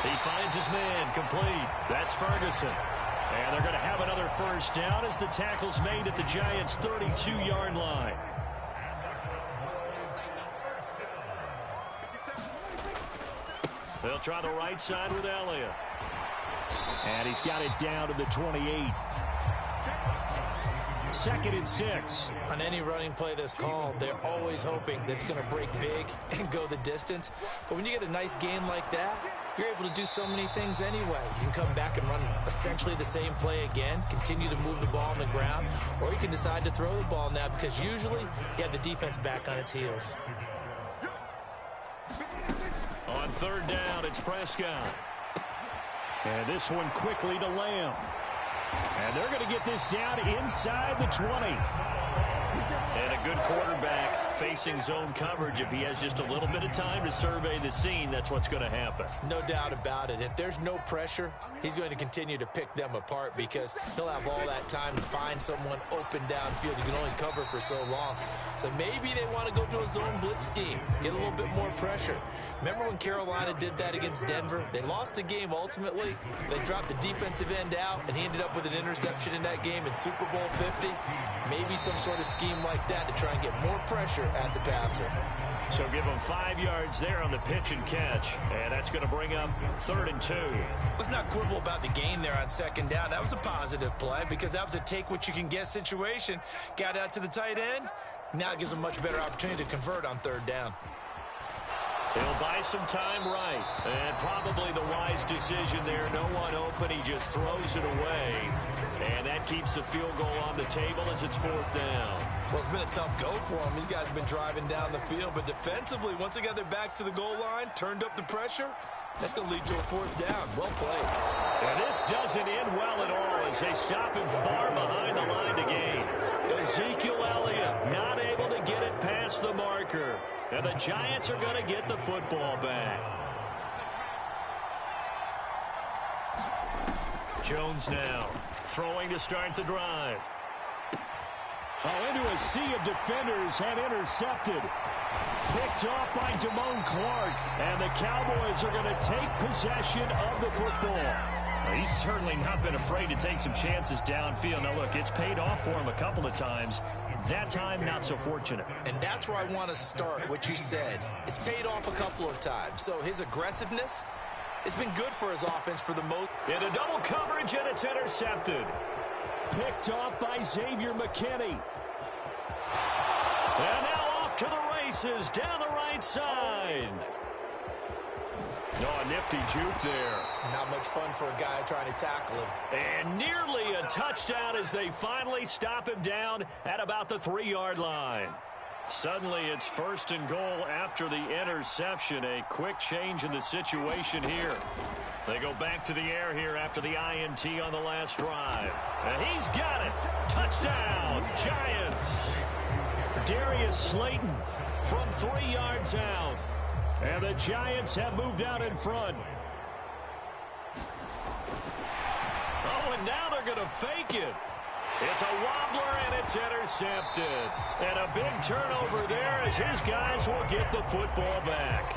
He finds his man complete. That's Ferguson. And they're going to have another first down as the tackle's made at the Giants' 32-yard line. They'll try the right side with Elliott. And he's got it down to the 28. 2nd and 6. On any running play that's called, they're always hoping that it's going to break big and go the distance. But when you get a nice game like that, you're able to do so many things anyway. You can come back and run essentially the same play again, continue to move the ball on the ground, or you can decide to throw the ball now because usually you have the defense back on its heels. On 3rd down, it's Prescott. And this one quickly to Lamb. And they're going to get this down inside the 20. And a good quarterback facing zone coverage. If he has just a little bit of time to survey the scene, that's what's going to happen. No doubt about it. If there's no pressure, he's going to continue to pick them apart because he'll have all that time to find someone open downfield. You can only cover for so long. So maybe they want to go to a zone blitz scheme, get a little bit more pressure. Remember when Carolina did that against Denver? They lost the game ultimately. They dropped the defensive end out, and he ended up with an interception in that game in Super Bowl 50. Maybe some sort of scheme like that to try and get more pressure at the passer. So give him 5 yards there on the pitch and catch, and that's going to bring up 3rd and 2. Let's not quibble about the gain there on 2nd down. That was a positive play because that was a take-what-you-can-get situation. Got out to the tight end. Now it gives him a much better opportunity to convert on 3rd down. He'll buy some time right, and probably the wise decision there. No one open, he just throws it away, and that keeps the field goal on the table as it's 4th down. Well, it's been a tough go for them. These guys have been driving down the field, but defensively, once they got their backs to the goal line, turned up the pressure, that's going to lead to a 4th down. Well played. And this doesn't end well at all as they stop him far behind the line to gain. Ezekiel Elliott not able to get it past the marker. And the Giants are going to get the football back. Jones now throwing to start the drive. Oh, into a sea of defenders and intercepted. Picked off by Damone Clark. And the Cowboys are going to take possession of the football. He's certainly not been afraid to take some chances downfield. Now, look, it's paid off for him a couple of times. That time, not so fortunate. And that's where I want to start, what you said. It's paid off a couple of times. So his aggressiveness has been good for his offense for the most. Into double coverage, and it's intercepted. Picked off by Xavier McKinney. And now off to the races down the right side. Oh, a nifty juke there. Not much fun for a guy trying to tackle him. And nearly a touchdown as they finally stop him down at about the 3-yard line. Suddenly it's 1st and goal after the interception. A quick change in the situation here. They go back to the air here after the INT on the last drive. And he's got it. Touchdown, Giants. Darius Slayton from 3 yards out. And the Giants have moved out in front. Oh, and now they're going to fake it. It's a wobbler, and it's intercepted. And a big turnover there as his guys will get the football back.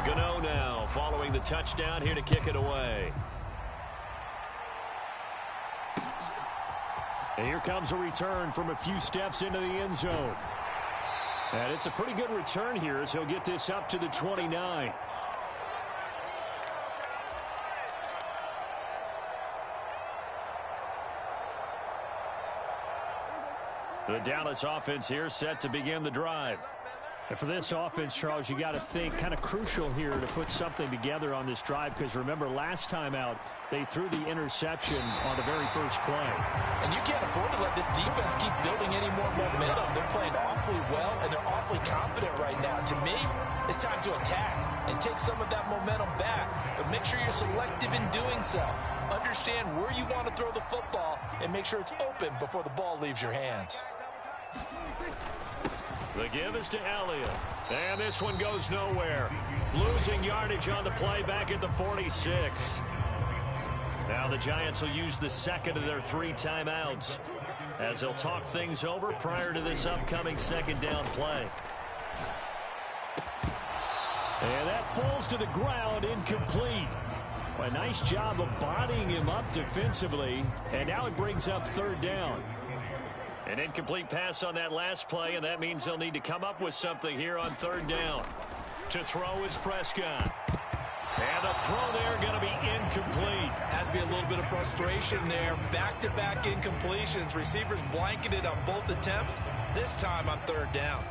Gano now following the touchdown here to kick it away. And here comes a return from a few steps into the end zone. And it's a pretty good return here as he'll get this up to the 29. The Dallas offense here set to begin the drive. And for this offense, Charles, you got to think kind of crucial here to put something together on this drive because remember last time out they threw the interception on the very first play. And you can't afford to let this defense keep building any more momentum. They're playing awfully well and they're awfully confident right now. To me, it's time to attack and take some of that momentum back. But make sure you're selective in doing so. Understand where you want to throw the football and make sure it's open before the ball leaves your hands. The give is to Elliott. And this one goes nowhere. Losing yardage on the play back at the 46. Now the Giants will use the second of their 3 timeouts as they'll talk things over prior to this upcoming 2nd down play. And that falls to the ground, incomplete. A nice job of bodying him up defensively. And now it brings up 3rd down. An incomplete pass on that last play, and that means they'll need to come up with something here on 3rd down. To throw is Prescott. And the throw there going to be incomplete. Has to be a little bit of frustration there. Back-to-back incompletions. Receivers blanketed on both attempts, this time on third down.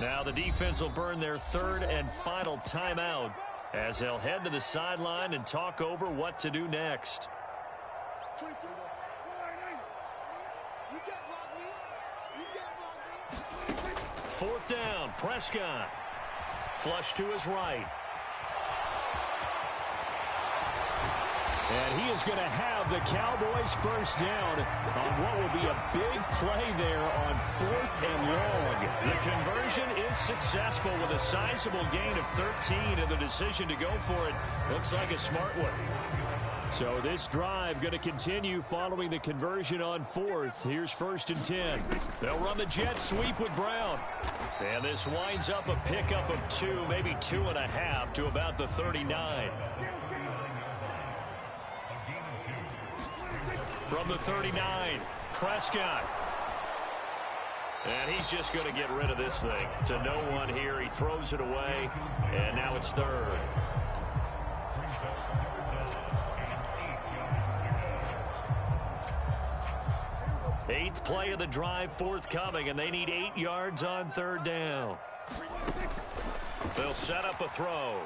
Now the defense will burn their third and final timeout as they'll head to the sideline and talk over what to do next. Fourth down, Prescott. Flush to his right. And he is going to have the Cowboys first down on what will be a big play there on 4th and long. The conversion is successful with a sizable gain of 13, and the decision to go for it looks like a smart one. So this drive going to continue following the conversion on 4th. Here's 1st and 10. They'll run the jet sweep with Brown. And this winds up a pickup of 2, maybe 2.5 to about the 39. From the 39, Prescott. And he's just going to get rid of this thing. To no one here. He throws it away, and now it's 3rd. Eighth play of the drive forthcoming, and they need 8 yards on 3rd down. They'll set up a throw.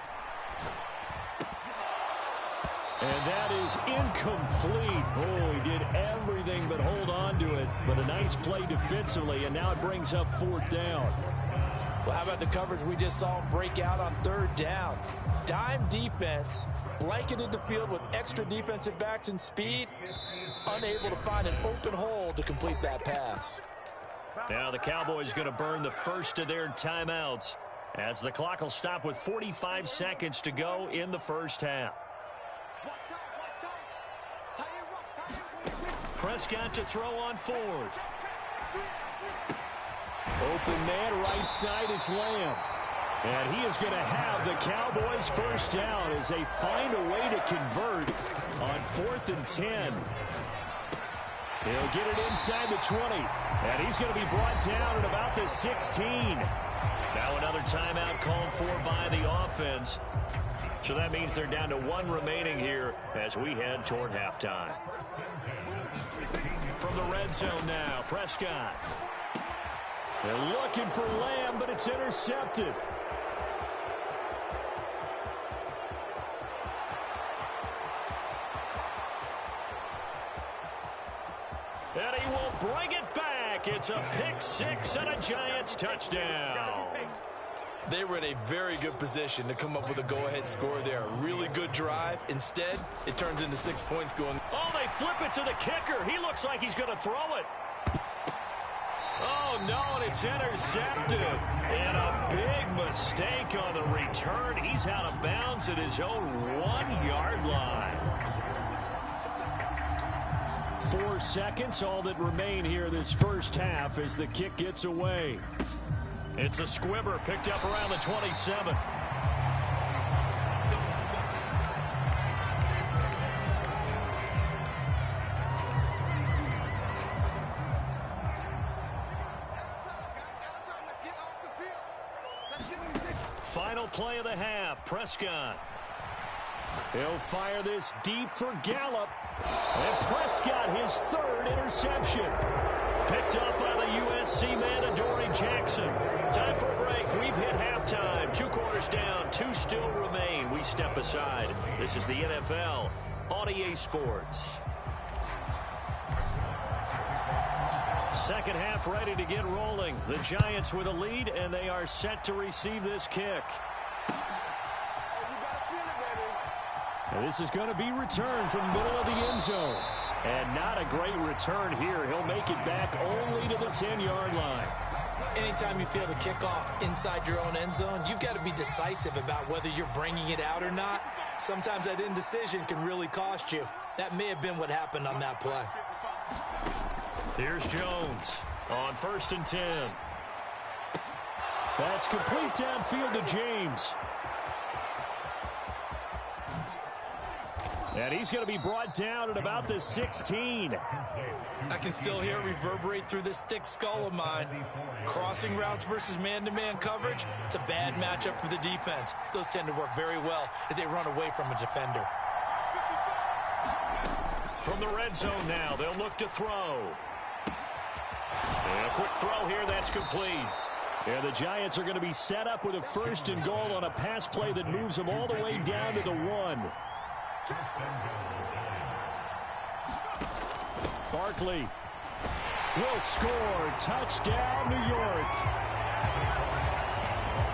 And that is incomplete. Oh, he did everything but hold on to it. But a nice play defensively, and now it brings up 4th down. Well, how about the coverage we just saw him break out on 3rd down? Dime defense, blanketed the field with extra defensive backs and speed, unable to find an open hole to complete that pass. Now the Cowboys going to burn the first of their timeouts as the clock will stop with 45 seconds to go in the first half. Prescott to throw on 4th. Open man, right side, it's Lamb. And he is going to have the Cowboys first down as they find a way to convert on 4th and 10. He'll get it inside the 20. And he's going to be brought down at about the 16. Now another timeout called for by the offense. So that means they're down to 1 remaining here as we head toward halftime. From the red zone now, Prescott. They're looking for Lamb, but it's intercepted. And he will bring it back. It's a pick 6 and a Giants touchdown. They were in a very good position to come up with a go-ahead score there. A really good drive. Instead, it turns into 6 points going. Oh, they flip it to the kicker. He looks like he's going to throw it. Oh, no, and it's intercepted. And a big mistake on the return. He's out of bounds at his own 1-yard line. 4 seconds, all that remain here this first half as the kick gets away. It's a squibber picked up around the 27. Final play of the half, Prescott. He'll fire this deep for Gallup. And Prescott, his 3rd interception. Picked up by the USC man, Adoree Jackson. Time for a break. We've hit halftime. 2 quarters down. 2 still remain. We step aside. This is the NFL on EA Sports. Second half ready to get rolling. The Giants with a lead, and they are set to receive this kick. And this is going to be returned from the middle of the end zone. And not a great return here. He'll make it back only to the 10-yard line. Anytime you feel the kickoff inside your own end zone, you've got to be decisive about whether you're bringing it out or not. Sometimes that indecision can really cost you. That may have been what happened on that play. Here's Jones on 1st and 10. That's complete downfield to James. And he's going to be brought down at about the 16. I can still hear it reverberate through this thick skull of mine. Crossing routes versus man-to-man coverage, it's a bad matchup for the defense. Those tend to work very well as they run away from a defender. From the red zone now, they'll look to throw. And a quick throw here, that's complete. And the Giants are going to be set up with a 1st and goal on a pass play that moves them all the way down to the 1. Barkley will score. Touchdown, New York.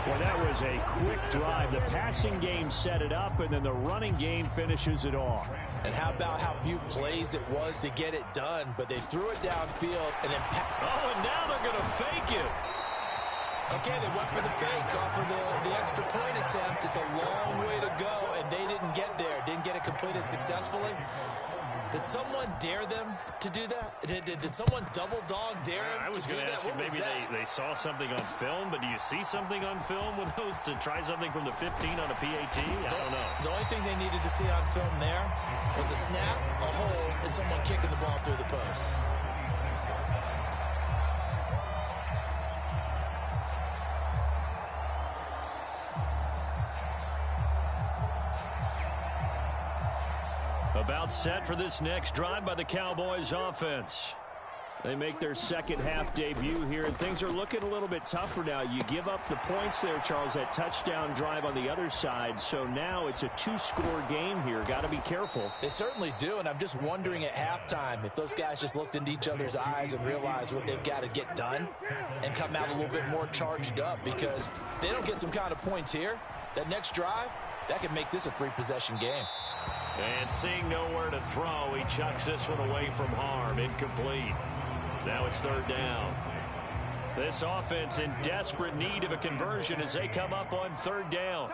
Well, that was a quick drive. The passing game set it up, and then the running game finishes it off. And how about how few plays it was to get it done, but they threw it downfield and then... Oh, and now they're going to fake it. Okay, they went for the fake off of the extra point attempt. It's a long way to go, and they didn't get there. Didn't get it completed successfully. Did someone dare them to do that? Did someone double dog dare them I was to do going to that? ask you, maybe they saw something on film, but do you see something on film with those to try something from the 15 on a PAT? I don't know. The only thing they needed to see on film there was a snap, a hole, and someone kicking the ball through the post. About set for this next drive by the Cowboys offense. They make their second half debut here, and things are looking a little bit tougher now. You give up the points there, Charles, that touchdown drive on the other side. So now it's a 2-score game here. Got to be careful. They certainly do, and I'm just wondering at halftime if those guys just looked into each other's eyes and realized what they've got to get done and come out a little bit more charged up, because if they don't get some kind of points here, that next drive, that could make this a 3-possession game. And seeing nowhere to throw, he chucks this one away from harm. Incomplete. Now it's 3rd down. This offense in desperate need of a conversion as they come up on 3rd down.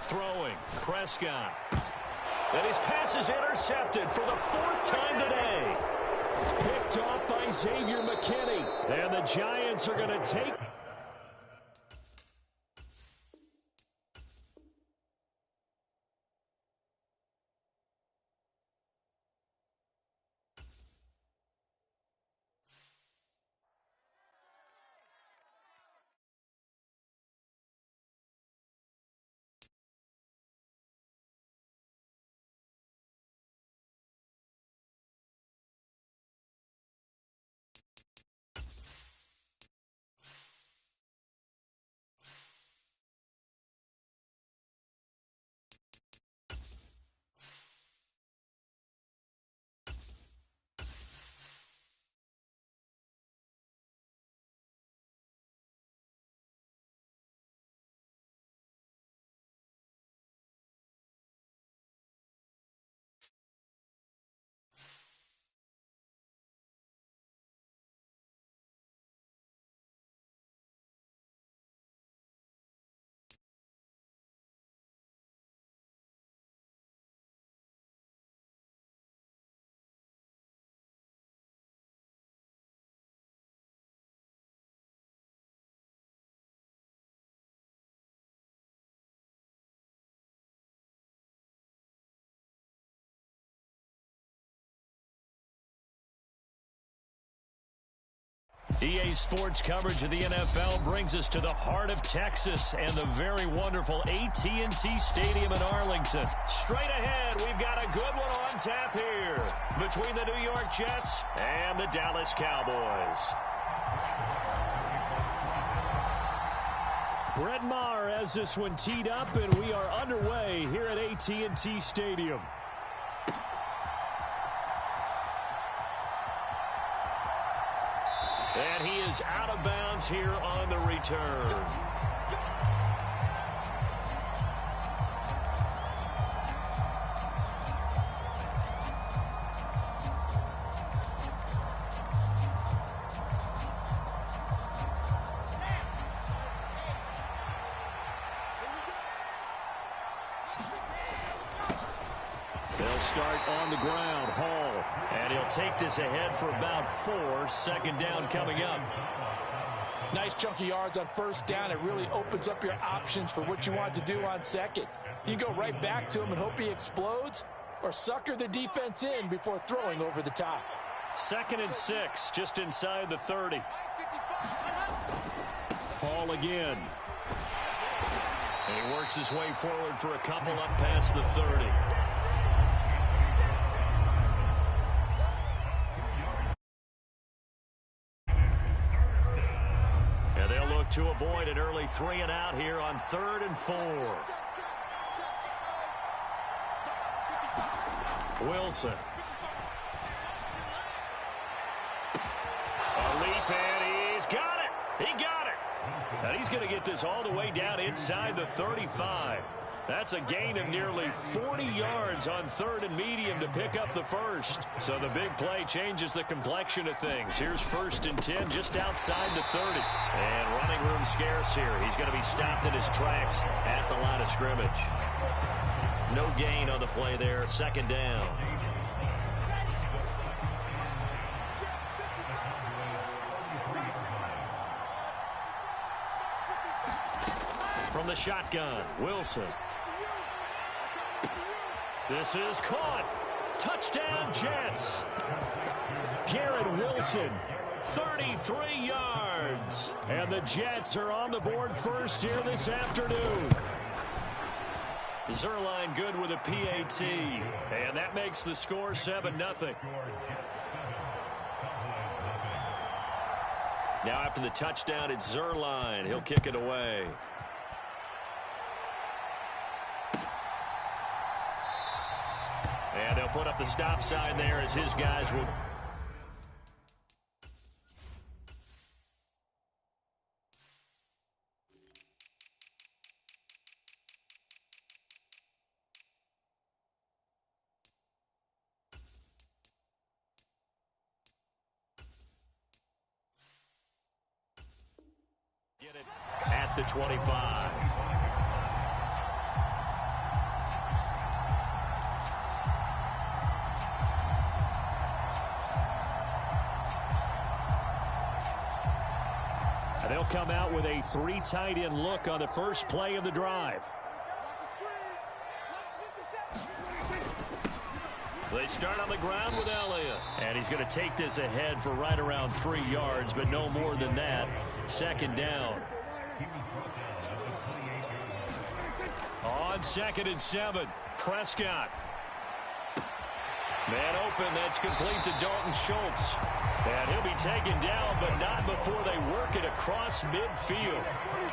Throwing. Prescott. And his pass is intercepted for the 4th time today. Picked off by Xavier McKinney. And the Giants are going to take... EA Sports coverage of the NFL brings us to the heart of Texas and the very wonderful AT&T Stadium in Arlington. Straight ahead, we've got a good one on tap here between the New York Jets and the Dallas Cowboys. Brett Maher has this one teed up, and we are underway here at AT&T Stadium. And he is out of bounds here on the return. They'll start on the ground. Hall. And he'll take this ahead for about 4. 2nd down coming up. Nice chunky yards on 1st down. It really opens up your options for what you want to do on 2nd. You go right back to him and hope he explodes, or sucker the defense in before throwing over the top. 2nd and 6, just inside the 30. Ball again. And he works his way forward for a couple up past the 30. And they'll look to avoid an early 3 and out here on 3rd and 4. Wilson. A leap, and he's got it. He got it. And he's going to get this all the way down inside the 35. That's a gain of nearly 40 yards on 3rd and medium to pick up the first. So the big play changes the complexion of things. Here's 1st and 10 just outside the 30. And running room scarce here. He's going to be stopped in his tracks at the line of scrimmage. No gain on the play there. 2nd down. From the shotgun, Wilson. This is caught. Touchdown, Jets. Garrett Wilson, 33 yards. And the Jets are on the board first here this afternoon. Zerline good with a PAT. And that makes the score 7-0. Now after the touchdown, it's Zerline. He'll kick it away. And they'll put up the stop sign there as his guys will. Get it at the 25. They'll come out with a 3 tight end look on the first play of the drive. They start on the ground with Elliott. And he's going to take this ahead for right around 3 yards, but no more than that. 2nd down. On 2nd and 7, Prescott. Man open, that's complete to Dalton Schultz. And he'll be taken down, but not before they work it across midfield.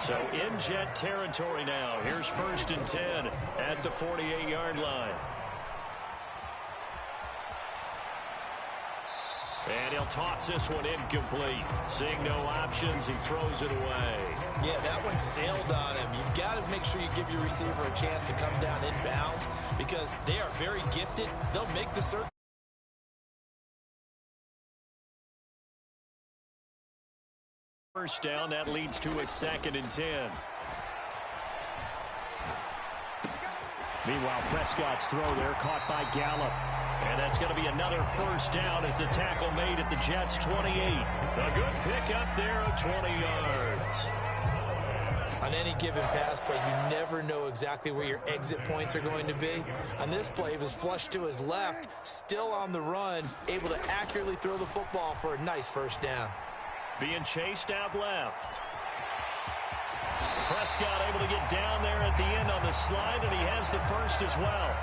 So in Jet territory now. Here's 1st and 10 at the 48-yard line. And he'll toss this one incomplete. Seeing no options, he throws it away. Yeah, that one sailed on him. You've got to make sure you give your receiver a chance to come down inbounds because they are very gifted. They'll make the circle. First down, that leads to a 2nd and 10. Meanwhile, Prescott's throw there caught by Gallup. And that's going to be another 1st down as the tackle made at the Jets' 28. A good pick up there of 20 yards. On any given pass play, you never know exactly where your exit points are going to be. On this play, he was flushed to his left, still on the run, able to accurately throw the football for a nice 1st down. Being chased out left. Prescott able to get down there at the end on the slide, and he has the first as well.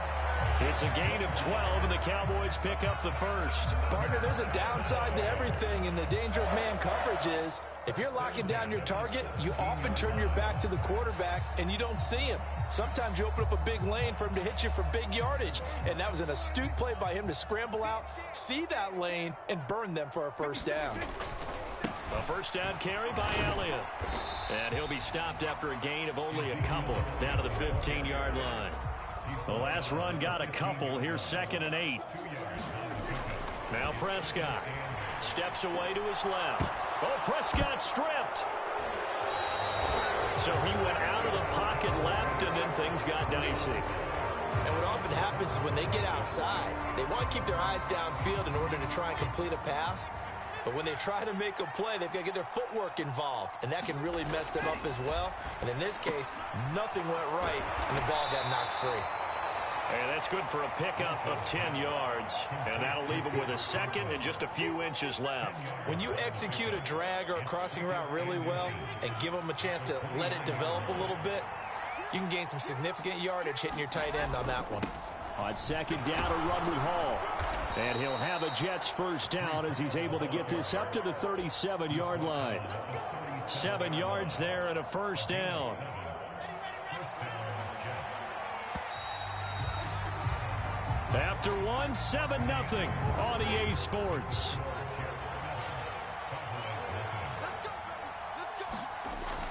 It's a gain of 12, and the Cowboys pick up the first. Partner, there's a downside to everything, and the danger of man coverage is if you're locking down your target, you often turn your back to the quarterback, and you don't see him. Sometimes you open up a big lane for him to hit you for big yardage, and that was an astute play by him to scramble out, see that lane, and burn them for a 1st down. A 1st down carry by Elliott. And he'll be stopped after a gain of only a couple down to the 15-yard line. The last run got a couple. Here's 2nd and 8. Now Prescott steps away to his left. Oh, Prescott stripped. So he went out of the pocket left, and then things got dicey. And what often happens is when they get outside, they want to keep their eyes downfield in order to try and complete a pass. But when they try to make a play, they've got to get their footwork involved, and that can really mess them up as well. And in this case, nothing went right, and the ball got knocked free. And that's good for a pickup of 10 yards. And that'll leave him with a second and just a few inches left. When you execute a drag or a crossing route really well and give them a chance to let it develop a little bit, you can gain some significant yardage hitting your tight end on that one. On second down, a run with Hall. And he'll have a Jets first down as he's able to get this up to the 37-yard line. 7 yards there and a first down. After one, 7-0 on EA Sports.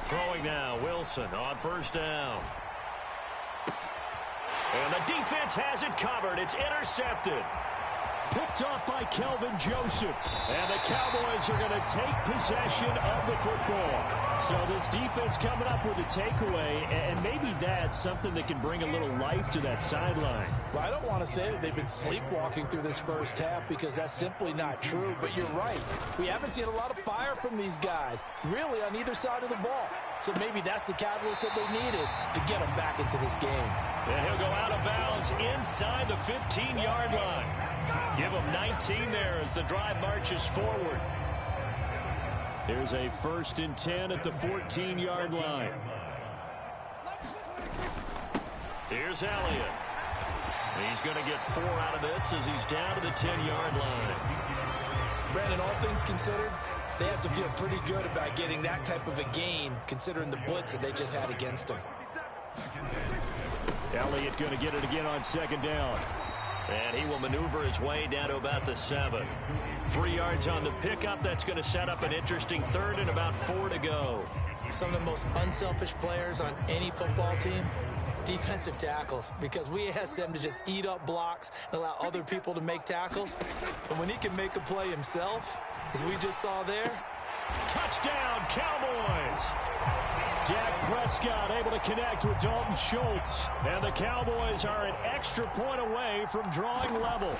Throwing now, Wilson on first down. And the defense has it covered. It's intercepted. Picked off by Kelvin Joseph. And the Cowboys are going to take possession of the football. So this defense coming up with a takeaway, and maybe that's something that can bring a little life to that sideline. Well, I don't want to say that they've been sleepwalking through this first half because that's simply not true, but you're right. We haven't seen a lot of fire from these guys, really, on either side of the ball. So maybe that's the catalyst that they needed to get them back into this game. And he'll go out of bounds inside the 15-yard line. Give him 19 there as the drive marches forward. Here's a 1st and 10 at the 14-yard line. Here's Elliott. He's going to get 4 out of this as he's down to the 10-yard line. Brandon, all things considered, they have to feel pretty good about getting that type of a gain considering the blitz that they just had against them. Elliott going to get it again on second down. And he will maneuver his way down to about the 7. 3 yards on the pickup. That's going to set up an interesting 3rd and about 4 to go. Some of the most unselfish players on any football team, defensive tackles, because we ask them to just eat up blocks and allow other people to make tackles. But when he can make a play himself, as we just saw there, touchdown, Cowboys! Dak Prescott able to connect with Dalton Schultz. And the Cowboys are an extra point away from drawing level.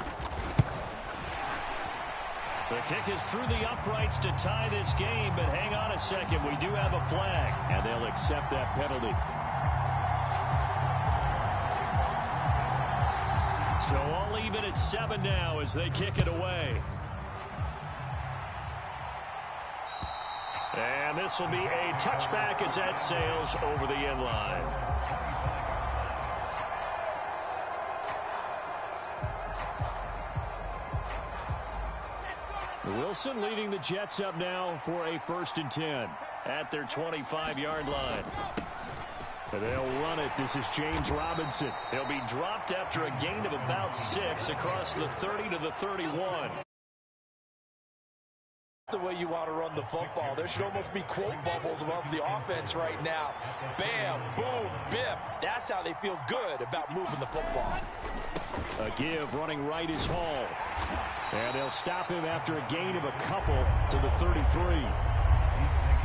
The kick is through the uprights to tie this game, but hang on a second. We do have a flag. And they'll accept that penalty. So all even at 7 now as they kick it away. And this will be a touchback as that sails over the end line. Wilson leading the Jets up now for a 1st and 10 at their 25-yard line. And they'll run it. This is James Robinson. He'll be dropped after a gain of about 6 across the 30 to the 31. The way you want to run the football. There should almost be quote bubbles above the offense right now. Bam, boom, biff. That's how they feel good about moving the football. A give running right is Hall. And they'll stop him after a gain of a couple to the 33.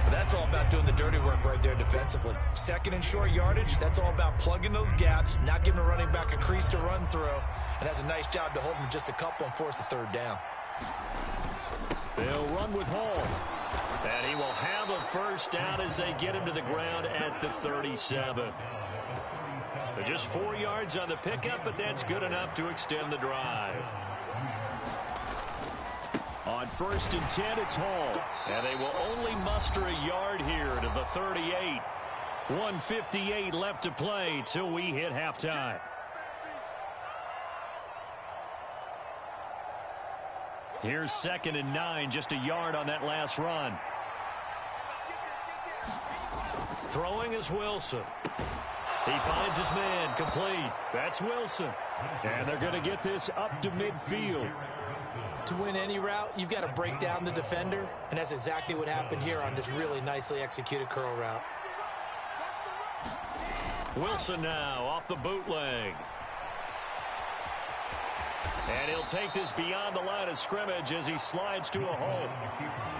But that's all about doing the dirty work right there defensively. 2nd and short yardage, that's all about plugging those gaps, not giving a running back a crease to run through, and that's a nice job to hold him just a couple and force a 3rd down. They'll run with Hall. And he will have a first down as they get him to the ground at the 37. But just 4 yards on the pickup, but that's good enough to extend the drive. On 1st and 10, it's Hall. And they will only muster a yard here to the 38. 1:58 left to play till we hit halftime. Here's 2nd and 9, just a yard on that last run. Throwing is Wilson. He finds his man, complete. That's Wilson. And they're going to get this up to midfield. To win any route, you've got to break down the defender, and that's exactly what happened here on this really nicely executed curl route. Wilson now off the bootleg. And he'll take this beyond the line of scrimmage as he slides to a hole.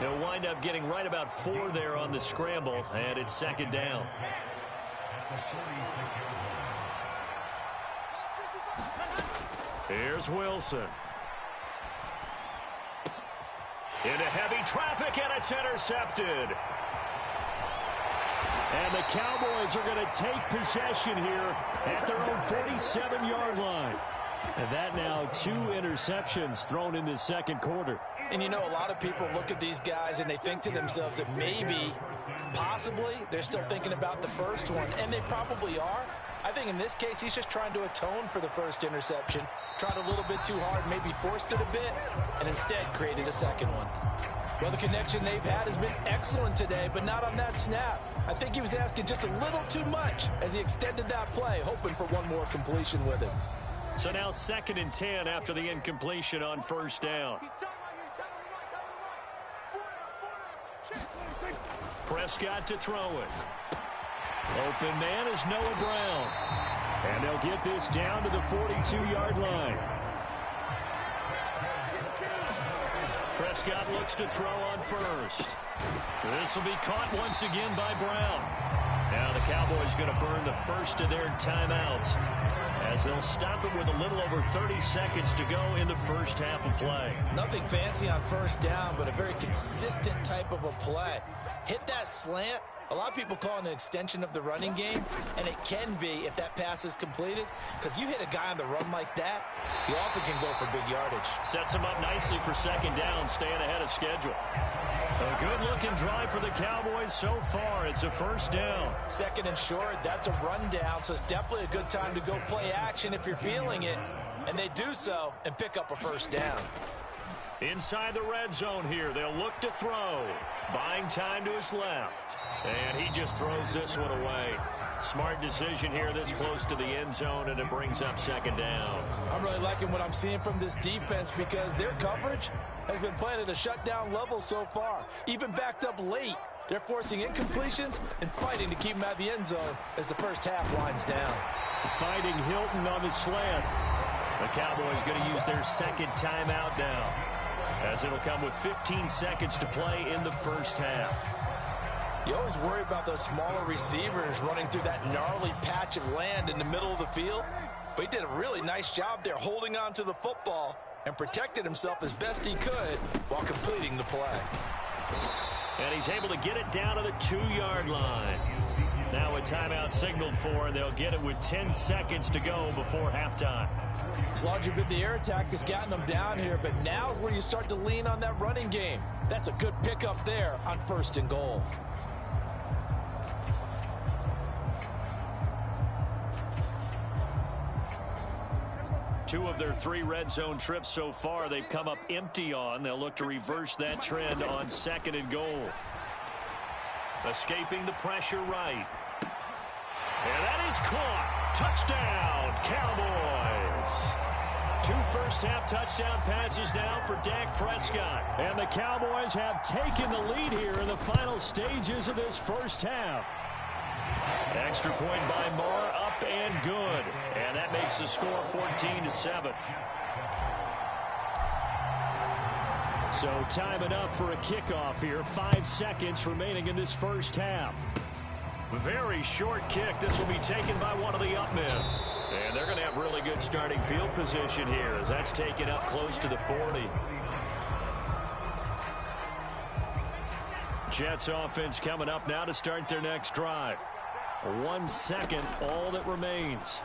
He'll wind up getting right about 4 there on the scramble, and it's 2nd down. Here's Wilson. Into heavy traffic, and it's intercepted. And the Cowboys are going to take possession here at their own 47-yard line. And that now 2 interceptions thrown in this second quarter. And you know, a lot of people look at these guys and they think to themselves that maybe, possibly, they're still thinking about the first one. And they probably are. I think in this case, he's just trying to atone for the first interception. Tried a little bit too hard, maybe forced it a bit, and instead created a second one. Well, the connection they've had has been excellent today, but not on that snap. I think he was asking just a little too much as he extended that play, hoping for one more completion with it. So now 2nd and 10 after the incompletion on first down. Prescott to throw it. Open man is Noah Brown. And they'll get this down to the 42-yard line. Prescott looks to throw on first. This will be caught once again by Brown. Now the Cowboys going to burn the first of their timeouts as they'll stop it with a little over 30 seconds to go in the first half of play. Nothing fancy on first down, but a very consistent type of a play. Hit that slant. A lot of people call it an extension of the running game, and it can be if that pass is completed, because you hit a guy on the run like that, he often can go for big yardage. Sets him up nicely for second down, staying ahead of schedule. A good-looking drive for the Cowboys so far. It's a first down. 2nd and short, that's a rundown, so it's definitely a good time to go play action if you're feeling it, and they do so and pick up a first down. Inside the red zone here, they'll look to throw. Buying time to his left. And he just throws this one away. Smart decision here this close to the end zone, and it brings up second down. I'm really liking what I'm seeing from this defense because their coverage has been playing at a shutdown level so far. Even backed up late, they're forcing incompletions and fighting to keep them out of the end zone as the first half winds down. Fighting Hilton on the slant. The Cowboys going to use their second timeout now, as it'll come with 15 seconds to play in the first half. You always worry about those smaller receivers running through that gnarly patch of land in the middle of the field. But he did a really nice job there holding on to the football and protected himself as best he could while completing the play. And he's able to get it down to the 2-yard line. Now a timeout signaled for, and they'll get it with 10 seconds to go before halftime. As long as you've been the air attack has gotten them down here, but now is where you start to lean on that running game. That's a good pickup there on 1st and goal. Two of their 3 red zone trips so far they've come up empty on. They'll look to reverse that trend on 2nd and goal. Escaping the pressure right. And that is caught. Touchdown, Cowboys. 2 first-half touchdown passes now for Dak Prescott. And the Cowboys have taken the lead here in the final stages of this first half. Extra point by Moore, up and good. And that makes the score 14-7. So time enough for a kickoff here. 5 seconds remaining in this first half. Very short kick. This will be taken by one of the up men. And they're going to have really good starting field position here as that's taken up close to the 40. Jets offense coming up now to start their next drive. 1 second, all that remains.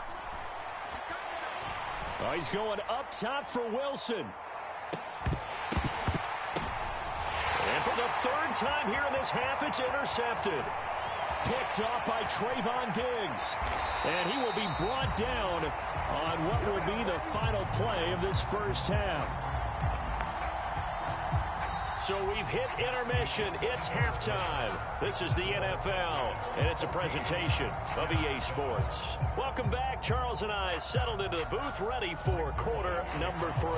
Oh, he's going up top for Wilson. And for the 3rd time here in this half, it's intercepted. Picked off by Trayvon Diggs. And he will be brought down on what would be the final play of this first half. So we've hit intermission. It's halftime. This is the NFL, and it's a presentation of EA Sports. Welcome back. Charles and I settled into the booth, ready for quarter number 3.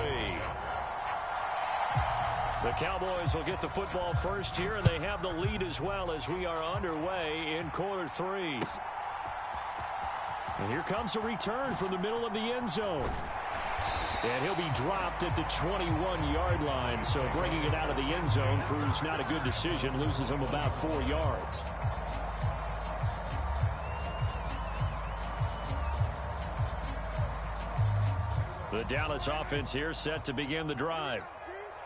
The Cowboys will get the football first here, and they have the lead as well as we are underway in quarter 3. And here comes a return from the middle of the end zone. And he'll be dropped at the 21-yard line, so bringing it out of the end zone proves not a good decision, loses him about 4 yards. The Dallas offense here set to begin the drive.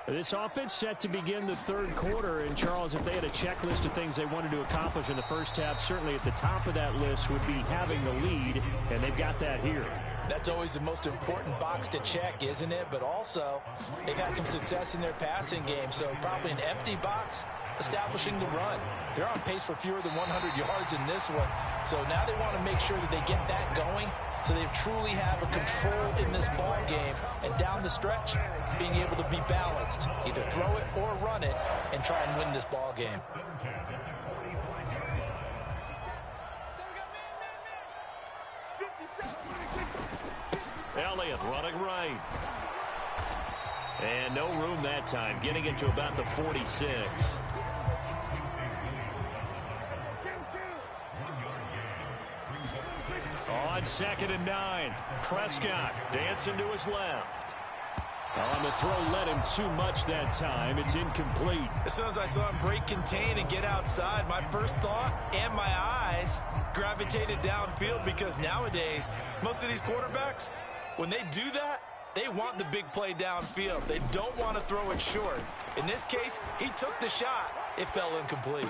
This offense set to begin the third quarter. And, Charles, if they had a checklist of things they wanted to accomplish in the first half, certainly at the top of that list would be having the lead, and they've got that here. That's always the most important box to check, isn't it? But also, they've had some success in their passing game, so probably an empty box establishing the run. They're on pace for fewer than 100 yards in this one, so now they want to make sure that they get that going so they truly have a control in this ball game, and down the stretch, being able to be balanced, either throw it or run it, and try and win this ball game. Elliott running right. And no room that time, getting it to about the 46. On 2nd and 9, Prescott dancing to his left. On the throw, led him too much that time. It's incomplete. As soon as I saw him break contain and get outside, my first thought and my eyes gravitated downfield, because nowadays, most of these quarterbacks, when they do that, they want the big play downfield. They don't want to throw it short. In this case, he took the shot. It fell incomplete.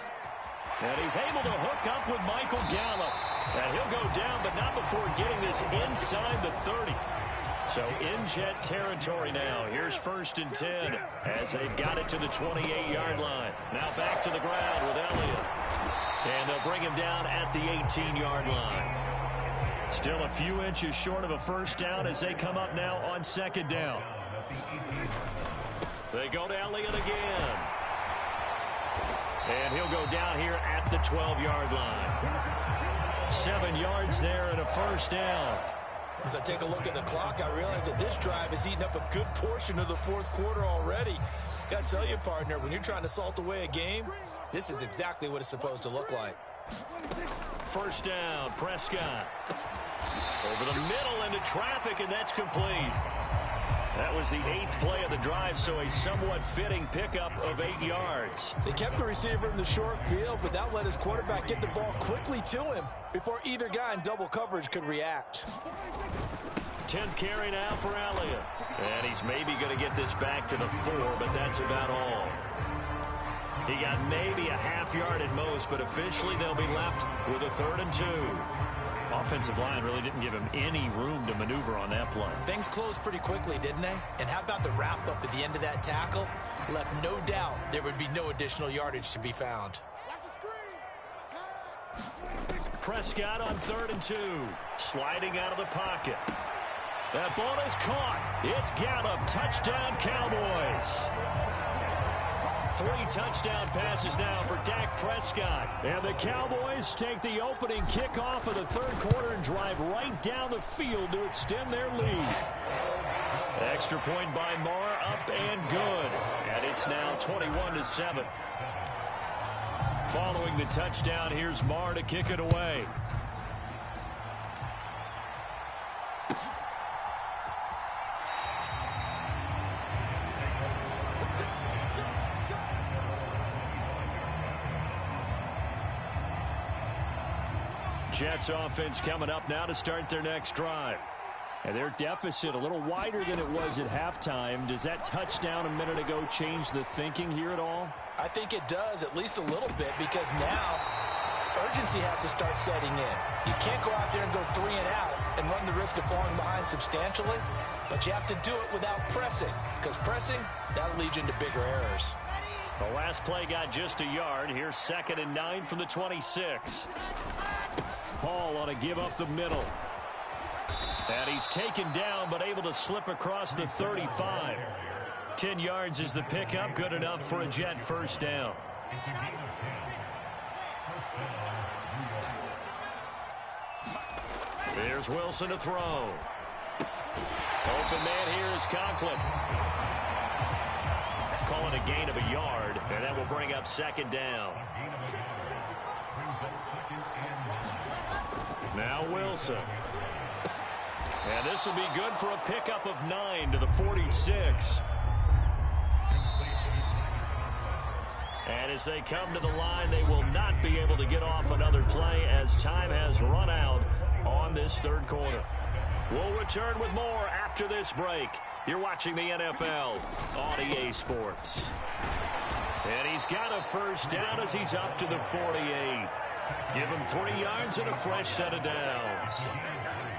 And he's able to hook up with Michael Gallup. And he'll go down, but not before getting this inside the 30. So in jet territory now. Here's 1st and 10 as they've got it to the 28-yard line. Now back to the ground with Elliott. And they'll bring him down at the 18-yard line. Still a few inches short of a first down as they come up now on 2nd down. They go to Elliott again. And he'll go down here at the 12-yard line. 7 yards there and a first down. As I take a look at the clock, I realize that this drive has eaten up a good portion of the fourth quarter already. Got to tell you, partner, when you're trying to salt away a game, this is exactly what it's supposed to look like. First down, Prescott. Over the middle into traffic, and that's complete. That was the 8th play of the drive, so a somewhat fitting pickup of 8 yards. They kept the receiver in the short field, but that let his quarterback get the ball quickly to him before either guy in double coverage could react. 10th carry now for Elliott. And he's maybe going to get this back to the 4, but that's about all. He got maybe a half yard at most, but officially they'll be left with a 3rd and 2. Offensive line really didn't give him any room to maneuver on that play. Things closed pretty quickly, didn't they? And how about the wrap-up at the end of that tackle? Left no doubt there would be no additional yardage to be found. Prescott on 3rd and 2. Sliding out of the pocket. That ball is caught. It's Gallup. Touchdown, Cowboys. 3 touchdown passes now for Dak Prescott. And the Cowboys take the opening kickoff of the third quarter and drive right down the field to extend their lead. Extra point by Marr, up and good. And it's now 21-7. Following the touchdown, here's Marr to kick it away. Jets offense coming up now to start their next drive. And their deficit a little wider than it was at halftime. Does that touchdown a minute ago change the thinking here at all? I think it does, at least a little bit, because now urgency has to start setting in. You can't go out there and go 3 and out and run the risk of falling behind substantially, but you have to do it without pressing, because pressing, that'll lead you into bigger errors. The last play got just a yard. Here's 2nd and 9 from the 26. Paul on a give up the middle. And he's taken down, but able to slip across the 35. 10 yards is the pickup. Good enough for a Jet first down. There's Wilson to throw. Open man here is Conklin. Call it a gain of a yard, and that will bring up 2nd down. Now Wilson. And this will be good for a pickup of 9 to the 46. And as they come to the line, they will not be able to get off another play as time has run out on this third quarter. We'll return with more after this break You're watching the NFL on EA Sports. And he's got a first down as he's up to the 48. Give him 3 yards and a fresh set of downs.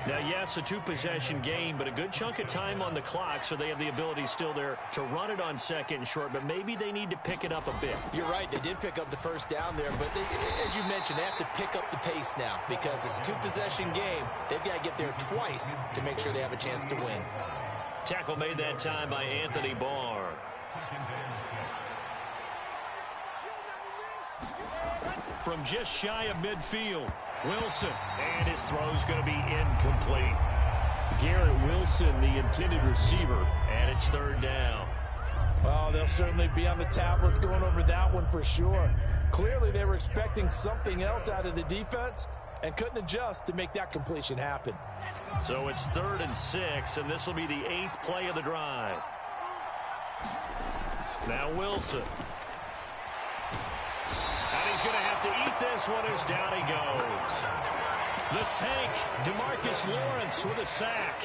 Now, yes, a 2-possession game, but a good chunk of time on the clock, so they have the ability still there to run it on second and short, but maybe they need to pick it up a bit. You're right. They did pick up the first down there, but as you mentioned, they have to pick up the pace now because it's a 2-possession game. They've got to get there twice to make sure they have a chance to win. Tackle made that time by Anthony Barr. From just shy of midfield, Wilson. And his throw's going to be incomplete. Garrett Wilson, the intended receiver. And it's third down. Oh, they'll certainly be on the tablets going over that one for sure. Clearly, they were expecting something else out of the defense and couldn't adjust to make that completion happen. So it's 3rd and 6, and this will be the 8th play of the drive. Now Wilson. And he's going to have to eat this one as down he goes. The tank, DeMarcus Lawrence with a sack.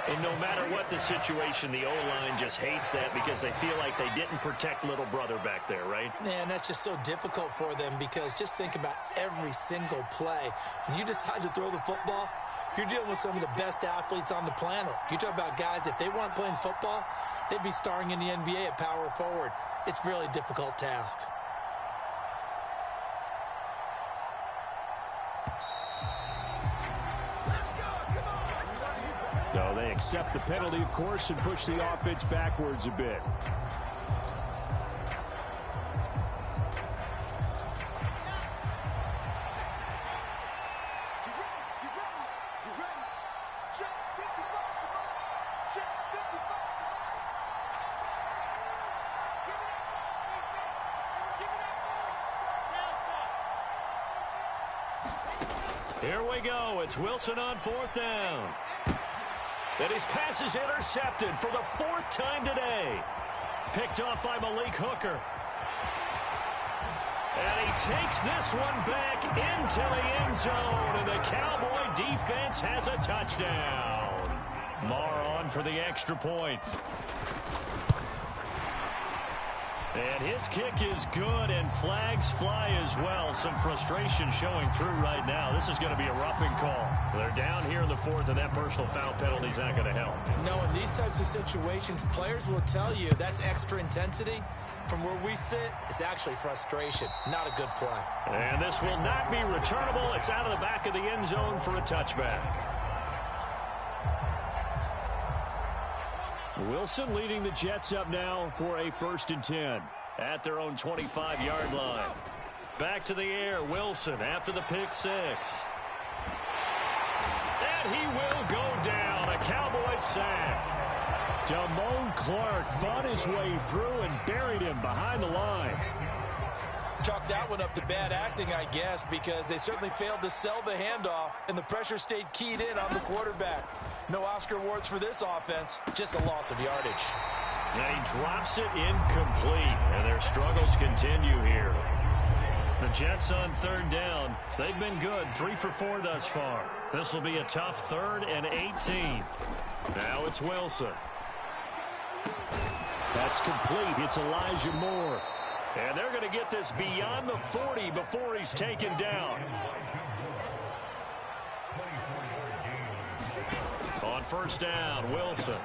And no matter what the situation, the O-line just hates that because they feel like they didn't protect little brother back there, right? Man, that's just so difficult for them because just think about every single play. When you decide to throw the football, you're dealing with some of the best athletes on the planet. You talk about guys, if they weren't playing football, they'd be starring in the NBA at power forward. It's a really difficult task. So they accept the penalty, of course, and push the offense backwards a bit. Here we go. It's Wilson on 4th down. And his pass is intercepted for the 4th time today. Picked off by Malik Hooker. And he takes this one back into the end zone. And the Cowboy defense has a touchdown. Marr on for the extra point. And his kick is good, and flags fly as well. Some frustration showing through right now. This is going to be a roughing call. They're down here in the 4th, and that personal foul penalty is not going to help. No, in these types of situations, players will tell you that's extra intensity. From where we sit, it's actually frustration. Not a good play. And this will not be returnable. It's out of the back of the end zone for a touchback. Wilson leading the Jets up now for a 1st and 10. At their own 25-yard line. Back to the air, Wilson after the pick 6. And he will go down. A Cowboy sack. Damone Clark fought his way through and buried him behind the line. Chalk that one up to bad acting, I guess, because they certainly failed to sell the handoff, and the pressure stayed keyed in on the quarterback. No Oscar awards for this offense, just a loss of yardage. And he drops it incomplete, and their struggles continue here. The Jets on 3rd down. They've been good, 3 for 4 thus far. This will be a tough 3rd and 18. Now it's Wilson. That's complete. It's Elijah Moore. And they're going to get this beyond the 40 before he's taken down. On 1st down, Wilson.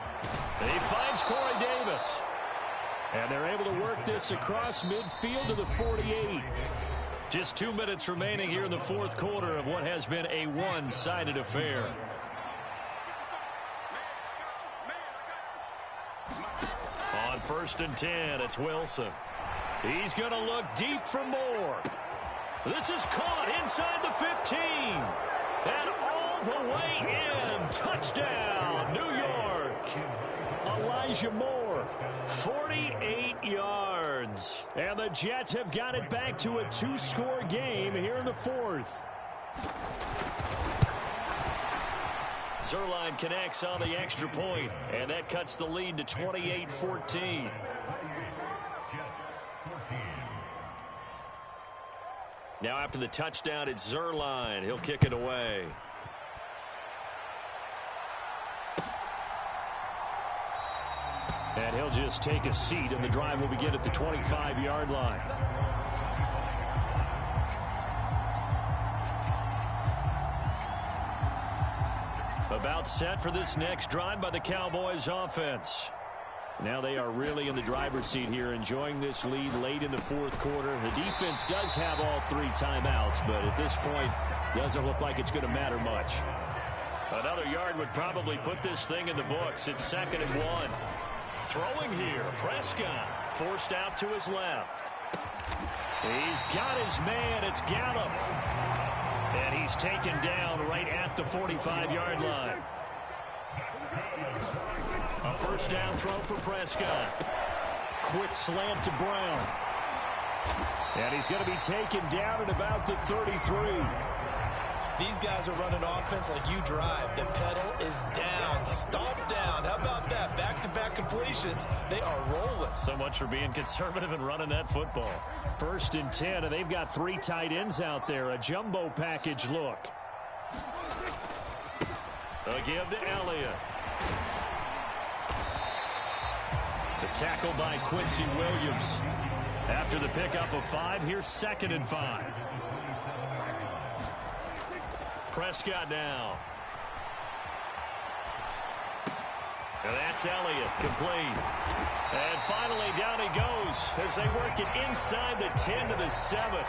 And he finds Corey Davis. And they're able to work this across midfield to the 48. Just 2 minutes remaining here in the 4th quarter of what has been a one-sided affair. On 1st and 10, it's Wilson. He's going to look deep for more. This is caught inside the 15. And all the way in. Touchdown, New York. Elijah Moore. 48 yards. And the Jets have got it back to a 2-score game here in the 4th. Zuerlein connects on the extra point, and that cuts the lead to 28-14. Now after the touchdown, it's Zuerlein. He'll kick it away. And he'll just take a seat, and the drive will begin at the 25-yard line. About set for this next drive by the Cowboys offense. Now they are really in the driver's seat here, enjoying this lead late in the fourth quarter. The defense does have all 3 timeouts, but at this point, doesn't look like it's going to matter much. Another yard would probably put this thing in the books. It's 2nd and 1. Throwing here, Prescott forced out to his left. He's got his man. It's Gallup. And he's taken down right at the 45-yard line. A first down throw for Prescott. Quick slant to Brown. And he's going to be taken down at about the 33. These guys are running offense like you drive. The pedal is down. Stomp down. How about that? Back-to-back completions. They are rolling. So much for being conservative and running that football. 1st and 10, and they've got 3 tight ends out there. A jumbo package look. A give to Elliott. The tackle by Quincy Williams. After the pickup of 5, here's 2nd and 5. Prescott now. And that's Elliott, complete. And finally down he goes as they work it inside the 10 to the 7.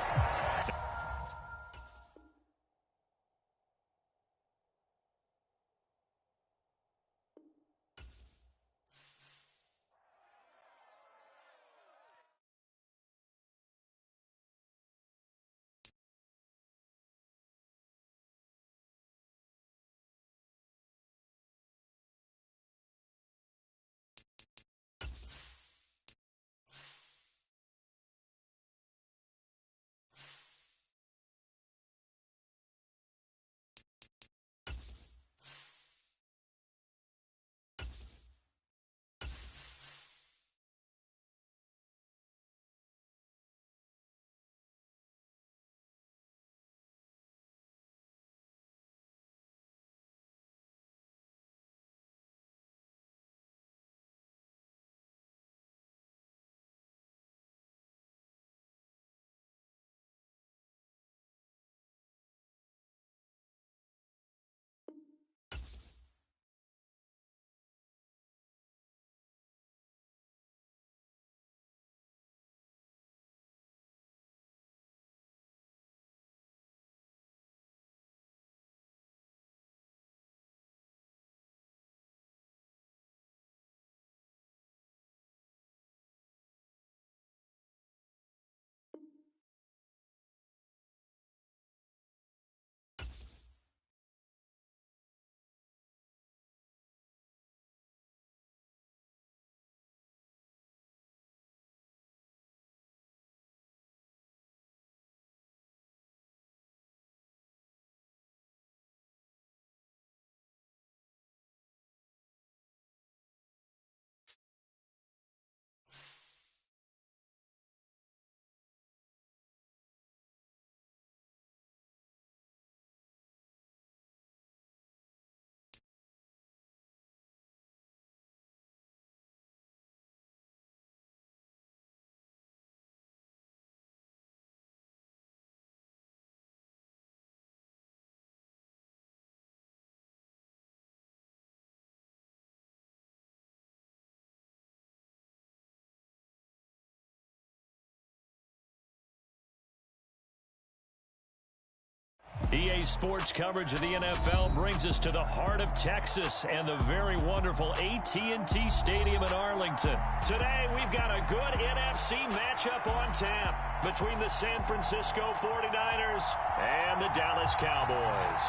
EA Sports coverage of the NFL brings us to the heart of Texas and the very wonderful AT&T Stadium in Arlington. Today, we've got a good NFC matchup on tap between the San Francisco 49ers and the Dallas Cowboys.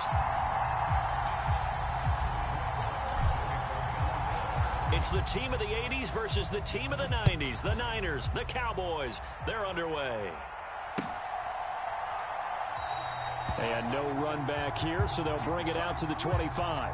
It's the team of the 80s versus the team of the 90s. The Niners, the Cowboys, they're underway. And no run back here, so they'll bring it out to the 25.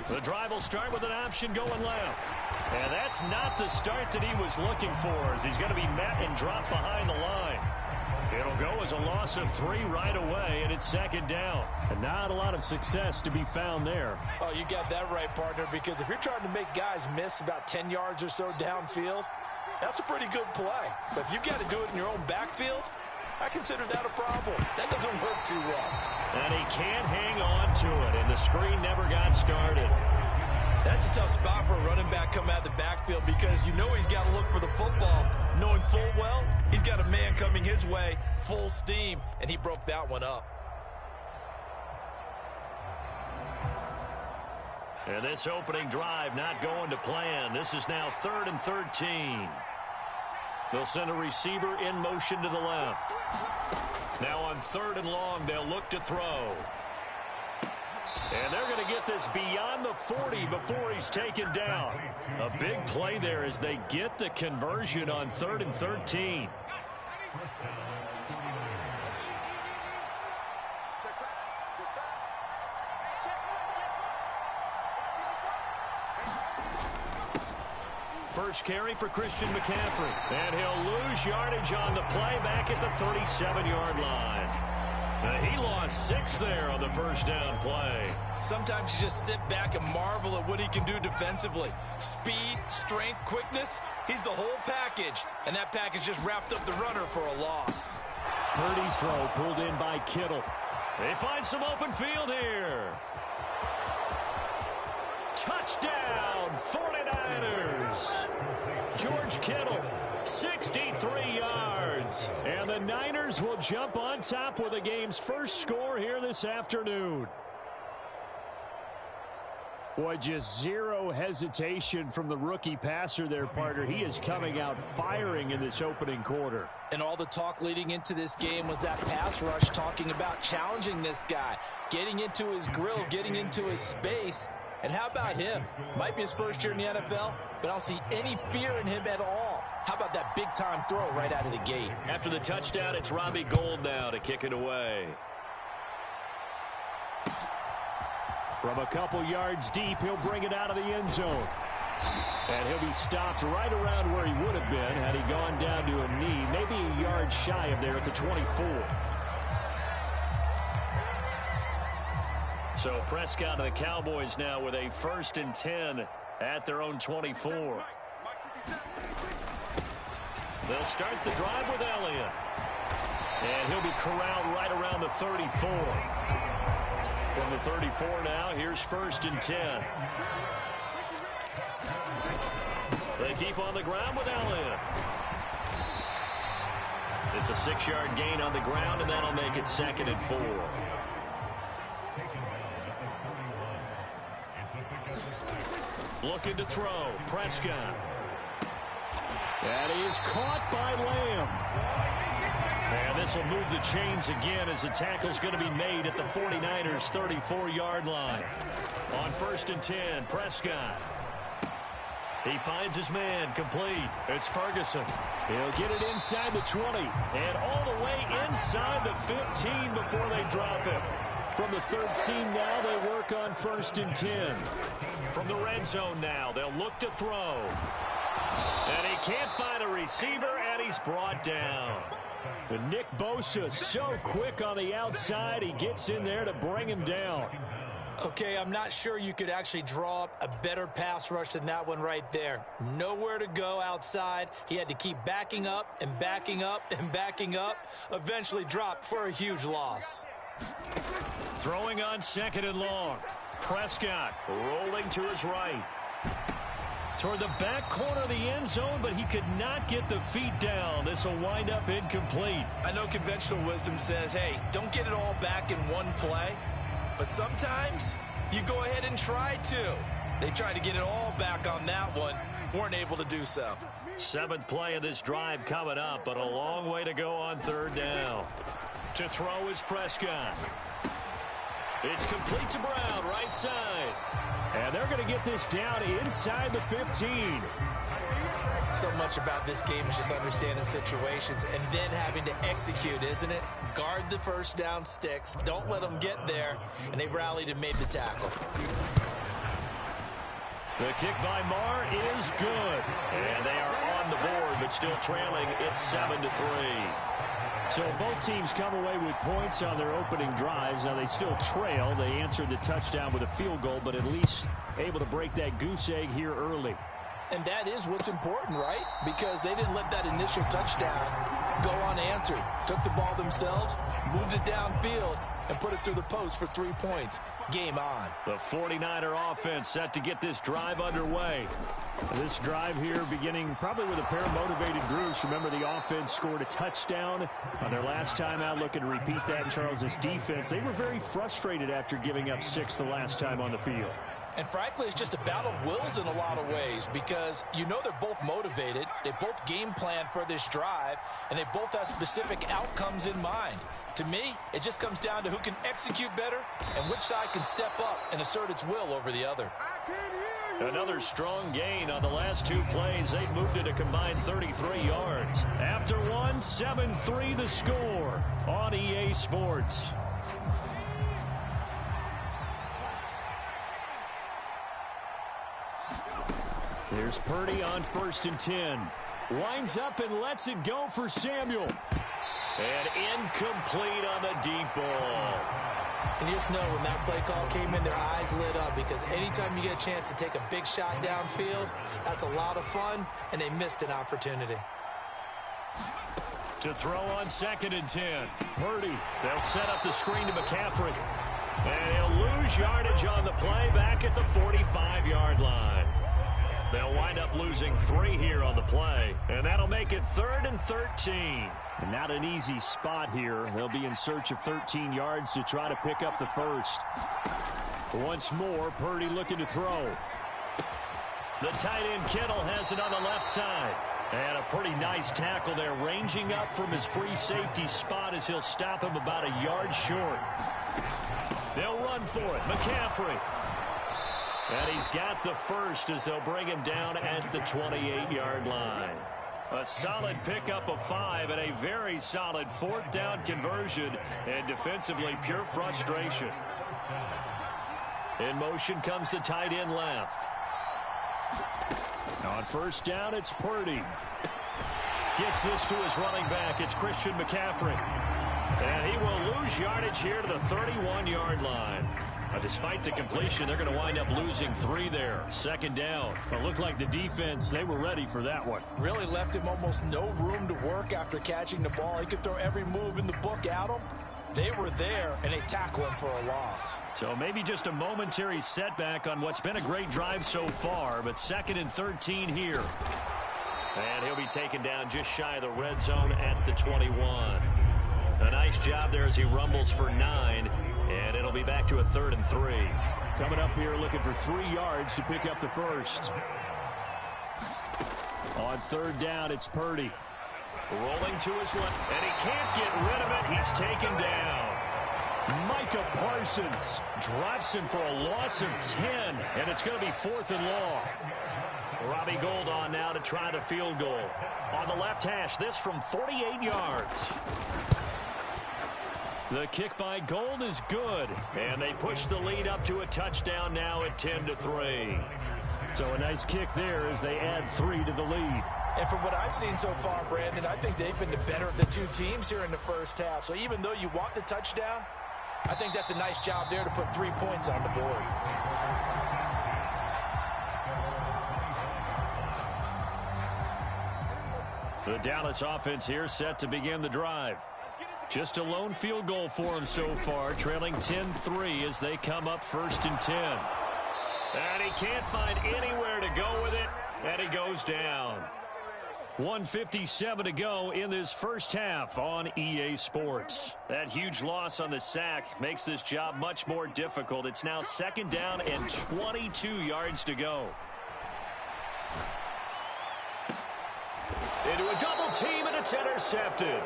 The drive will start with an option going left. And that's not the start that he was looking for, as he's going to be met and dropped behind the line. It'll go as a loss of 3 right away, and it's second down. And not a lot of success to be found there. Oh, you got that right, partner, because if you're trying to make guys miss about 10 yards or so downfield, that's a pretty good play. But if you've got to do it in your own backfield, I consider that a problem. That doesn't work too well. And he can't hang on to it, and the screen never got started. That's a tough spot for a running back coming out of the backfield, because you know he's got to look for the football, knowing full well he's got a man coming his way full steam, and he broke that one up. And this opening drive not going to plan. This is now 3rd and 13. They'll send a receiver in motion to the left. Now on 3rd and long, they'll look to throw. And they're going to get this beyond the 40 before he's taken down. A big play there as they get the conversion on 3rd and 13. First carry for Christian McCaffrey. And he'll lose yardage on the play back at the 37-yard line. He lost 6 there on the first down play. Sometimes you just sit back and marvel at what he can do defensively. Speed, strength, quickness, he's the whole package. And that package just wrapped up the runner for a loss. Purdy's throw pulled in by Kittle. They find some open field here. Touchdown, 49ers. George Kittle, 63 yards. And the Niners will jump on top with the game's first score here this afternoon. Boy, just zero hesitation from the rookie passer there, partner. He is coming out firing in this opening quarter. And all the talk leading into this game was that pass rush, talking about challenging this guy, getting into his grill, getting into his space. And how about him? Might be his first year in the NFL, but I don't see any fear in him at all. How about that big-time throw right out of the gate? After the touchdown, it's Robbie Gould now to kick it away. From a couple yards deep, he'll bring it out of the end zone. And he'll be stopped right around where he would have been had he gone down to a knee, maybe a yard shy of there at the 24. So Prescott and the Cowboys now with a 1st and 10 at their own 24. They'll start the drive with Elliott. And he'll be corralled right around the 34. From the 34 now, here's 1st and 10. They keep on the ground with Elliott. It's a 6-yard gain on the ground, and that'll make it 2nd and 4. Looking to throw. Prescott. And he is caught by Lamb. And this will move the chains again as the tackle's going to be made at the 49ers' 34-yard line. On 1st and 10, Prescott. He finds his man complete. It's Ferguson. He'll get it inside the 20. And all the way inside the 15 before they drop it. From the 13 now, they work on 1st and 10. From the red zone now, they'll look to throw. And he can't find a receiver, and he's brought down. And Nick Bosa so quick on the outside, he gets in there to bring him down. Okay, I'm not sure you could actually draw up a better pass rush than that one right there. Nowhere to go outside. He had to keep backing up and backing up and backing up. Eventually dropped for a huge loss. Throwing on 2nd and long. Prescott rolling to his right. Toward the back corner of the end zone, but he could not get the feet down. This will wind up incomplete. I know conventional wisdom says, hey, don't get it all back in one play. But sometimes you go ahead and try to. They tried to get it all back on that one. Weren't able to do so. 7th play of this drive coming up, but a long way to go on 3rd down. To throw is Prescott. It's complete to Brown, right side. And they're going to get this down inside the 15. So much about this game is just understanding situations and then having to execute, isn't it? Guard the first down sticks. Don't let them get there. And they rallied and made the tackle. The kick by Marr is good. And they are on the board, but still trailing. It's 7-3. So both teams come away with points on their opening drives. Now they still trail. They answered the touchdown with a field goal, but at least able to break that goose egg here early. And that is what's important, right? Because they didn't let that initial touchdown go unanswered. Took the ball themselves, moved it downfield, and put it through the post for 3 points. Game on. The 49er offense set to get this drive underway. This drive here beginning probably with a pair of motivated groups. Remember, the offense scored a touchdown on their last time out. Looking to repeat that in Charles's defense. They were very frustrated after giving up 6 the last time on the field. And frankly, it's just a battle of wills in a lot of ways because you know they're both motivated. They both game plan for this drive, and they both have specific outcomes in mind. To me, it just comes down to who can execute better and which side can step up and assert its will over the other. Another strong gain on the last 2 plays. They've moved it a combined 33 yards. After one, 7-3 the score on EA Sports. There's Purdy on 1st and 10. Winds up and lets it go for Samuel. And incomplete on the deep ball. And you just know when that play call came in, their eyes lit up because anytime you get a chance to take a big shot downfield, that's a lot of fun, and they missed an opportunity. To throw on 2nd and 10. Purdy. They'll set up the screen to McCaffrey. And he'll lose yardage on the play back at the 45-yard line. They'll wind up losing 3 here on the play, and that'll make it 3rd and 13. And not an easy spot here. They'll be in search of 13 yards to try to pick up the first. Once more, Purdy looking to throw. The tight end Kittle has it on the left side. And a pretty nice tackle there, ranging up from his free safety spot as he'll stop him about a yard short. They'll run for it. McCaffrey. And he's got the first as they'll bring him down at the 28-yard line. A solid pickup of 5 and a very solid 4th down conversion, and defensively pure frustration. In motion comes the tight end left. On 1st down, it's Purdy. Gets this to his running back. It's Christian McCaffrey. And he will lose yardage here to the 31-yard line. Despite the completion, they're going to wind up losing 3 there. 2nd down. It looked like the defense, they were ready for that one. Really left him almost no room to work after catching the ball. He could throw every move in the book at him. They were there, and they tackle him for a loss. So maybe just a momentary setback on what's been a great drive so far, but 2nd and 13 here. And he'll be taken down just shy of the red zone at the 21. A nice job there as he rumbles for 9. And it'll be back to a 3rd and 3. Coming up here looking for 3 yards to pick up the first. On 3rd down, it's Purdy. Rolling to his left, and he can't get rid of it. He's taken down. Micah Parsons drops him for a loss of 10, and it's going to be 4th and long. Robbie Gould on now to try the field goal. On the left hash, this from 48 yards. The kick by Gould is good, and they push the lead up to a touchdown now at 10-3. So a nice kick there as they add 3 to the lead. And from what I've seen so far, Brandon, I think they've been the better of the 2 teams here in the first half. So even though you want the touchdown, I think that's a nice job there to put 3 points on the board. The Dallas offense here set to begin the drive. Just a lone field goal for them so far, trailing 10-3 as they come up 1st and 10. And he can't find anywhere to go with it, and he goes down. 1:57 to go in this first half on EA Sports. That huge loss on the sack makes this job much more difficult. It's now 2nd down and 22 yards to go. Into a double team, and it's intercepted.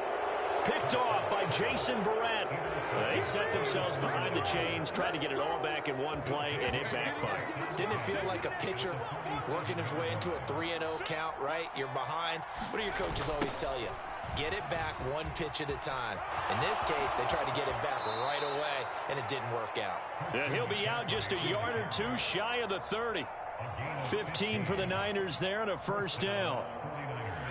Picked off by Jason Verrett. They set themselves behind the chains, tried to get it all back in one play, and it backfired. Didn't it feel like a pitcher working his way into a 3-0 count, right? You're behind. What do your coaches always tell you? Get it back 1 pitch at a time. In this case, they tried to get it back right away, and it didn't work out. And he'll be out just a yard or 2 shy of the 30. 15 for the Niners there and a first down.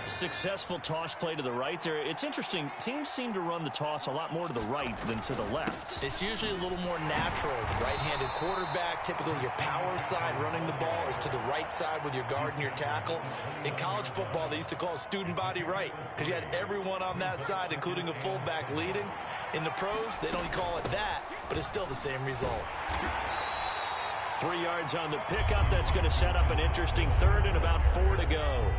Successful toss play to the right there. It's interesting. Teams seem to run the toss a lot more to the right than to the left. It's usually a little more natural. Right-handed quarterback, typically your power side running the ball is to the right side with your guard and your tackle. In college football, they used to call it student body right because you had everyone on that side, including a fullback leading. In the pros, they don't call it that, but it's still the same result. 3 yards on the pickup. That's going to set up an interesting third and about 4 to go.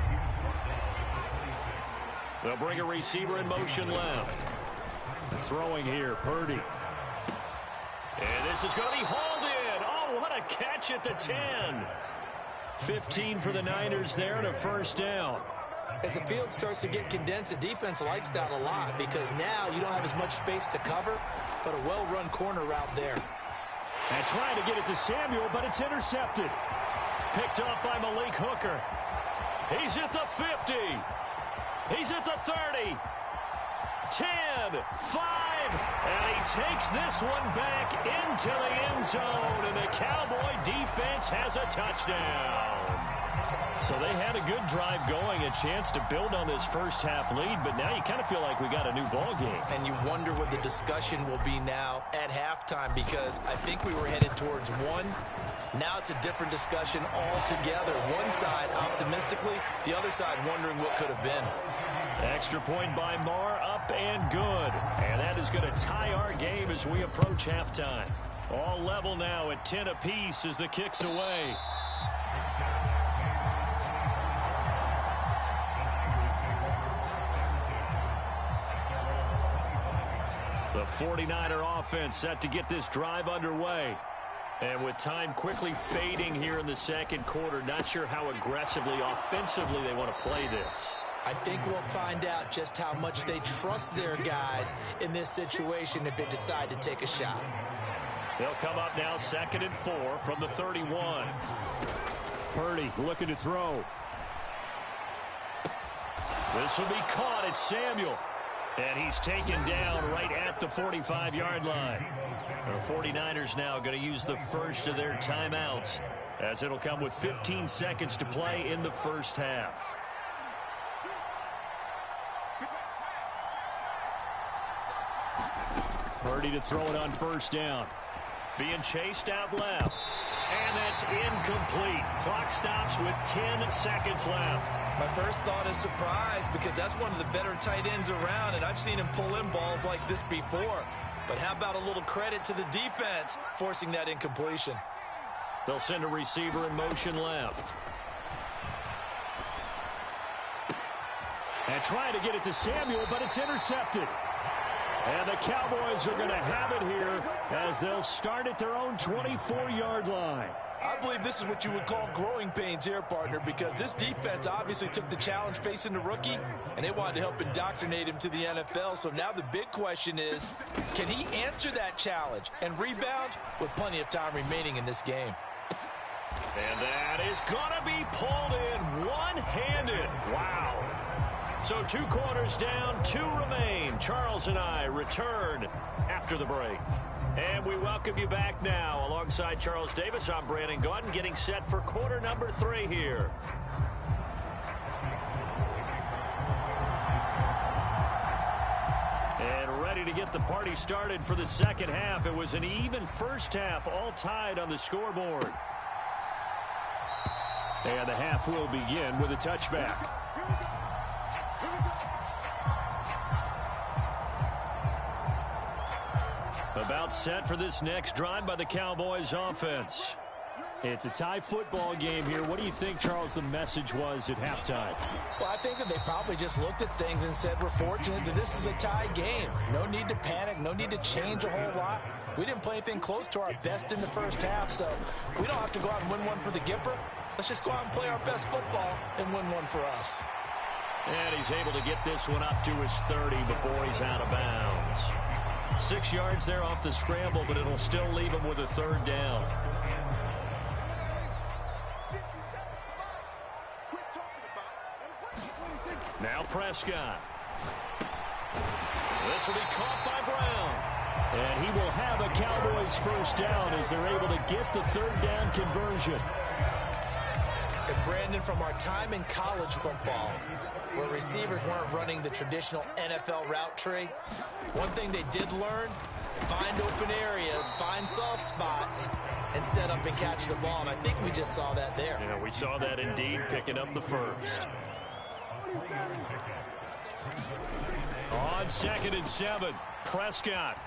They'll bring a receiver in motion left. Throwing here, Purdy. And this is going to be hauled in. Oh, what a catch at the 10. 15 for the Niners there and a first down. As the field starts to get condensed, the defense likes that a lot because now you don't have as much space to cover, but a well-run corner route there. And trying to get it to Samuel, but it's intercepted. Picked up by Malik Hooker. He's at the 50. He's at the 30. 10, 5, and he takes this one back into the end zone, and the Cowboy defense has a touchdown. So they had a good drive going, a chance to build on this first half lead, but now you kind of feel like we got a new ball game. And you wonder what the discussion will be now at halftime, because I think we were headed towards one. Now it's a different discussion altogether. One side optimistically, the other side wondering what could have been. Extra point by Marr, up and good. And that is going to tie our game as we approach halftime. All level now at 10 apiece as the kick's away. The 49er offense set to get this drive underway. And with time quickly fading here in the second quarter, not sure how aggressively, offensively they want to play this. I think we'll find out just how much they trust their guys in this situation if they decide to take a shot. They'll come up now 2nd and 4 from the 31. Purdy looking to throw. This will be caught. It's Samuel. And he's taken down right at the 45-yard line. The 49ers now going to use the first of their timeouts, as it'll come with 15 seconds to play in the first half. Purdy to throw it on first down. Being chased out left. And that's incomplete. Clock stops with 10 seconds left. My first thought is surprise, because that's one of the better tight ends around, and I've seen him pull in balls like this before. But how about a little credit to the defense forcing that incompletion? They'll send a receiver in motion left. And trying to get it to Samuel, but it's intercepted. And the Cowboys are going to have it here as they'll start at their own 24-yard line. I believe this is what you would call growing pains here, partner, because this defense obviously took the challenge facing the rookie, and they wanted to help indoctrinate him to the NFL. So now the big question is, can he answer that challenge and rebound with plenty of time remaining in this game? And that is going to be pulled in one-handed. Wow. So 2 quarters down, 2 remain. Charles and I return after the break. And we welcome you back now. Alongside Charles Davis, I'm Brandon Gaudin, getting set for quarter number 3 here. And ready to get the party started for the second half. It was an even first half, all tied on the scoreboard. And the half will begin with a touchback. About set for this next drive by the Cowboys offense. It's a tie football game here. What do you think, Charles, the message was at halftime? Well, I think that they probably just looked at things and said, we're fortunate that this is a tie game. No need to panic, no need to change a whole lot. We didn't play anything close to our best in the first half, so we don't have to go out and win one for the Gipper. Let's just go out and play our best football and win one for us. And he's able to get this one up to his 30 before he's out of bounds. 6 yards there off the scramble, but it'll still leave him with a 3rd down. Now Prescott. This will be caught by Brown. And he will have a Cowboys first down as they're able to get the 3rd down conversion. And Brandon, from our time in college football, where receivers weren't running the traditional NFL route tree, one thing they did learn, find open areas, find soft spots, and set up and catch the ball. And I think we just saw that there. Yeah, we saw that indeed, picking up the first. On 2nd and 7, Prescott.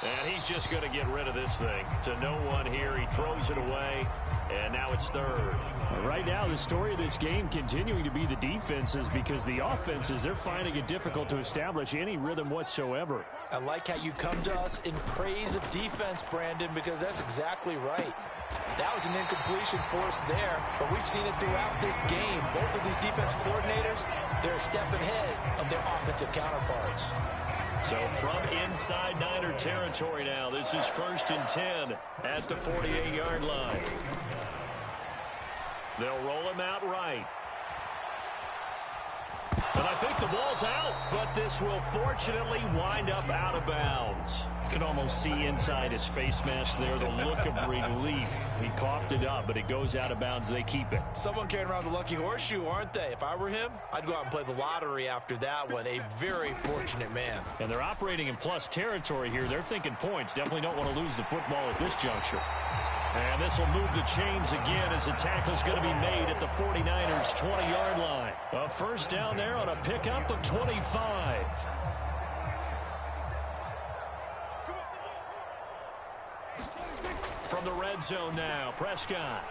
And he's just going to get rid of this thing. To no one here. He throws it away, and now it's 3rd. Right now, the story of this game continuing to be the defenses, because the offenses, they're finding it difficult to establish any rhythm whatsoever. I like how you come to us in praise of defense, Brandon, because that's exactly right. That was an incompletion force there, but we've seen it throughout this game. Both of these defense coordinators, they're a step ahead of their offensive counterparts. So from inside Niner territory now, this is 1st and 10 at the 48-yard line. They'll roll him out right. And I think the ball's out, but this will fortunately wind up out of bounds. You can almost see inside his face mask there the look of relief. He coughed it up, but it goes out of bounds. They keep it. Someone carrying around the lucky horseshoe, aren't they? If I were him, I'd go out and play the lottery after that one. A very fortunate man. And they're operating in plus territory here. They're thinking points. Definitely don't want to lose the football at this juncture. And this will move the chains again as the tackle's going to be made at the 49ers' 20-yard line. A first down there on a pickup of 25. From the red zone now, Prescott.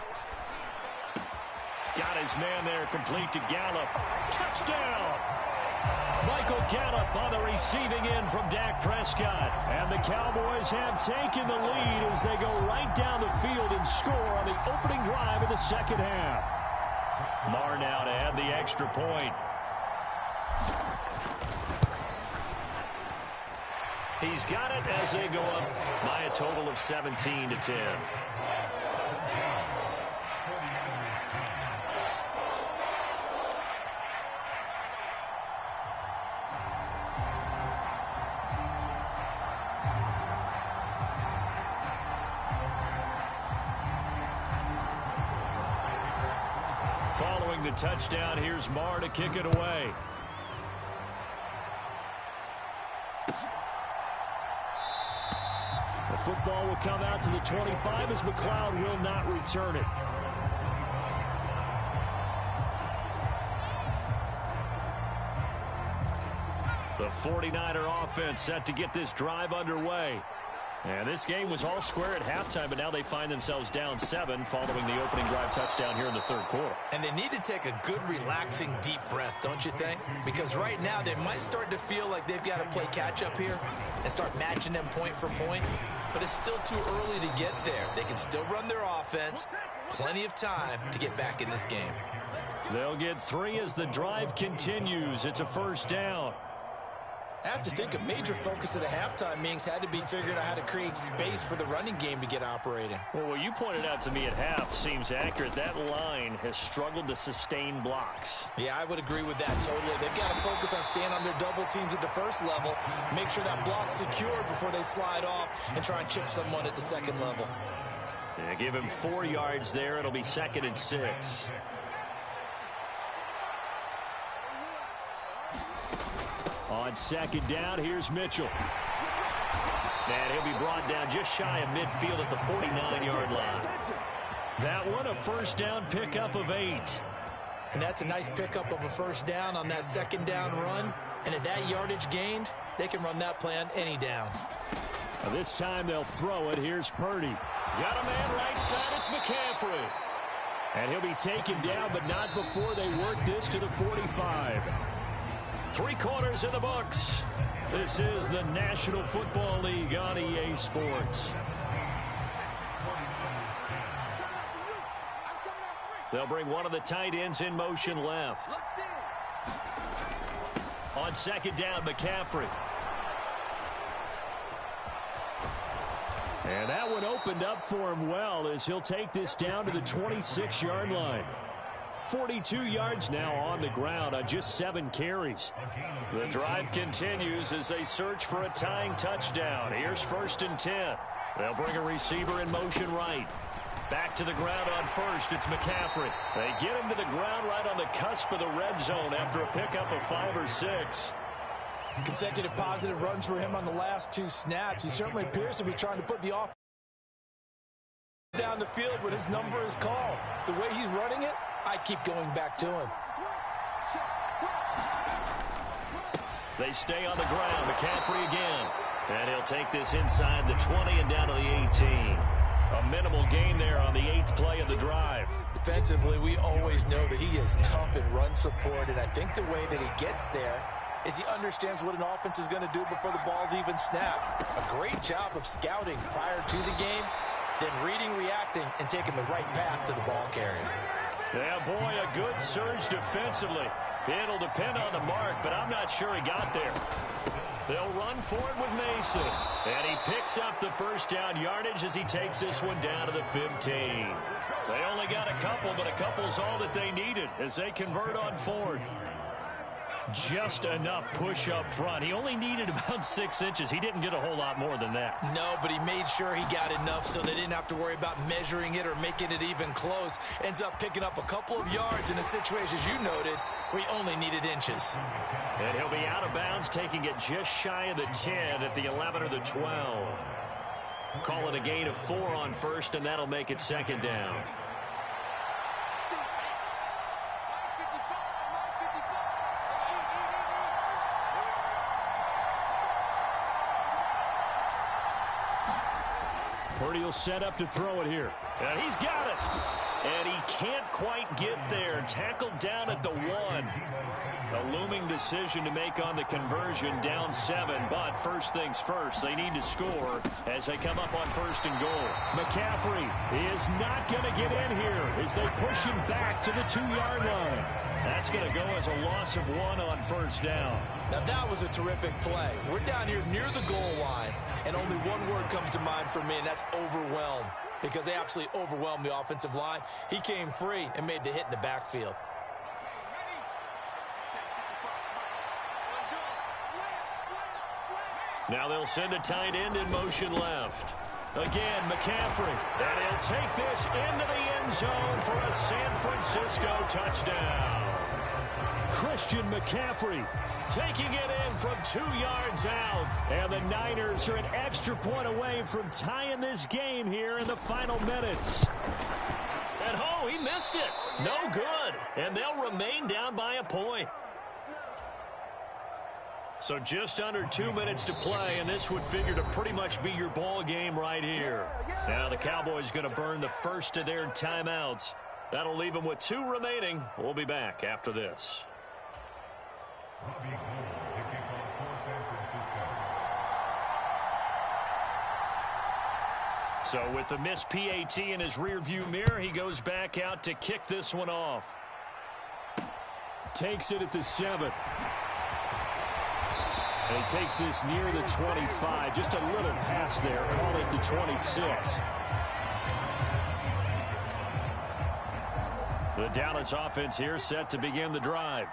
Got his man there, complete to Gallup. Touchdown! Michael Gallup on the receiving end from Dak Prescott. And the Cowboys have taken the lead as they go right down the field and score on the opening drive of the second half. Marr now to add the extra point. He's got it as they go up by a total of 17-10. Following the touchdown, here's Marr to kick it away. The football will come out to the 25 as McLeod will not return it. The 49er offense set to get this drive underway. And this game was all square at halftime, but now they find themselves down 7 following the opening drive touchdown here in the third quarter. And they need to take a good, relaxing, deep breath, don't you think? Because right now they might start to feel like they've got to play catch-up here and start matching them point for point. But it's still too early to get there. They can still run their offense. Plenty of time to get back in this game. They'll get 3 as the drive continues. It's a first down. I have to think a major focus of the halftime meetings had to be figuring out how to create space for the running game to get operating. Well, what you pointed out to me at half seems accurate. That line has struggled to sustain blocks. Yeah, I would agree with that totally. They've got to focus on staying on their double teams at the first level, make sure that block's secured before they slide off and try and chip someone at the second level. Yeah, give him 4 yards there. It'll be 2nd and 6. On second down, here's Mitchell. And he'll be brought down just shy of midfield at the 49-yard line. That one, a first down pickup of 8. And that's a nice pickup of a first down on that second down run. And at that yardage gained, they can run that play on any down. Now this time they'll throw it. Here's Purdy. Got a man right side. It's McCaffrey. And he'll be taken down, but not before they work this to the 45. 3 quarters in the books. This is the National Football League on EA Sports. They'll bring one of the tight ends in motion left. On second down, McCaffrey. And that one opened up for him well as he'll take this down to the 26-yard line. 42 yards now on the ground on just 7 carries. The drive continues as they search for a tying touchdown. Here's 1st and 10. They'll bring a receiver in motion right. Back to the ground on first. It's McCaffrey. They get him to the ground right on the cusp of the red zone after a pickup of 5 or 6. Consecutive positive runs for him on the last 2 snaps. He certainly appears to be trying to put the offense down the field when his number is called. The way he's running it, I keep going back to him. They stay on the ground. McCaffrey again. And he'll take this inside the 20 and down to the 18. A minimal gain there on the 8th play of the drive. Defensively, we always know that he is tough in run support, and I think the way that he gets there is he understands what an offense is going to do before the ball's even snapped. A great job of scouting prior to the game, then reading, reacting, and taking the right path to the ball carrier. Yeah, boy, a good surge defensively. It'll depend on the mark, but I'm not sure he got there. They'll run forward with Mason. And he picks up the first down yardage as he takes this one down to the 15. They only got a couple, but a couple's all that they needed as they convert on 4th. Just enough push up front. He only needed about 6 inches. He didn't get a whole lot more than that. No, but he made sure he got enough so they didn't have to worry about measuring it or making it even close. Ends up picking up a couple of yards in a situation, as you noted, where he only needed inches. And he'll be out of bounds, taking it just shy of the 10 at the 11 or the 12. Call it a gain of 4 on first, and that'll make it 2nd down. Purdy will set up to throw it here. And he's got it. And he can't quite get there. Tackled down at the 1. A looming decision to make on the conversion, down 7. But first things first, they need to score as they come up on 1st and goal. McCaffrey is not going to get in here as they push him back to the 2-yard line. That's going to go as a loss of 1 on 1st down. Now that was a terrific play. We're down here near the goal line, and only one word comes to mind for me, and that's overwhelmed, because they absolutely overwhelmed the offensive line. He came free and made the hit in the backfield. Now they'll send a tight end in motion left. Again, McCaffrey. And he'll take this into the end zone for a San Francisco touchdown. Christian McCaffrey taking it in from 2 yards out. And the Niners are an extra point away from tying this game here in the final minutes. And oh, he missed it. No good. And they'll remain down by a point. So just under 2 minutes to play, and this would figure to pretty much be your ball game right here. Now the Cowboys going to burn the first of their timeouts. That'll leave them with 2 remaining. We'll be back after this. So with the missed PAT in his rearview mirror, he goes back out to kick this one off. Takes it at the 7. And he takes this near the 25. Just a little pass there. Call it the 26. The Dallas offense here set to begin the drive.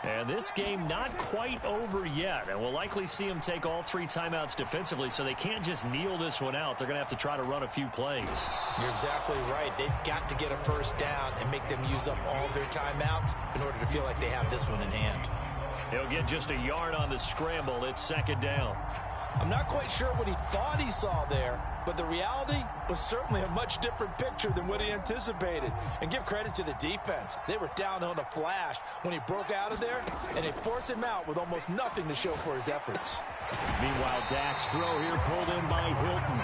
And this game not quite over yet. And we'll likely see them take all 3 timeouts defensively, so they can't just kneel this one out. They're going to have to try to run a few plays. You're exactly right. They've got to get a first down and make them use up all their timeouts in order to feel like they have this one in hand. He'll get just a yard on the scramble. It's 2nd down. I'm not quite sure what he thought he saw there, but the reality was certainly a much different picture than what he anticipated. And give credit to the defense. They were down on a flash when he broke out of there, and they forced him out with almost nothing to show for his efforts. Meanwhile, Dak's throw here pulled in by Hilton.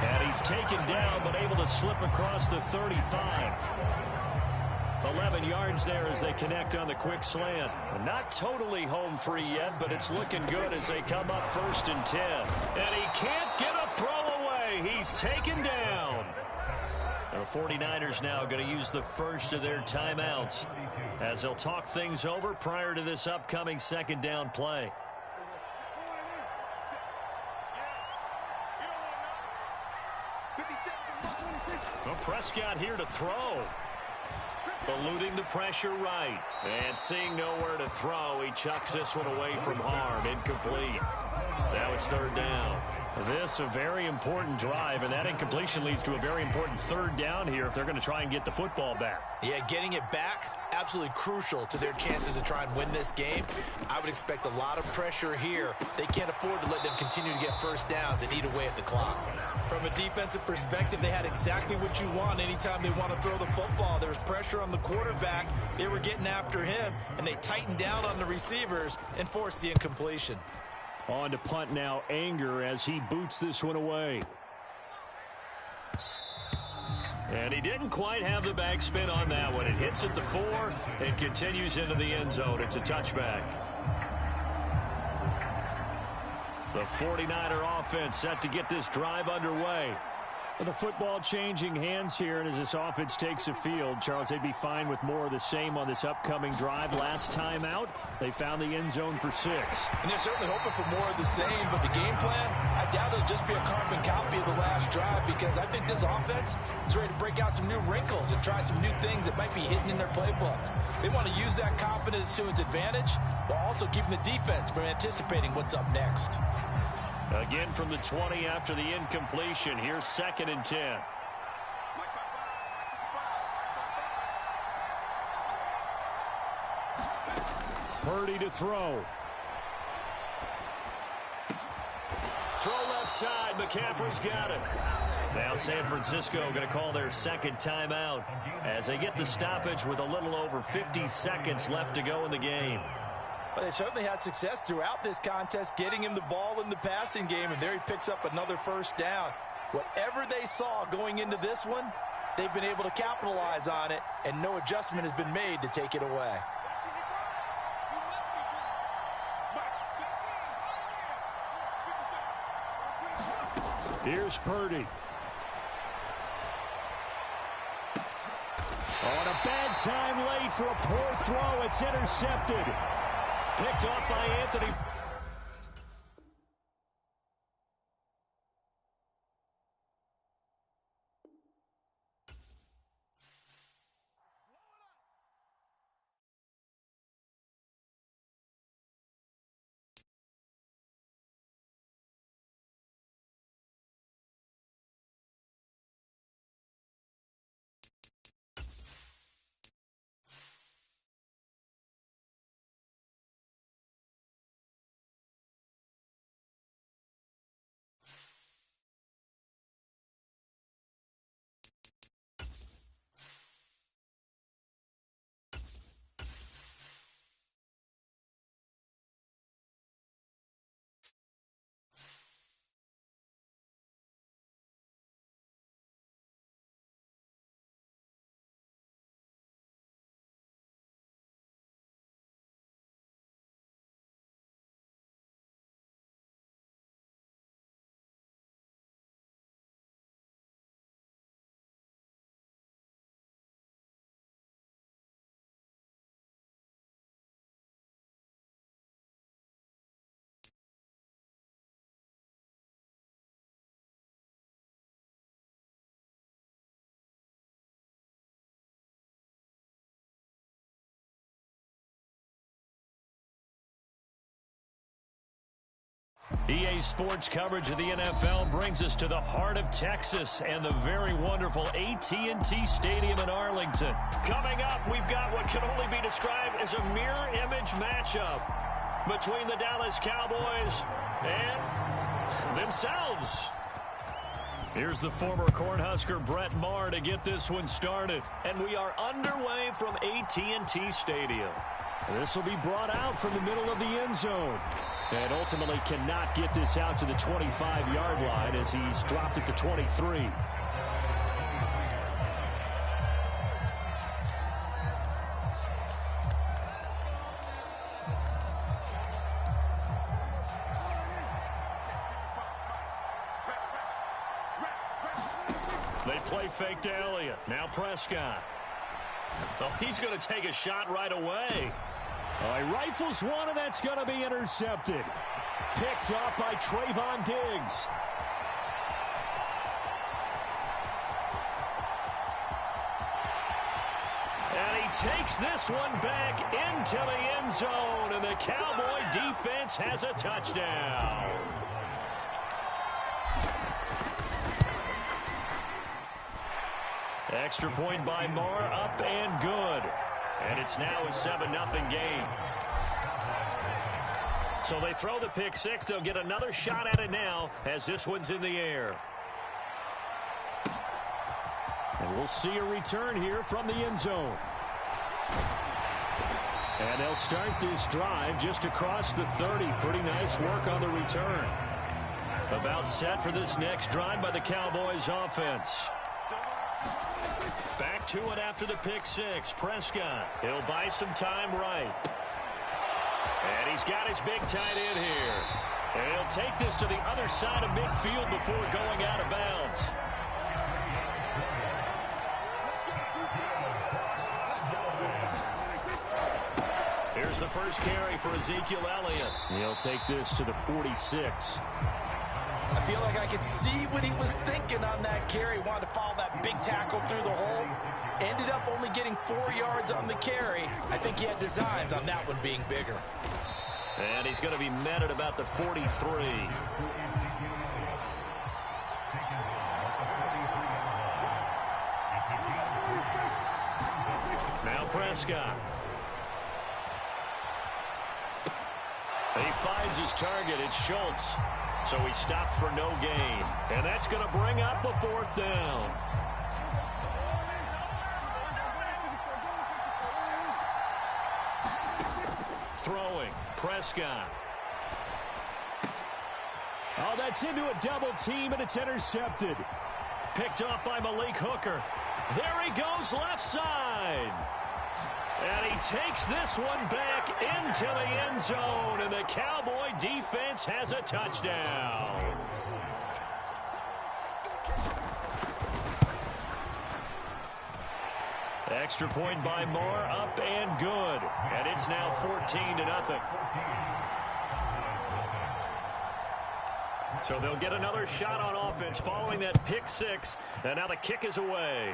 And he's taken down, but able to slip across the 35. 11 yards there as they connect on the quick slant. Not totally home free yet, but it's looking good as they come up 1st and 10. And he can't get a throw away. He's taken down. And the 49ers now going to use the first of their timeouts as they'll talk things over prior to this upcoming 2nd down play. Well, Prescott here to throw. Eluding the pressure right. And seeing nowhere to throw, he chucks this one away from harm. Incomplete. Now it's third down. This a very important drive, and that incompletion leads to a very important third down here if they're going to try and get the football back. Yeah, getting it back, absolutely crucial to their chances to try and win this game. I would expect a lot of pressure here. They can't afford to let them continue to get first downs and eat away at the clock. From a defensive perspective, they had exactly what you want anytime they want to throw the football. There was pressure on the quarterback. They were getting after him, and they tightened down on the receivers and forced the incompletion. On to punt now, Anger, as he boots this one away. And he didn't quite have the backspin on that one. It hits at the 4 and continues into the end zone. It's a touchback. The 49er offense set to get this drive underway. The football changing hands here, and as this offense takes the field, Charles, they'd be fine with more of the same on this upcoming drive. Last time out, they found the end zone for 6. And they're certainly hoping for more of the same, but the game plan, I doubt it'll just be a carbon copy of the last drive, because I think this offense is ready to break out some new wrinkles and try some new things that might be hidden in their playbook. They want to use that confidence to its advantage, while also keeping the defense from anticipating what's up next. Again from the 20 after the incompletion. Here's 2nd and 10. Purdy to throw. Throw left side. McCaffrey's got it. Now San Francisco going to call their second timeout as they get the stoppage with a little over 50 seconds left to go in the game. But they certainly had success throughout this contest, getting him the ball in the passing game, and there he picks up another first down. Whatever they saw going into this one, they've been able to capitalize on it, and no adjustment has been made to take it away. Here's Purdy. On a bad time late for a poor throw. It's intercepted. Picked off by Anthony. EA Sports coverage of the NFL brings us to the heart of Texas and the very wonderful AT&T Stadium in Arlington. Coming up, we've got what can only be described as a mirror image matchup between the Dallas Cowboys and themselves. Here's the former Cornhusker Brett Maher to get this one started. And we are underway from AT&T Stadium. This will be brought out from the middle of the end zone. And ultimately cannot get this out to the 25-yard line as he's dropped at the 23. They play fake to Elliott. Now Prescott. Oh, he's going to take a shot right away. He rifles one, and that's going to be intercepted. Picked off by Trayvon Diggs. And he takes this one back into the end zone, and the Cowboy defense has a touchdown. Extra point by Marr, up and good. And it's now a 7-0 game. So they throw the pick six. They'll get another shot at it now as this one's in the air. And we'll see a return here from the end zone. And they'll start this drive just across the 30. Pretty nice work on the return. About set for this next drive by the Cowboys offense. Back to it after the pick six. Prescott. He'll buy some time right. And he's got his big tight end here. And he'll take this to the other side of midfield before going out of bounds. Here's the first carry for Ezekiel Elliott. He'll take this to the 46. I feel like I could see what he was thinking on that carry. Wanted to follow that big tackle through the hole. Ended up only getting 4 yards on the carry. I think he had designs on that one being bigger. And he's going to be met at about the 43. Now Prescott. He finds his target. It's Schultz. So he stopped for no gain. And that's going to bring up a fourth down. Throwing. Prescott. Oh, that's into a double team, and it's intercepted. Picked off by Malik Hooker. There he goes left side. And he takes this one back into the end zone, and the Cowboy defense has a touchdown. Extra point by Marr, up and good. And it's now 14-0. So they'll get another shot on offense following that pick six, and now the kick is away.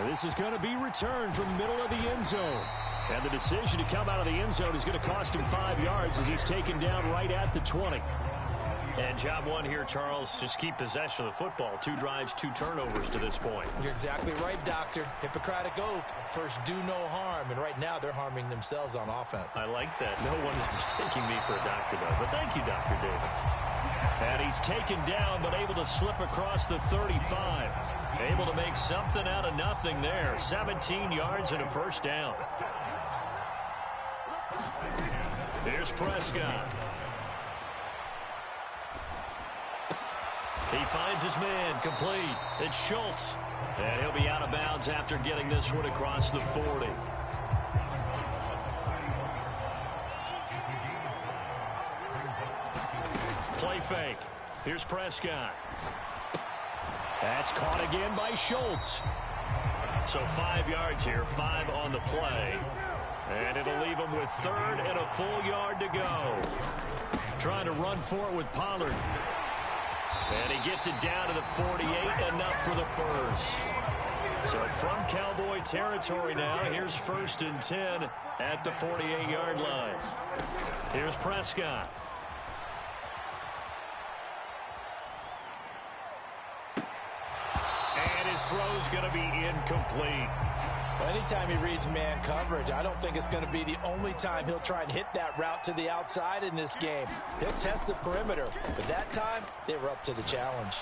This is going to be returned from middle of the end zone. And the decision to come out of the end zone is going to cost him 5 yards as he's taken down right at the 20. And job one here, Charles, just keep possession of the football. 2 drives, 2 turnovers to this point. You're exactly right, Doctor. Hippocratic oath. First, do no harm. And right now, they're harming themselves on offense. I like that. No one is mistaking me for a doctor, though. But thank you, Dr. Davis. And he's taken down, but able to slip across the 35. Able to make something out of nothing there. 17 yards and a first down. Here's Prescott. He finds his man, complete. It's Schultz. And he'll be out of bounds after getting this one across the 40. Play fake. Here's Prescott. That's caught again by Schultz. So 5 yards here, 5 on the play. And it'll leave him with 3rd and a full yard to go. Trying to run for it with Pollard. And he gets it down to the 48, enough for the first. So from Cowboy territory now, here's 1st and 10 at the 48-yard line. Here's Prescott. And his throw's going to be incomplete. Well, anytime he reads man coverage, I don't think it's going to be the only time he'll try and hit that route to the outside in this game. He'll test the perimeter, but that time, they were up to the challenge.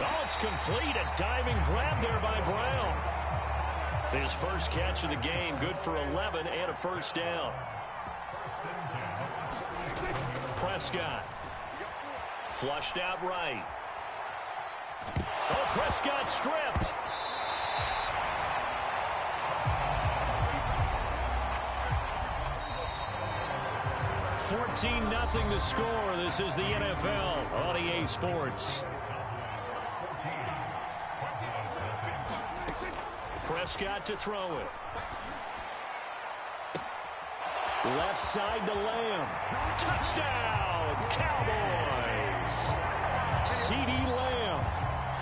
Oh, it's complete. A diving grab there by Brown. His first catch of the game, good for 11 and a first down. Prescott. Flushed out right. Oh, Prescott stripped. $14-0 the score. This is the NFL on EA Sports. Prescott to throw it. Left side to Lamb. Touchdown, Cowboys. CeeDee Lamb,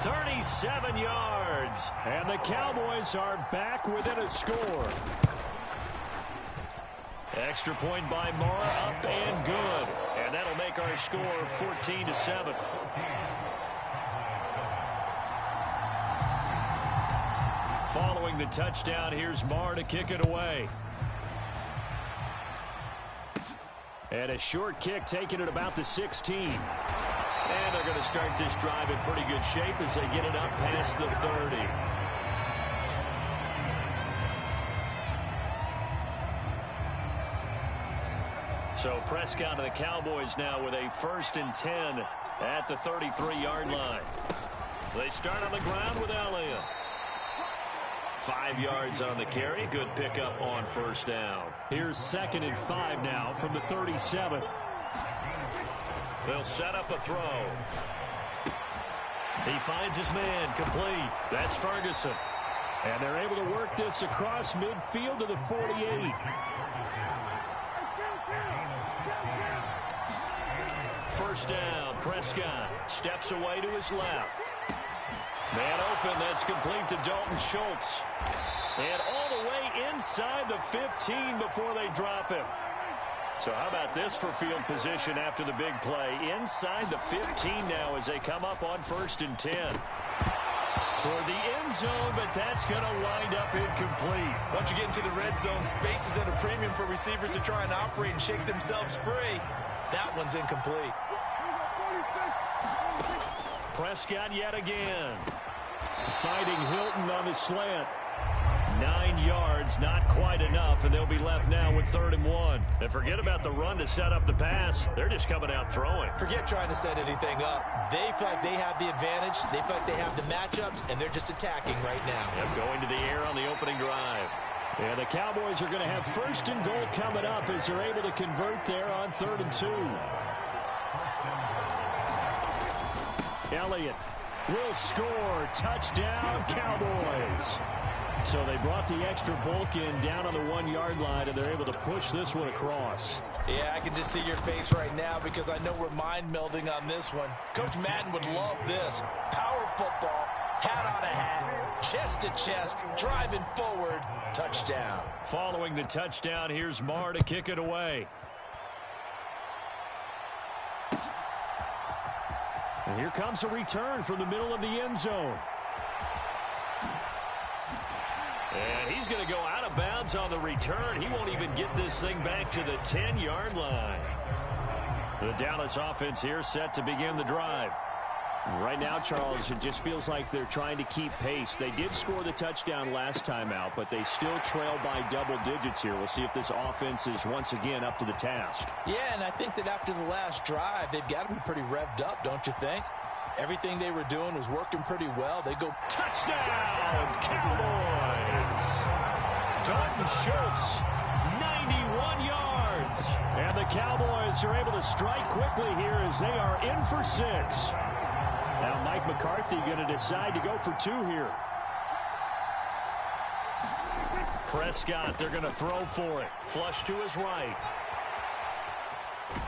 37 yards. And the Cowboys are back within a score. Extra point by Mara, up and good. And that'll make our score 14-7. Following the touchdown, here's Marr to kick it away. And a short kick taken at about the 16. And they're going to start this drive in pretty good shape as they get it up past the 30. So Prescott and the Cowboys now with a 1st and 10 at the 33-yard line. They start on the ground with Elliott. 5 yards on the carry. Good pickup on 1st down. Here's 2nd and 5 now from the 37. They'll set up a throw. He finds his man complete. That's Ferguson. And they're able to work this across midfield to the 48. First down, Prescott steps away to his left. Man open, that's complete to Dalton Schultz. And all the way inside the 15 before they drop him. So how about this for field position after the big play? Inside the 15 now as they come up on 1st and 10. Toward the end zone, but that's going to wind up incomplete. Once you get into the red zone, space is at a premium for receivers to try and operate and shake themselves free. That one's incomplete. Prescott yet again. Fighting Hilton on the slant. 9 yards, not quite enough, and they'll be left now with 3rd and 1. And forget about the run to set up the pass. They're just coming out throwing. Forget trying to set anything up. They feel like they have the advantage. They feel like they have the matchups, and they're just attacking right now. Yep, going to the air on the opening drive. And the Cowboys are going to have 1st and goal coming up as they're able to convert there on 3rd and 2. Elliott will score. Touchdown, Cowboys. So they brought the extra bulk in down on the 1-yard line, and they're able to push this one across. Yeah, I can just see your face right now because I know we're mind melding on this one. Coach Madden would love this. Power football, hat on a hat, chest to chest, driving forward, touchdown. Following the touchdown, here's Marr to kick it away. And here comes a return from the middle of the end zone. And he's going to go out of bounds on the return. He won't even get this thing back to the 10-yard line. The Dallas offense here set to begin the drive. Right now, Charles, it just feels like they're trying to keep pace. They did score the touchdown last time out, but they still trail by double digits here. We'll see if this offense is once again up to the task. Yeah, and I think that after the last drive, they've got to be pretty revved up, don't you think? Everything they were doing was working pretty well. They go touchdown, Cowboys! Dalton Schultz, 91 yards. And the Cowboys are able to strike quickly here as they are in for 6. Now Mike McCarthy going to decide to go for 2 here. Prescott, they're going to throw for it. Flush to his right.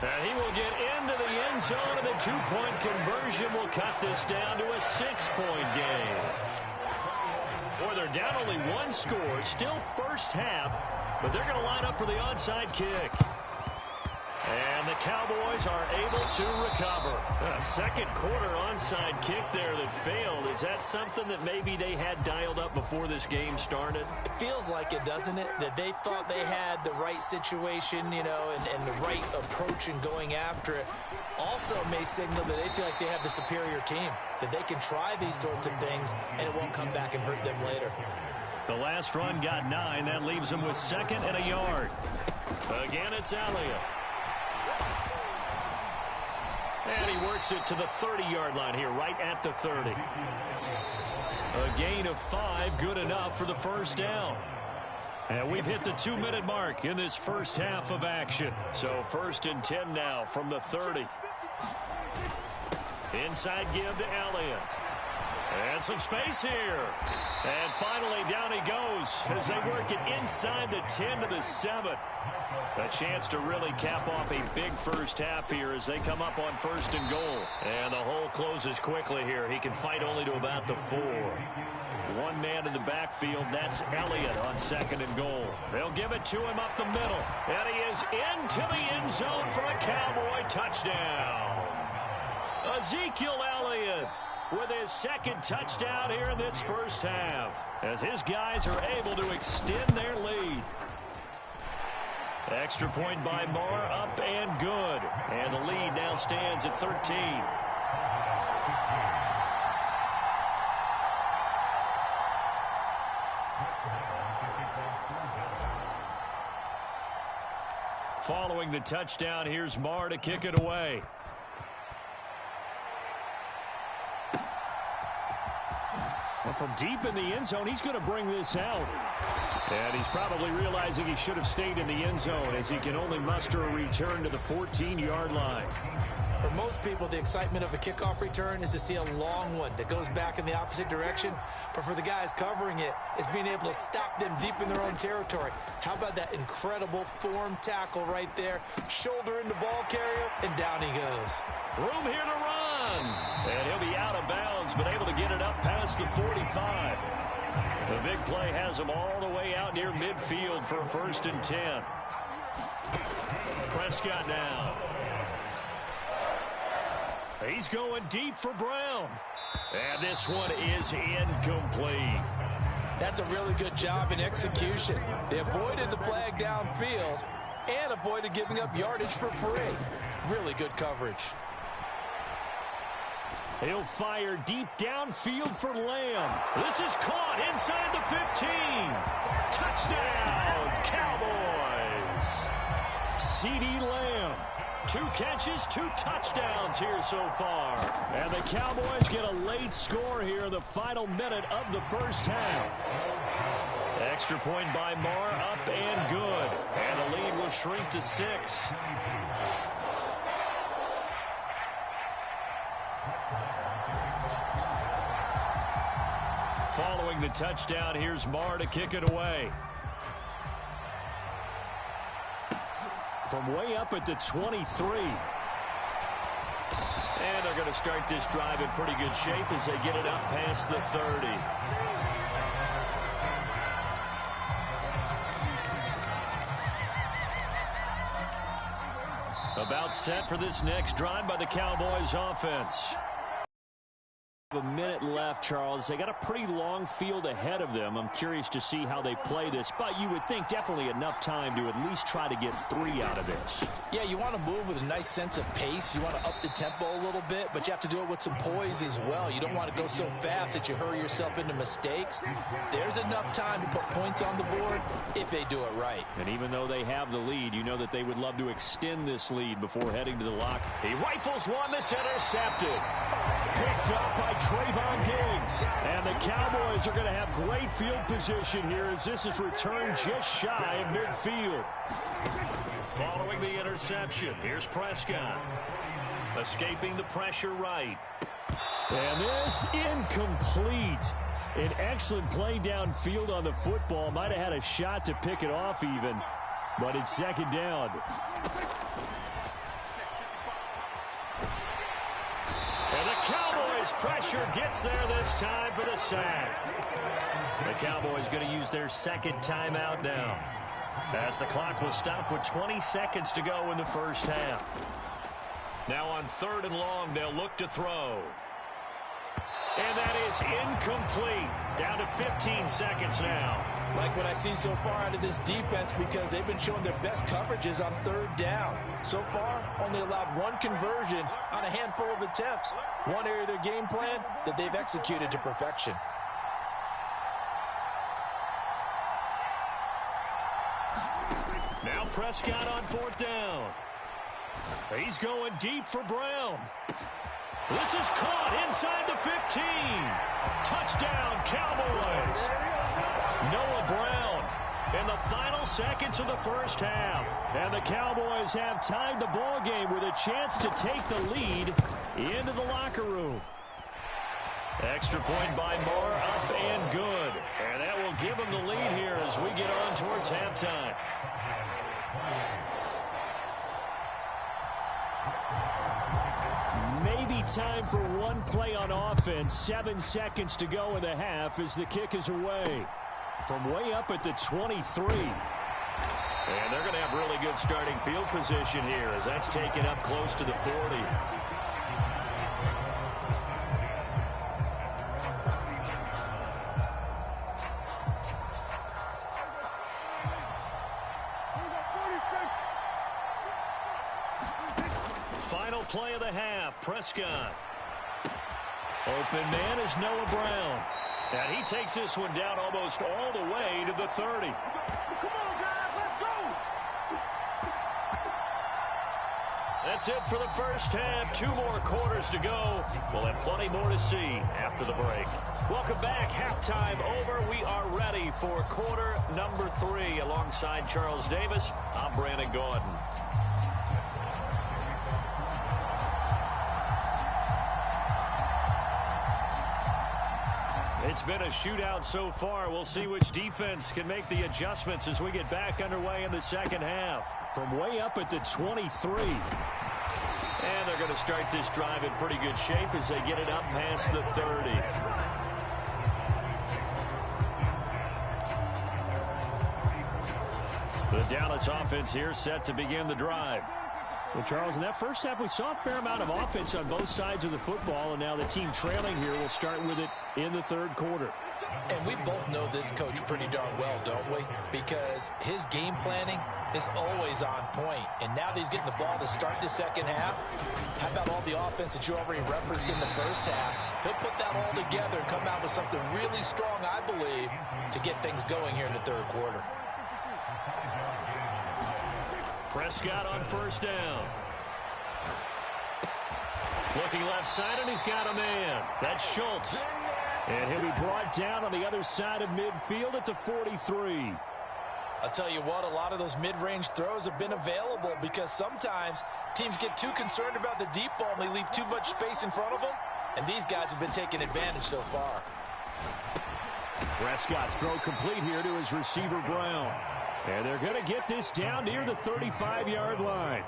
And he will get into the end zone, and the 2-point conversion will cut this down to a 6-point game. Boy, they're down only 1 score, still first half, but they're going to line up for the onside kick. And the Cowboys are able to recover. A second quarter onside kick there that failed. Is that something that maybe they had dialed up before this game started? It feels like it, doesn't it? That they thought they had the right situation, you know, and the right approach in going after it. Also may signal that they feel like they have the superior team, that they can try these sorts of things and it won't come back and hurt them later. The last run got 9. That leaves them with 2nd and a yard. Again, it's Elliott. And he works it to the 30-yard line here, right at the 30. A gain of 5, good enough for the first down. And we've hit the 2-minute mark in this first half of action. So 1st and 10 now from the 30. Inside give to Elliott. And some space here. And finally, down he goes as they work it inside the 10 to the 7. A chance to really cap off a big first half here as they come up on 1st and goal. And the hole closes quickly here. He can fight only to about the 4. One man in the backfield, that's Elliott on 2nd and goal. They'll give it to him up the middle. And he is into the end zone for a Cowboy touchdown. Ezekiel Elliott with his 2nd touchdown here in this first half, as his guys are able to extend their lead. Extra point by Marr, up and good. And the lead now stands at 13. Following the touchdown, here's Marr to kick it away. Well, from deep in the end zone, he's going to bring this out. And he's probably realizing he should have stayed in the end zone as he can only muster a return to the 14-yard line. For most people, the excitement of a kickoff return is to see a long one that goes back in the opposite direction. But for the guys covering it, it's being able to stop them deep in their own territory. How about that incredible form tackle right there? Shoulder in the ball carrier, and down he goes. Room here to run. And he'll be out of bounds, but able to get it up past the 45. The big play has him all the way out near midfield for a 1st and 10. Prescott now. He's going deep for Brown. And this one is incomplete. That's a really good job in execution. They avoided the flag downfield and avoided giving up yardage for free. Really good coverage. He'll fire deep downfield for Lamb. This is caught inside the 15. Touchdown, Cowboys. CeeDee Lamb. 2 catches, 2 touchdowns here so far. And the Cowboys get a late score here in the final minute of the first half. Extra point by Marr, up and good. And the lead will shrink to 6. Following the touchdown, here's Marr to kick it away. From way up at the 23. And they're going to start this drive in pretty good shape as they get it up past the 30. About set for this next drive by the Cowboys offense. A minute left, Charles. They got a pretty long field ahead of them. I'm curious to see how they play this, but you would think definitely enough time to at least try to get 3 out of this. Yeah, you want to move with a nice sense of pace. You want to up the tempo a little bit, but you have to do it with some poise as well. You don't want to go so fast that you hurry yourself into mistakes. There's enough time to put points on the board if they do it right. And even though they have the lead, you know that they would love to extend this lead before heading to the lock. He rifles one that's intercepted. Picked up by Trayvon Diggs. And the Cowboys are going to have great field position here as this is returned just shy of midfield. Following the interception, here's Prescott. Escaping the pressure right. And this incomplete. An excellent play downfield on the football. Might have had a shot to pick it off even, but it's 2nd down. And the Cowboys pressure gets there this time for the sack. The Cowboys going to use their 2nd timeout now, as the clock will stop with 20 seconds to go in the first half. Now on 3rd and long, they'll look to throw. And that is incomplete. Down to 15 seconds now. Like what I see so far out of this defense, because they've been showing their best coverages on 3rd down. So far, only allowed 1 conversion on a handful of attempts. One area of their game plan that they've executed to perfection. Now Prescott on 4th down. He's going deep for Brown. This is caught inside the 15. Touchdown, Cowboys. Noah Brown in the final seconds of the first half. And the Cowboys have tied the ball game with a chance to take the lead into the locker room. Extra point by Moore, up and good. And that will give them the lead here as we get on towards halftime. Maybe time for one play on offense. 7 seconds to go in the half as the kick is away. From way up at the 23. And they're going to have really good starting field position here as that's taken up close to the 40. Final play of the half, Prescott. Open man is Noah Brown. And he takes this one down almost all the way to the 30. That's it for the first half. 2 more quarters to go. We'll have plenty more to see after the break. Welcome back. Halftime over. We are ready for quarter number 3. Alongside Charles Davis, I'm Brandon Gordon. It's been a shootout so far. We'll see which defense can make the adjustments as we get back underway in the second half. From way up at the 23. And they're going to start this drive in pretty good shape as they get it up past the 30. The Dallas offense here set to begin the drive. Well, Charles, in that first half, we saw a fair amount of offense on both sides of the football, and now the team trailing here will start with it in the third quarter. And we both know this coach pretty darn well, don't we? Because his game planning is always on point. And now that he's getting the ball to start the second half, how about all the offense that you already referenced in the first half? He'll put that all together and come out with something really strong, I believe, to get things going here in the third quarter. Prescott on first down. Looking left side, and he's got a man. That's Schultz. And he'll be brought down on the other side of midfield at the 43. I'll tell you what, a lot of those mid-range throws have been available because sometimes teams get too concerned about the deep ball and they leave too much space in front of them. And these guys have been taking advantage so far. Prescott's throw complete here to his receiver, Brown. And they're going to get this down near the 35-yard line.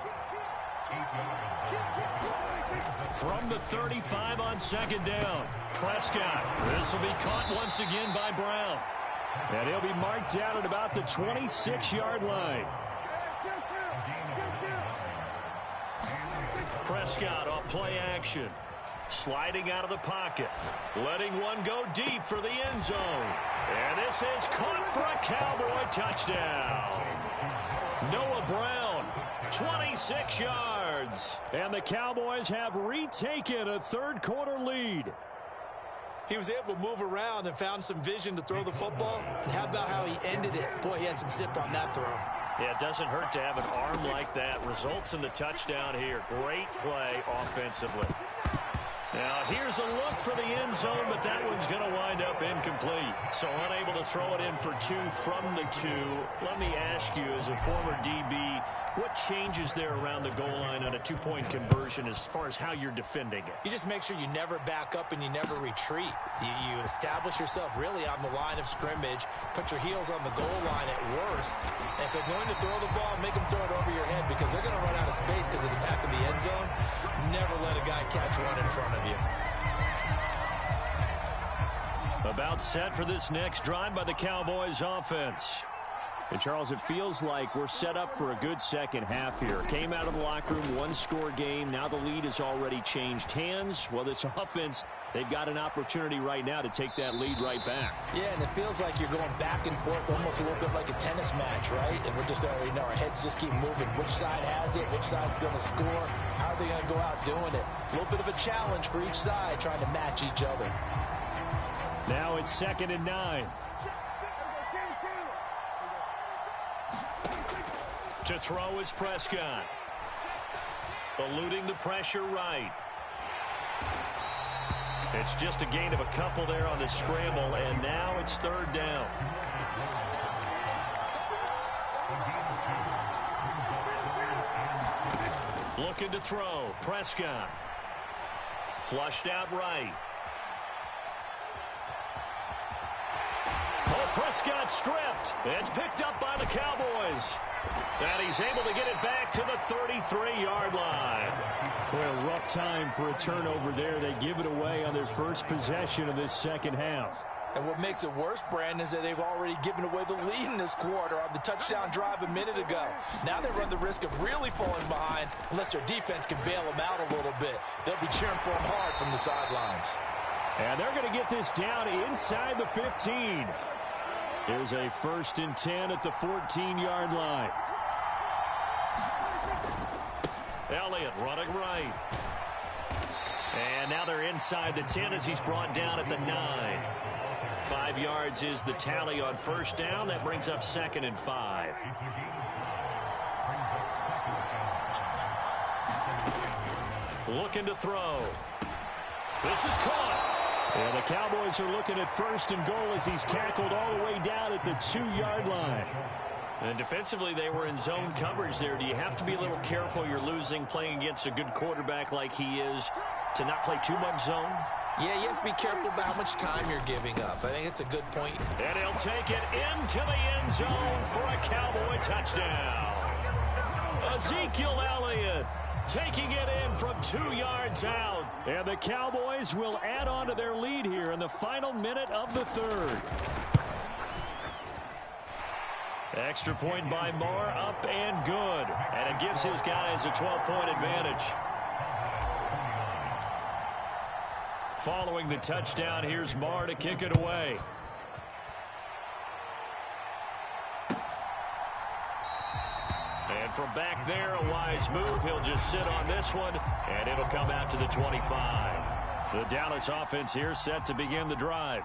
From the 35 on second down, Prescott. This will be caught once again by Brown. And he'll be marked down at about the 26-yard line. Prescott off play action. Sliding out of the pocket. Letting one go deep for the end zone. And this is caught for a Cowboy touchdown. Noah Brown, 26 yards. And the Cowboys have retaken a third quarter lead. He was able to move around and found some vision to throw the football. And how about how he ended it? Boy, he had some zip on that throw. Yeah, it doesn't hurt to have an arm like that. Results in the touchdown here. Great play offensively. Now, here's a look for the end zone, but that one's going to wind up incomplete. So unable to throw it in for 2 from the 2. Let me ask you, as a former DB, what changes there around the goal line on a 2-point conversion as far as how you're defending it? You just make sure you never back up and you never retreat. You establish yourself really on the line of scrimmage, put your heels on the goal line at worst. And if they're going to throw the ball, make them throw it over your head because they're going to run out of space because of the back of the end zone. Never let a guy catch one in front of you. About set for this next drive by the Cowboys offense. And Charles, it feels like we're set up for a good second half here. Came out of the locker room, 1-score game. Now the lead has already changed hands. Well, this offense, they've got an opportunity right now to take that lead right back. Yeah, and it feels like you're going back and forth almost a little bit like a tennis match, right? And we're just already know our heads just keep moving. Which side has it? Which side's going to score? How are they going to go out doing it? A little bit of a challenge for each side trying to match each other. Now it's 2nd and 9. To throw is Prescott. Eluding the pressure right. It's just a gain of a couple there on the scramble, and now it's 3rd down. Looking to throw, Prescott. Flushed out right. Prescott stripped. It's picked up by the Cowboys. And he's able to get it back to the 33-yard line. Boy, a rough time for a turnover there. They give it away on their first possession of this second half. And what makes it worse, Brandon, is that they've already given away the lead in this quarter on the touchdown drive a minute ago. Now they run the risk of really falling behind unless their defense can bail them out a little bit. They'll be cheering for them hard from the sidelines. And they're going to get this down inside the 15. Here's a 1st and 10 at the 14-yard line. Elliott running right. And now they're inside the 10 as he's brought down at the 9. 5 yards is the tally on first down. That brings up 2nd and 5. Looking to throw. This is caught. And the Cowboys are looking at 1st and goal as he's tackled all the way down at the 2-yard line. And defensively, they were in zone coverage there. Do you have to be a little careful? You're losing, playing against a good quarterback like he is, to not play too much zone? Yeah, you have to be careful about how much time you're giving up. I think it's a good point. And he'll take it into the end zone for a Cowboy touchdown. Ezekiel Elliott taking it in from 2 yards out. And the Cowboys will add on to their lead here in the final minute of the 3rd. Extra point by Marr, up and good. And it gives his guys a 12-point advantage. Following the touchdown, here's Marr to kick it away. And from back there, a wise move. He'll just sit on this one, and it'll come out to the 25. The Dallas offense here set to begin the drive.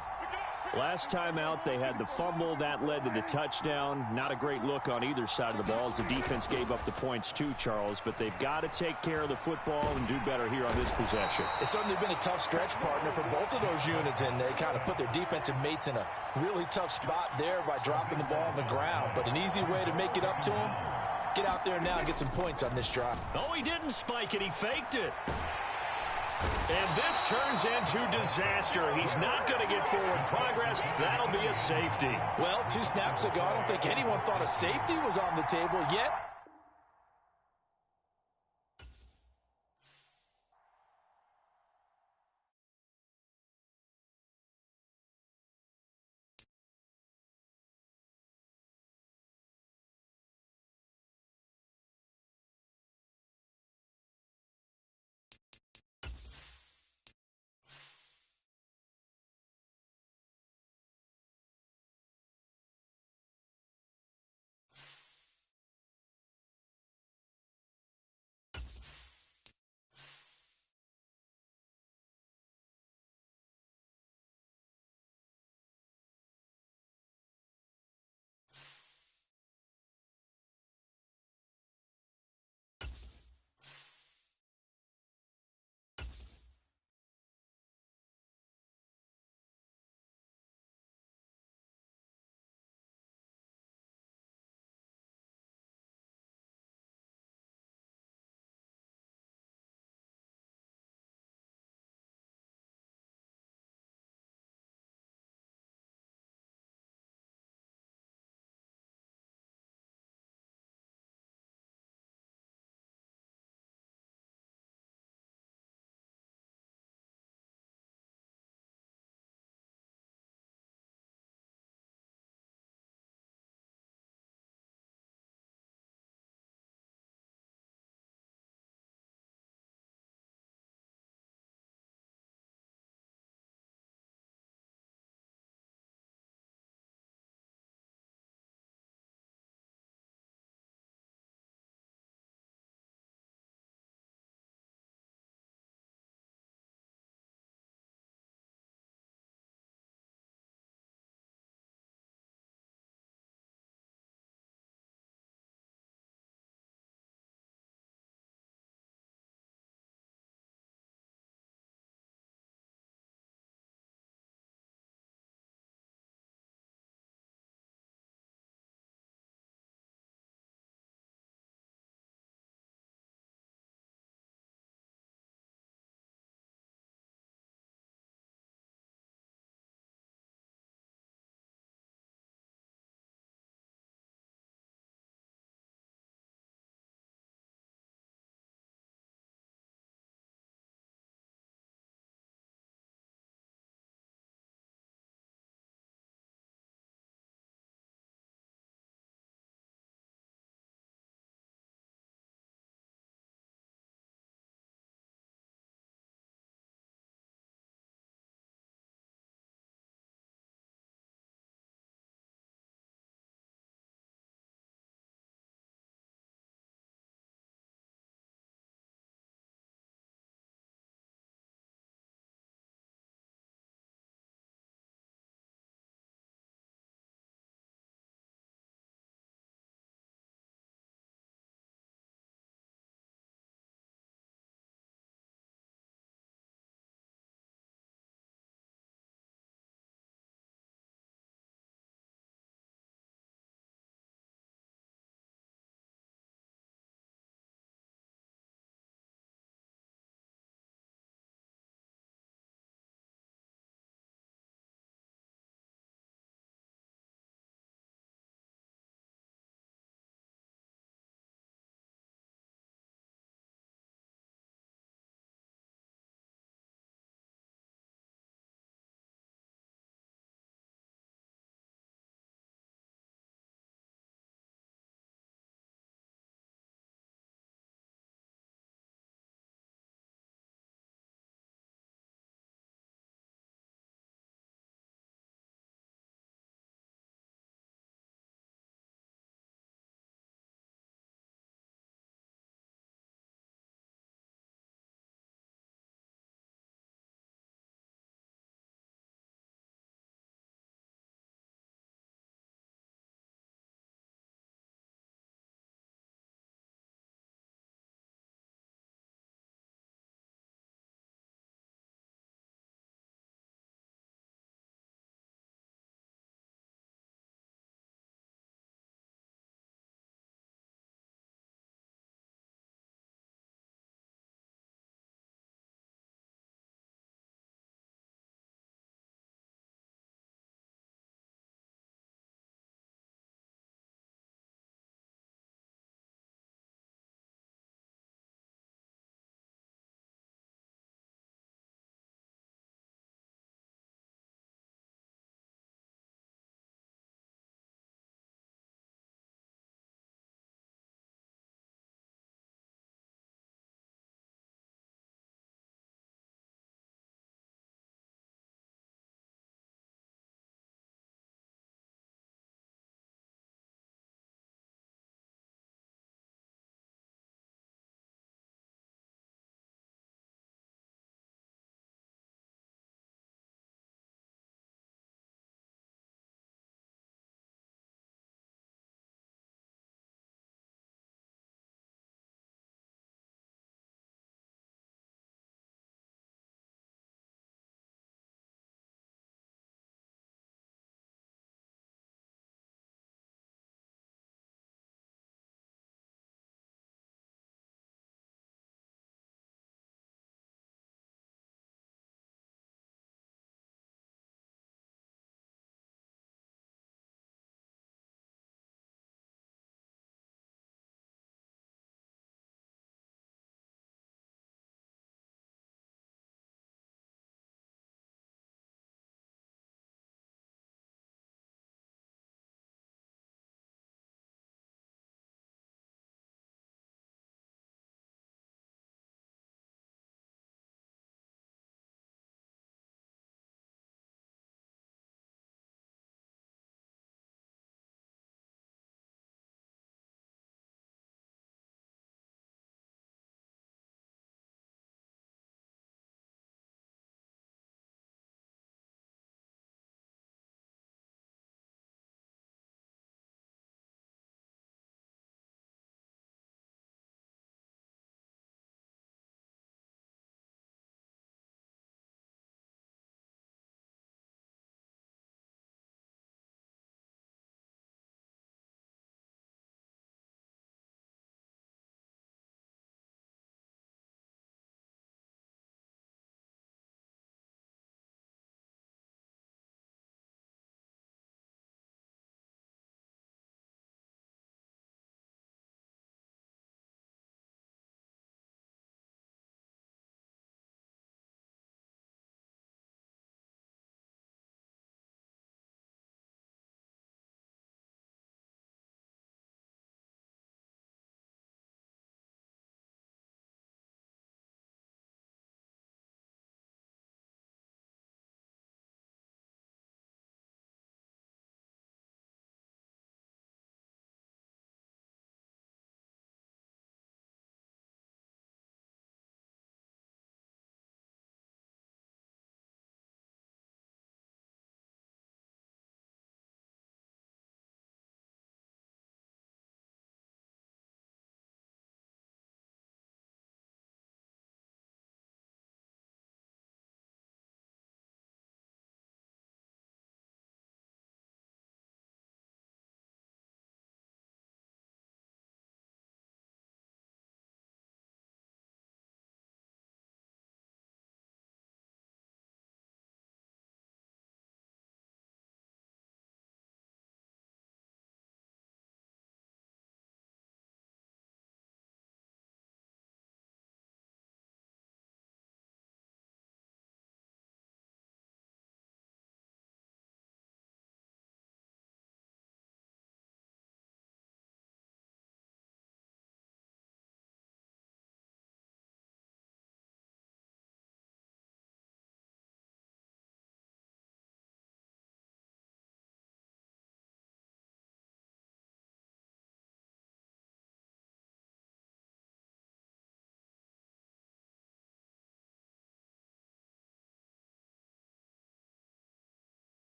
Last time out, they had the fumble. That led to the touchdown. Not a great look on either side of the ball as the defense gave up the points too, Charles. But they've got to take care of the football and do better here on this possession. It's certainly been a tough stretch, partner, for both of those units, and they kind of put their defensive mates in a really tough spot there by dropping the ball on the ground. But an easy way to make it up to them, get out there now and get some points on this drive. Oh, he didn't spike it. He faked it. And this turns into disaster. He's not going to get forward progress. That'll be a safety. Well, 2 snaps ago, I don't think anyone thought a safety was on the table yet.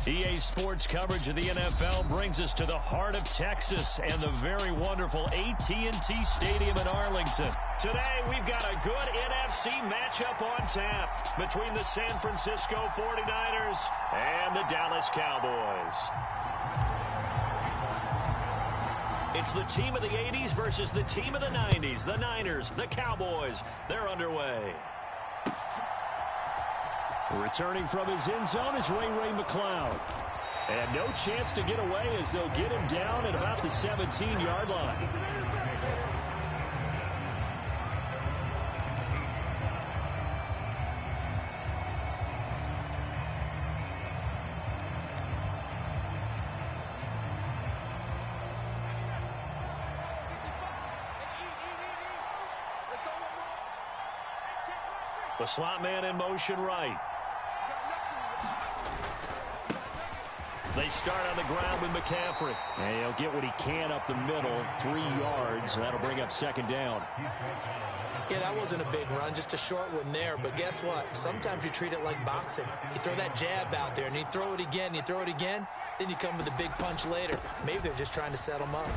EA Sports coverage of the NFL brings us to the heart of Texas and the very wonderful AT&T Stadium in Arlington. Today, we've got a good NFC matchup on tap between the San Francisco 49ers and the Dallas Cowboys. It's the team of the 80s versus the team of the 90s. The Niners, the Cowboys, they're underway. Returning from his end zone is Ray McCloud. And no chance to get away as they'll get him down at about the 17-yard line. The slot man in motion right. They start on the ground with McCaffrey. And he'll get what he can up the middle, 3 yards. That'll bring up second down. Yeah, that wasn't a big run, just a short one there. But guess what? Sometimes you treat it like boxing. You throw that jab out there, and you throw it again, and you throw it again. Then you come with a big punch later. Maybe they're just trying to set him up.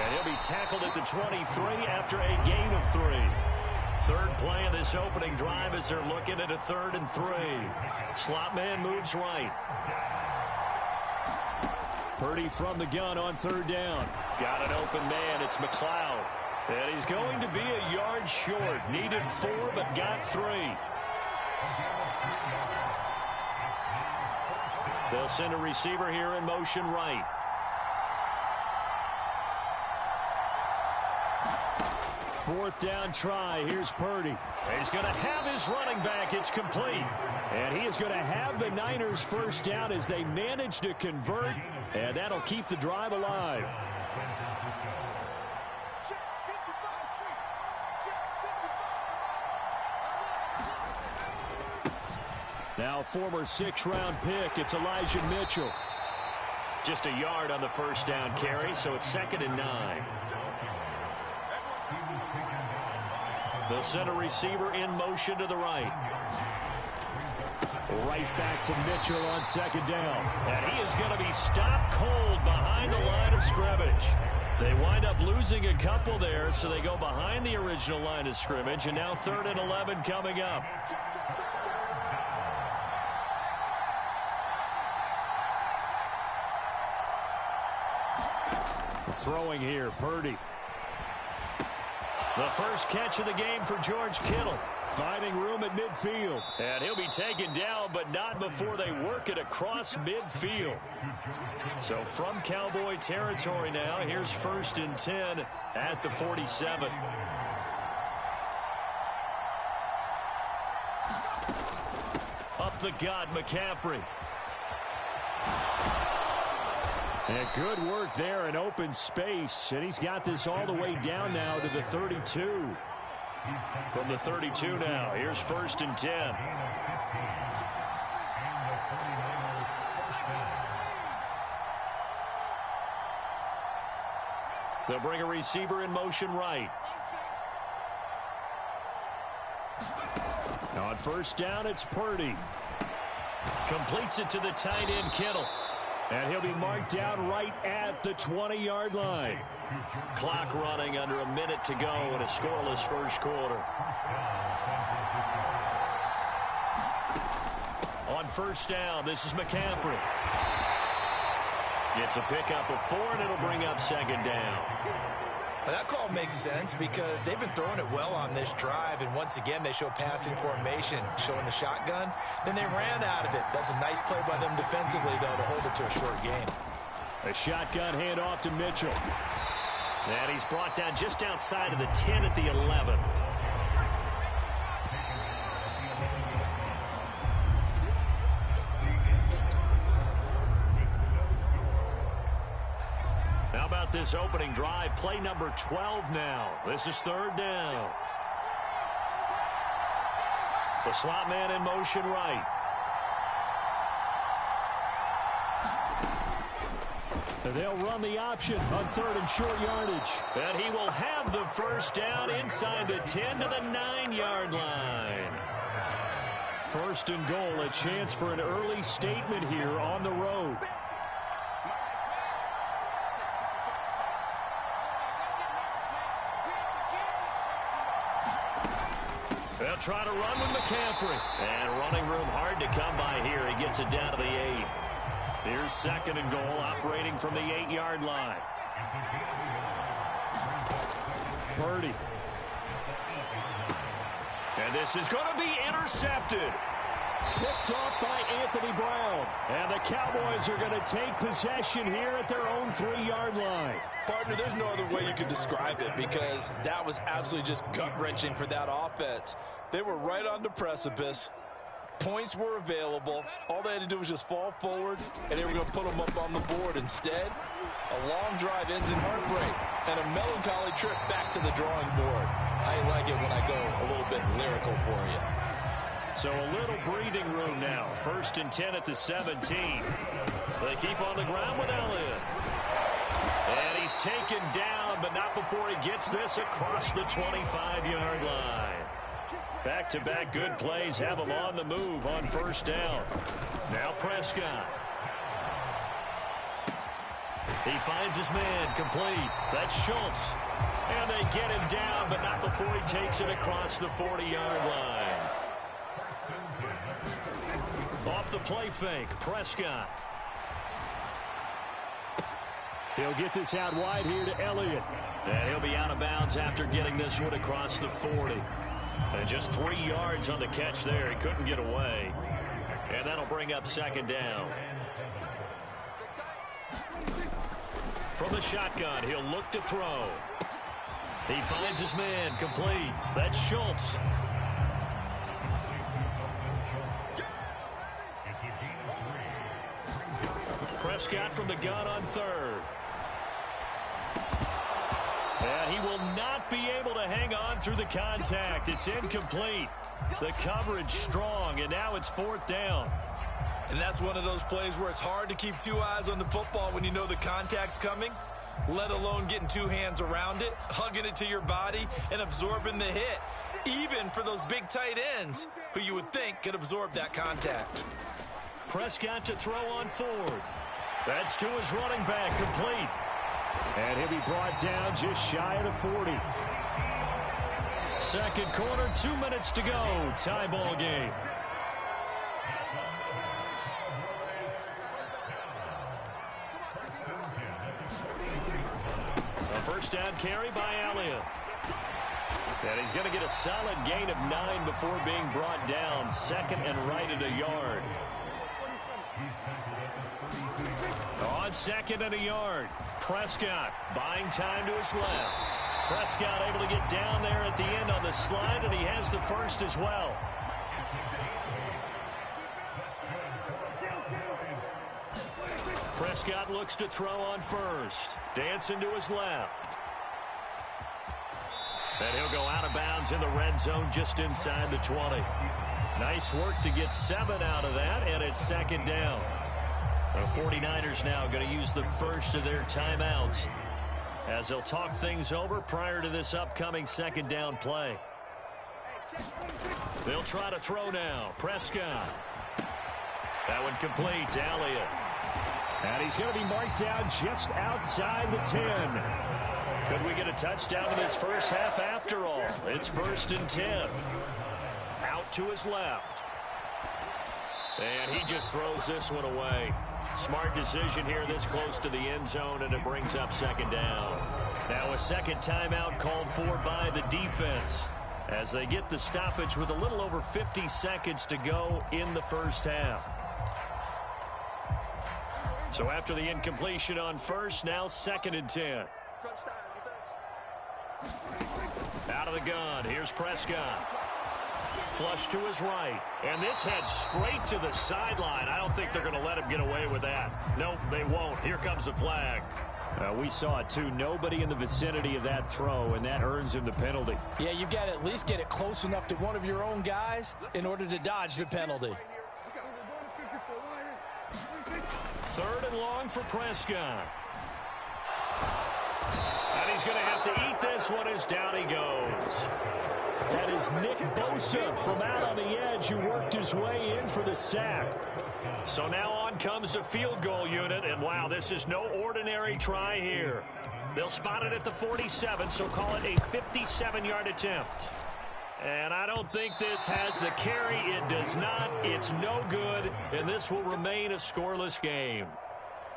And he'll be tackled at the 23 after a gain of 3. Third play of this opening drive as they're looking at a 3rd and 3. Slot man moves right. Purdy from the gun on 3rd down. Got an open man. It's McCloud. And he's going to be a yard short. Needed 4, but got 3. They'll send a receiver here in motion right. Fourth down try. Here's Purdy. He's going to have his running back. It's complete. And he is going to have the Niners first down as they manage to convert. And that'll keep the drive alive. Now former 6th-round pick. It's Elijah Mitchell. Just a yard on the first down carry, so it's 2nd and 9. They'll send a receiver in motion to the right. Right back to Mitchell on 2nd down. And he is going to be stopped cold behind the line of scrimmage. They wind up losing a couple there, so they go behind the original line of scrimmage. And now 3rd and 11 coming up. Throwing here, Purdy. The first catch of the game for George Kittle. Finding room at midfield. And he'll be taken down, but not before they work it across midfield. So from Cowboy territory now, here's 1st and 10 at the 47. Up the gut, McCaffrey. And good work there in open space. And he's got this all the way down now to the 32. From the 32 now, here's 1st and 10. They'll bring a receiver in motion right. On 1st down, it's Purdy. Completes it to the tight end, Kittle. And he'll be marked down right at the 20-yard line. Clock running under a minute to go in a scoreless first quarter. On 1st down, this is McCaffrey. Gets a pickup of 4, and it'll bring up 2nd down. Well, that call makes sense because they've been throwing it well on this drive, and once again they show passing formation, showing the shotgun. Then they ran out of it. That's a nice play by them defensively, though, to hold it to a short gain. A shotgun handoff to Mitchell. And he's brought down just outside of the 10 at the 11. How about this opening drive? Play number 12 now. This is 3rd down. The slot man in motion right. They'll run the option on 3rd and short yardage. And he will have the first down inside the 10 to the 9-yard line. First and goal, a chance for an early statement here on the road. They'll try to run with McCaffrey. And running room hard to come by here. He gets it down to the 8. Here's second and goal, operating from the 8-yard line. Purdy. And this is going to be intercepted. Picked off by Anthony Brown. And the Cowboys are going to take possession here at their own 3-yard line. Partner, there's no other way you could describe it because that was absolutely just gut-wrenching for that offense. They were right on the precipice. Points were available. All they had to do was just fall forward, and they were going to put them up on the board. Instead, a long drive ends in heartbreak and a melancholy trip back to the drawing board. I like it when I go a little bit lyrical for you. So a little breathing room now. First and 10 at the 17. They keep on the ground with Elliott. And he's taken down, but not before he gets this across the 25-yard line. Back-to-back good plays have him on the move on first down. Now Prescott. He finds his man complete. That's Schultz. And they get him down, but not before he takes it across the 40-yard line. Off the play fake, Prescott. He'll get this out wide here to Elliott. And he'll be out of bounds after getting this one across the 40. And just 3 yards on the catch there. He couldn't get away. And that'll bring up second down. From the shotgun, he'll look to throw. He finds his man complete. That's Schultz. Prescott from the gun on third. And he will not be able to hang on through the contact. It's incomplete. The coverage strong, and now it's fourth down. And that's one of those plays where it's hard to keep 2 eyes on the football when you know the contact's coming, let alone getting 2 hands around it, hugging it to your body, and absorbing the hit, even for those big tight ends who you would think could absorb that contact. Prescott to throw on fourth. That's to his running back, complete. And he'll be brought down just shy of the 40. Second quarter, 2 minutes to go. Tie ball game. A first down carry by Elliott. And he's going to get a solid gain of 9 before being brought down. Second and right at a yard. On second and a yard. Prescott buying time to his left. Prescott able to get down there at the end on the slide, and he has the first as well. Prescott looks to throw on first. Dancing to his left. And he'll go out of bounds in the red zone just inside the 20. Nice work to get 7 out of that, and it's second down. The 49ers now going to use the first of their timeouts as they'll talk things over prior to this upcoming second down play. They'll try to throw now. Prescott. That one complete to Elliott. And he's going to be marked down just outside the 10. Could we get a touchdown in this first half after all? It's first and 10. Out to his left. And he just throws this one away. Smart decision here this close to the end zone, and it brings up second down. Now a second timeout called for by the defense as they get the stoppage with a little over 50 seconds to go in the first half. So after the incompletion on first, now second and 10. Out of the gun, here's Prescott. Flush to his right. And this heads straight to the sideline. I don't think they're going to let him get away with that. Nope, they won't. Here comes the flag. We saw it, too. Nobody in the vicinity of that throw, and that earns him the penalty. Yeah, you've got to at least get it close enough to one of your own guys in order to dodge the penalty. Third and long for Prescott. And he's going to have to eat this one as down he goes. That is Nick Bosa from out on the edge who worked his way in for the sack. So now on comes the field goal unit, and wow, this is no ordinary try here. They'll spot it at the 47, so call it a 57-yard attempt. And I don't think this has the carry. It does not. It's no good, and this will remain a scoreless game.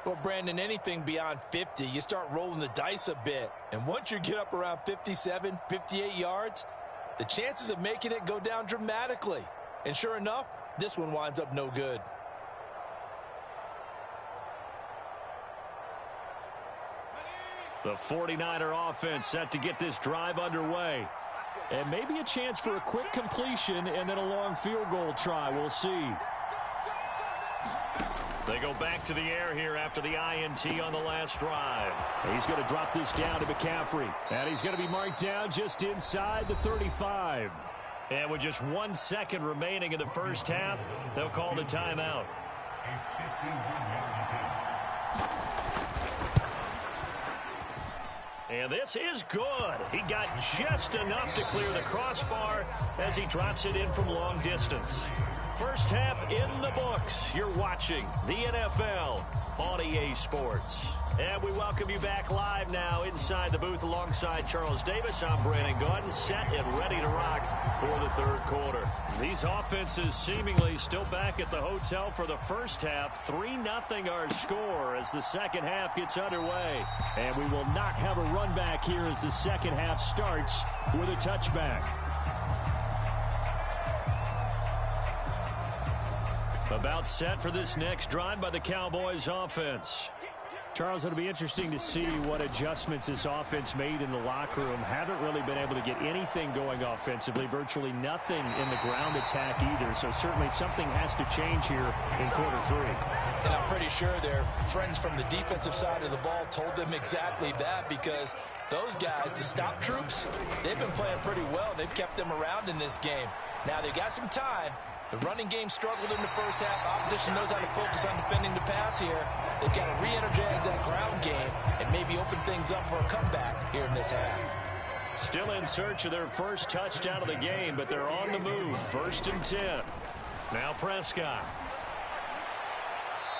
Well, Brandon, anything beyond 50, you start rolling the dice a bit. And once you get up around 57, 58 yards, the chances of making it go down dramatically. And sure enough, this one winds up no good. The 49er offense set to get this drive underway. And maybe a chance for a quick completion and then a long field goal try. We'll see. They go back to the air here after the INT on the last drive. He's going to drop this down to McCaffrey. And he's going to be marked down just inside the 35. And with just 1 second remaining in the first half, they'll call the timeout. And this is good. He got just enough to clear the crossbar as he drops it in from long distance. First half in the books. You're watching the NFL on EA Sports. And we welcome you back live now inside the booth alongside Charles Davis. I'm Brandon Gordon, set and ready to rock for the third quarter. These offenses seemingly still back at the hotel for the first half. 3-0 our score as the second half gets underway. And we will not have a run back here as the second half starts with a touchback. About set for this next drive by the Cowboys offense. Charles, it'll be interesting to see what adjustments this offense made in the locker room. Haven't really been able to get anything going offensively, virtually nothing in the ground attack either. So certainly something has to change here in quarter three. And I'm pretty sure their friends from the defensive side of the ball told them exactly that, because those guys, the stop troops, they've been playing pretty well. They've kept them around in this game. Now they've got some time. The running game struggled in the first half. Opposition knows how to focus on defending the pass here. They've got to re-energize that ground game and maybe open things up for a comeback here in this half. Still in search of their first touchdown of the game, but they're on the move. 1st and 10. Now Prescott.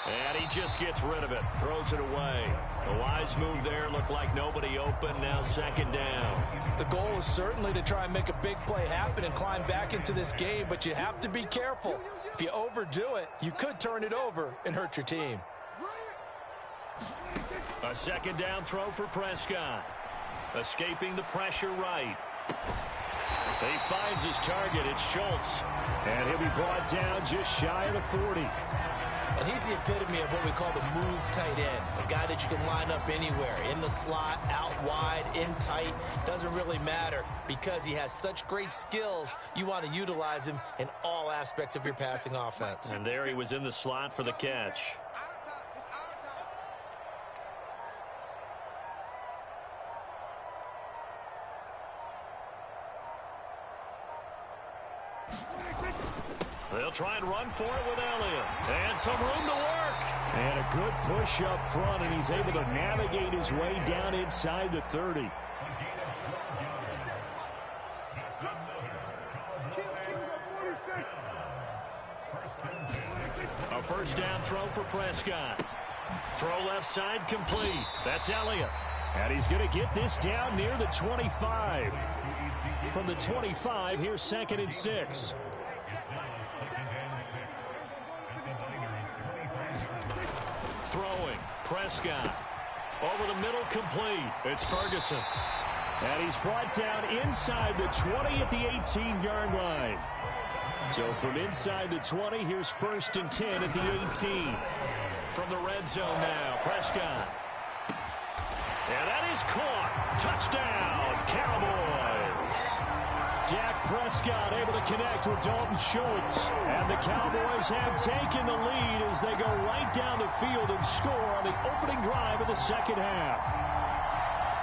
And he just gets rid of it. Throws it away. A wise move there. Looked like nobody open. Now 2nd down. The goal is certainly to try and make a big play happen and climb back into this game, but you have to be careful. If you overdo it, you could turn it over and hurt your team. A 2nd down throw for Prescott. Escaping the pressure right. He finds his target. It's Schultz. And he'll be brought down just shy of the 40. And he's the epitome of what we call the move tight end. A guy that you can line up anywhere. In the slot, out wide, in tight. Doesn't really matter because he has such great skills. You want to utilize him in all aspects of your passing offense. And there he was in the slot for the catch. They'll try and run for it with Elliott. And some room to work. And a good push up front, and he's able to navigate his way down inside the 30. A 1st down throw for Prescott. Throw left side complete. That's Elliott. And he's going to get this down near the 25. From the 25, here's 2nd and 6. Throwing. Prescott. Over the middle, complete. It's Ferguson. And he's brought down inside the 20 at the 18-yard line. So from inside the 20, here's 1st and 10 at the 18. From the red zone now, Prescott. And that is caught. Touchdown, Cowboys. Dak Prescott able to connect with Dalton Schultz. And the Cowboys have taken the lead as they go right down the field and score on the opening drive of the second half.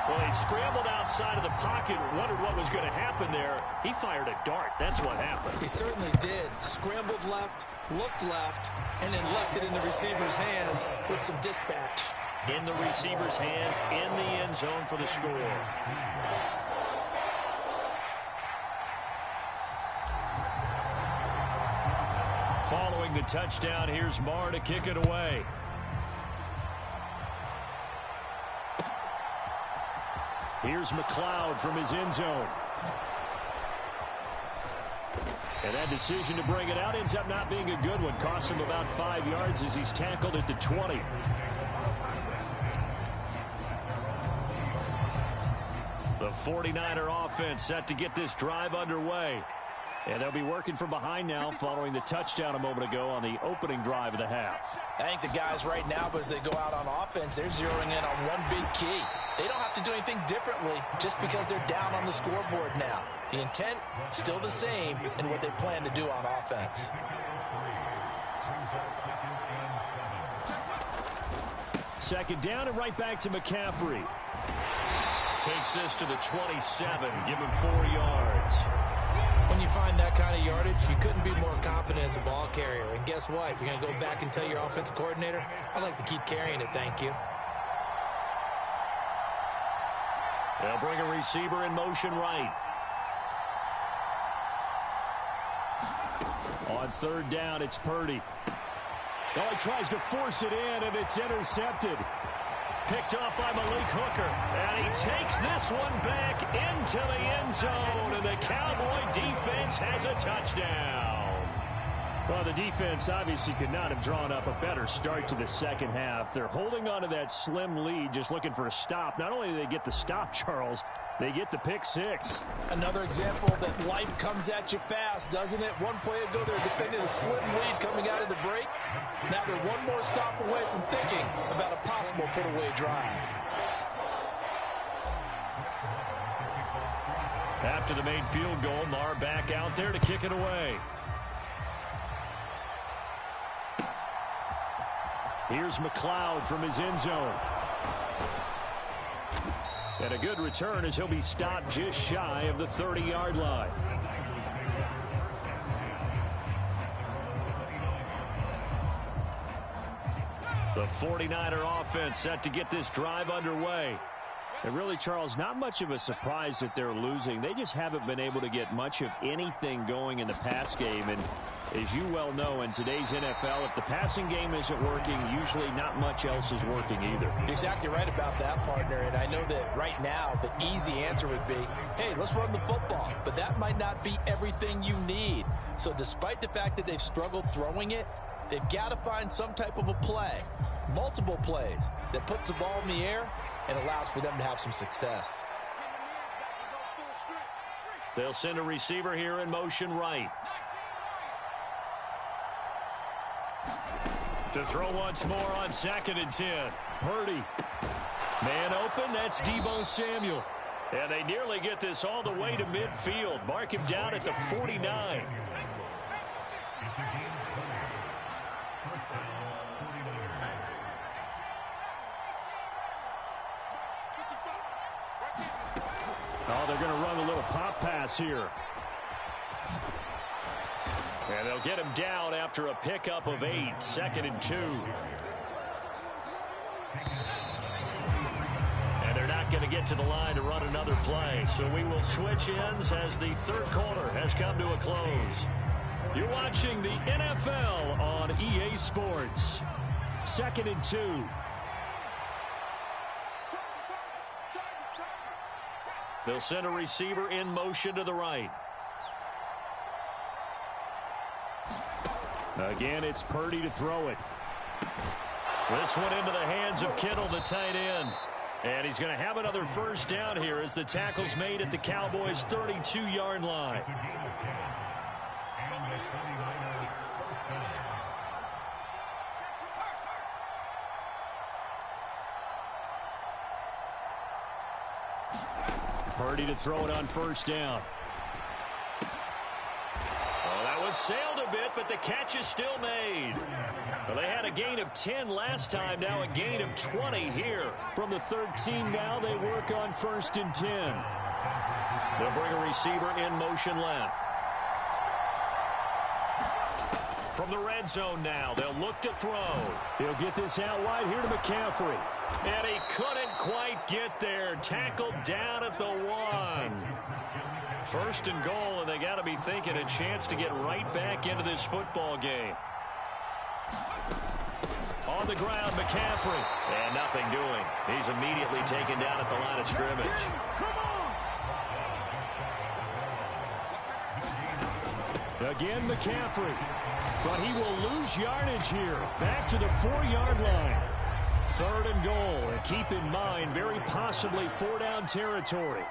Well, he scrambled outside of the pocket, wondered what was going to happen there. He fired a dart. That's what happened. He certainly did. Scrambled left, looked left, and then left it in the receiver's hands with some dispatch. In the receiver's hands, in the end zone for the score. Following the touchdown, here's Marr to kick it away. Here's McLeod from his end zone. And that decision to bring it out ends up not being a good one. Costs him about 5 yards as he's tackled at the 20. The 49er offense set to get this drive underway. And they'll be working from behind now following the touchdown a moment ago on the opening drive of the half. I think the guys right now, as they go out on offense, they're zeroing in on one big key. They don't have to do anything differently just because they're down on the scoreboard now. The intent, still the same in what they plan to do on offense. Second down and right back to McCaffrey. Takes this to the 27. Give him 4 yards. When you find that kind of yardage, you couldn't be more confident as a ball carrier. And guess what? You're going to go back and tell your offensive coordinator, I'd like to keep carrying it, thank you. They'll bring a receiver in motion right. On third down, it's Purdy. Oh, he tries to force it in, and it's intercepted. Picked off by Malik Hooker. And he takes this one back into the end zone. And the Cowboy defense has a touchdown. Well, the defense obviously could not have drawn up a better start to the second half. They're holding on to that slim lead, just looking for a stop. Not only do they get the stop, Charles, they get the pick six. Another example that life comes at you fast, doesn't it? One play ago, they were defending a slim lead coming out of the break. Now they're one more stop away from thinking about a possible put-away drive. After the made field goal, Marr back out there to kick it away. Here's McLeod from his end zone. And a good return as he'll be stopped just shy of the 30-yard line. The 49er offense set to get this drive underway. And really, Charles, not much of a surprise that they're losing. They just haven't been able to get much of anything going in the pass game. And as you well know, in today's NFL, if the passing game isn't working, usually not much else is working either. You're exactly right about that, partner. And I know that right now the easy answer would be, hey, let's run the football. But that might not be everything you need. So despite the fact that they've struggled throwing it, they've got to find some type of a play, multiple plays, that puts the ball in the air and allows for them to have some success. They'll send a receiver here in motion right. To throw once more on 2nd and 10. Purdy. Man open, that's Deebo Samuel. And they nearly get this all the way to midfield. Mark him down at the 49. Oh, they're going to run a little pop pass here. And they'll get him down after a pickup of 8, 2nd and 2. And they're not going to get to the line to run another play. So we will switch ends as the third quarter has come to a close. You're watching the NFL on EA Sports. 2nd and 2. They'll send a receiver in motion to the right. Again, it's Purdy to throw it. This one into the hands of Kittle, the tight end. And he's going to have another first down here as the tackle's made at the Cowboys' 32-yard line. Purdy to throw it on first down. Oh, that one sailed a bit, but the catch is still made. Well, they had a gain of 10 last time, now a gain of 20 here. From the 13 now, they work on 1st and 10. They'll bring a receiver in motion left. From the red zone now, they'll look to throw. He'll get this out wide here to McCaffrey. And he couldn't quite get there. Tackled down at the 1. First and goal, and they got to be thinking a chance to get right back into this football game. On the ground, McCaffrey. And nothing doing. He's immediately taken down at the line of scrimmage. Again, McCaffrey. But he will lose yardage here. Back to the 4-yard line. Third and goal. And keep in mind, very possibly 4-down territory.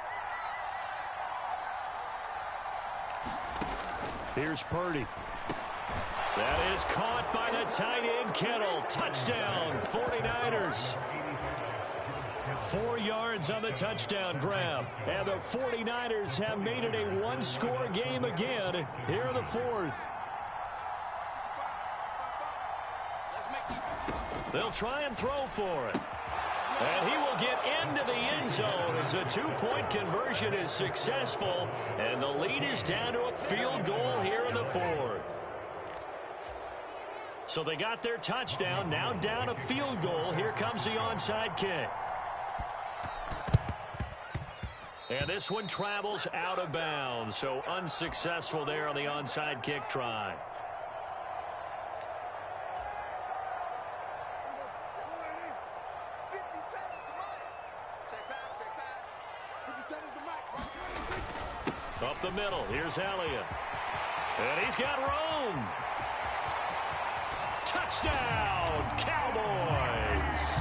Here's Purdy. That is caught by the tight end, Kittle. Touchdown, 49ers. 4 yards on the touchdown grab. And the 49ers have made it a one-score game again here in the fourth. They'll try and throw for it. And he will get into the end zone as a 2-point conversion is successful. And the lead is down to a field goal here in the fourth. So they got their touchdown, now down a field goal. Here comes the onside kick. And this one travels out of bounds, so unsuccessful there on the onside kick try. Up the middle, here's Elliott. And he's got room. Touchdown, Cowboys.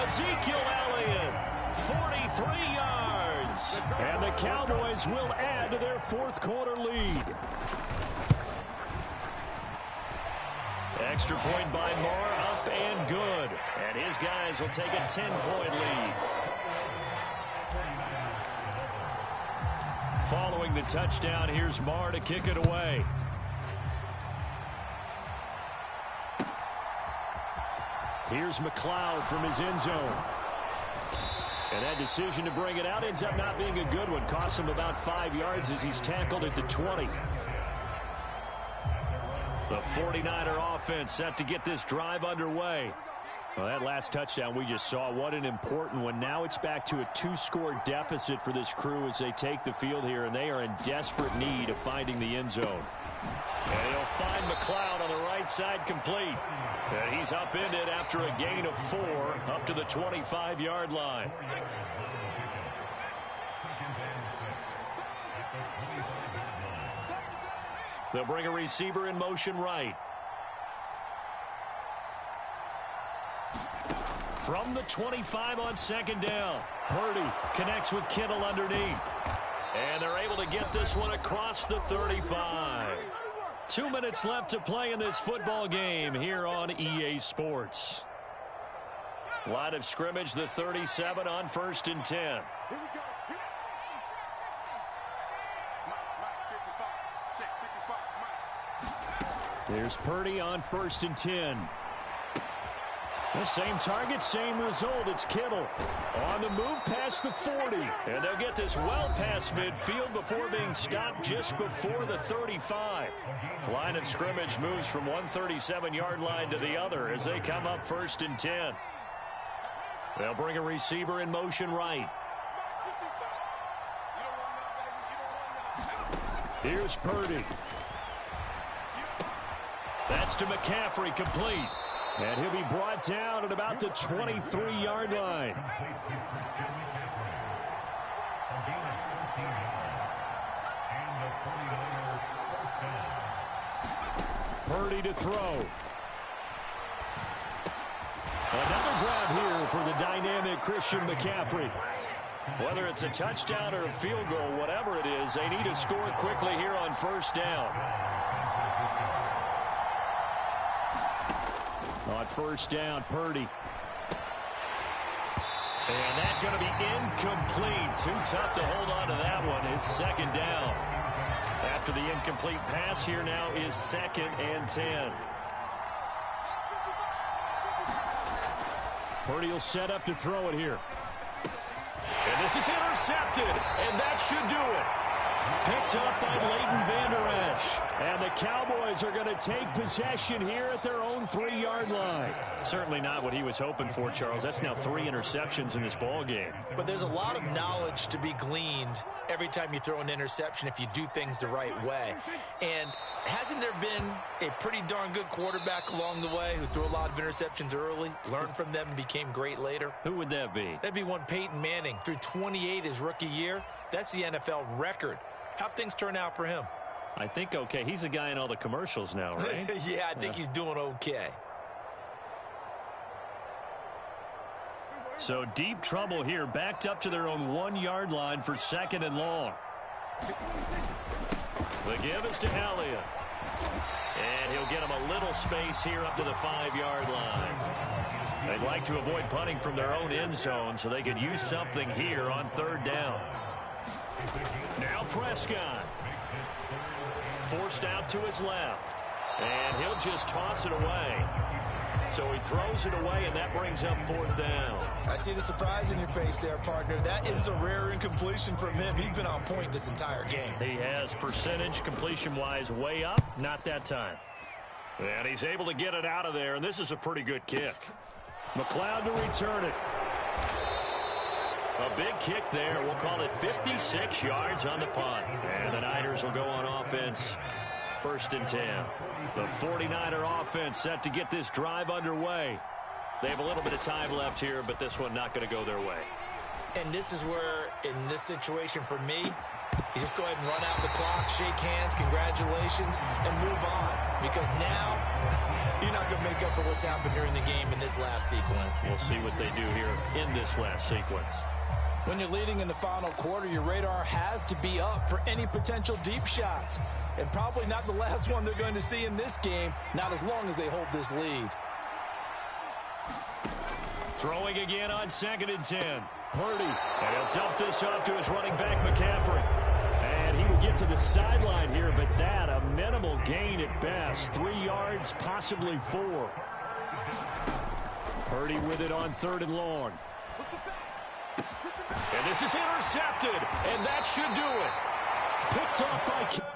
Ezekiel Elliott, 43 yards. And the Cowboys will add to their fourth quarter lead. Extra point by Moore, up and good. And his guys will take a 10-point lead. Following the touchdown, here's Moore to kick it away. Here's McLeod from his end zone. And that decision to bring it out ends up not being a good one. Costs him about 5 yards as he's tackled at the 20. The 49er offense set to get this drive underway. Well, that last touchdown we just saw, what an important one. Now it's back to a 2-score deficit for this crew as they take the field here, and they are in desperate need of finding the end zone. And he'll find McLeod on the right side complete. And he's upended after a gain of 4 up to the 25-yard line. They'll bring a receiver in motion right. From the 25 on second down, Purdy connects with Kittle underneath. And they're able to get this one across the 35. 2 minutes left to play in this football game here on EA Sports. Line of scrimmage, the 37 on 1st and 10. Here's Purdy on 1st and 10. The same target, same result. It's Kittle on the move past the 40. And they'll get this well past midfield before being stopped just before the 35. Line of scrimmage moves from one 37-yard line to the other as they come up 1st and 10. They'll bring a receiver in motion right. Here's Purdy. That's to McCaffrey, complete. And he'll be brought down at about the 23-yard line. Purdy to throw. Another grab here for the dynamic Christian McCaffrey. Whether it's a touchdown or a field goal, whatever it is, they need to score quickly here on 1st down. On 1st down, Purdy. And that's going to be incomplete. Too tough to hold on to that one. It's 2nd down. After the incomplete pass, here now is 2nd and 10. Purdy will set up to throw it here. And this is intercepted. And that should do it. Picked up by Leighton Vander Esch. And the Cowboys Eagles are going to take possession here at their own 3-yard line. Certainly not what he was hoping for, Charles. That's now 3 interceptions in this ball game. But there's a lot of knowledge to be gleaned every time you throw an interception if you do things the right way. And hasn't there been a pretty darn good quarterback along the way who threw a lot of interceptions early, learned from them, and became great later? Who would that be? That'd be one Peyton Manning. Threw 28 his rookie year. That's the NFL record. How'd things turn out for him? I think okay. He's a guy in all the commercials now, right? Yeah, I think he's doing okay. So deep trouble here, backed up to their own 1-yard line for 2nd and long. The give is to Elliott. And he'll get him a little space here up to the 5-yard line. They'd like to avoid punting from their own end zone so they could use something here on 3rd down. Now Prescott. Forced out to his left. And he'll just toss it away. So he throws it away, and that brings up 4th down. I see the surprise in your face there, partner. That is a rare incompletion from him. He's been on point this entire game. He has percentage completion-wise way up. Not that time. And he's able to get it out of there, and this is a pretty good kick. McLeod to return it. A big kick there. We'll call it 56 yards on the punt. And the Niners will go on offense. 1st and 10. The 49er offense set to get this drive underway. They have a little bit of time left here, but this one not going to go their way. And this is where, in this situation for me, you just go ahead and run out the clock, shake hands, congratulations, and move on. Because now, you're not going to make up for what's happened during the game in this last sequence. We'll see what they do here in this last sequence. When you're leading in the final quarter, your radar has to be up for any potential deep shots. And probably not the last one they're going to see in this game, not as long as they hold this lead. Throwing again on 2nd and 10. Purdy. And he'll dump this off to his running back, McCaffrey. And he will get to the sideline here, but that a minimal gain at best. 3 yards, possibly 4. Purdy with it on 3rd and long. And this is intercepted, and that should do it. Picked off by...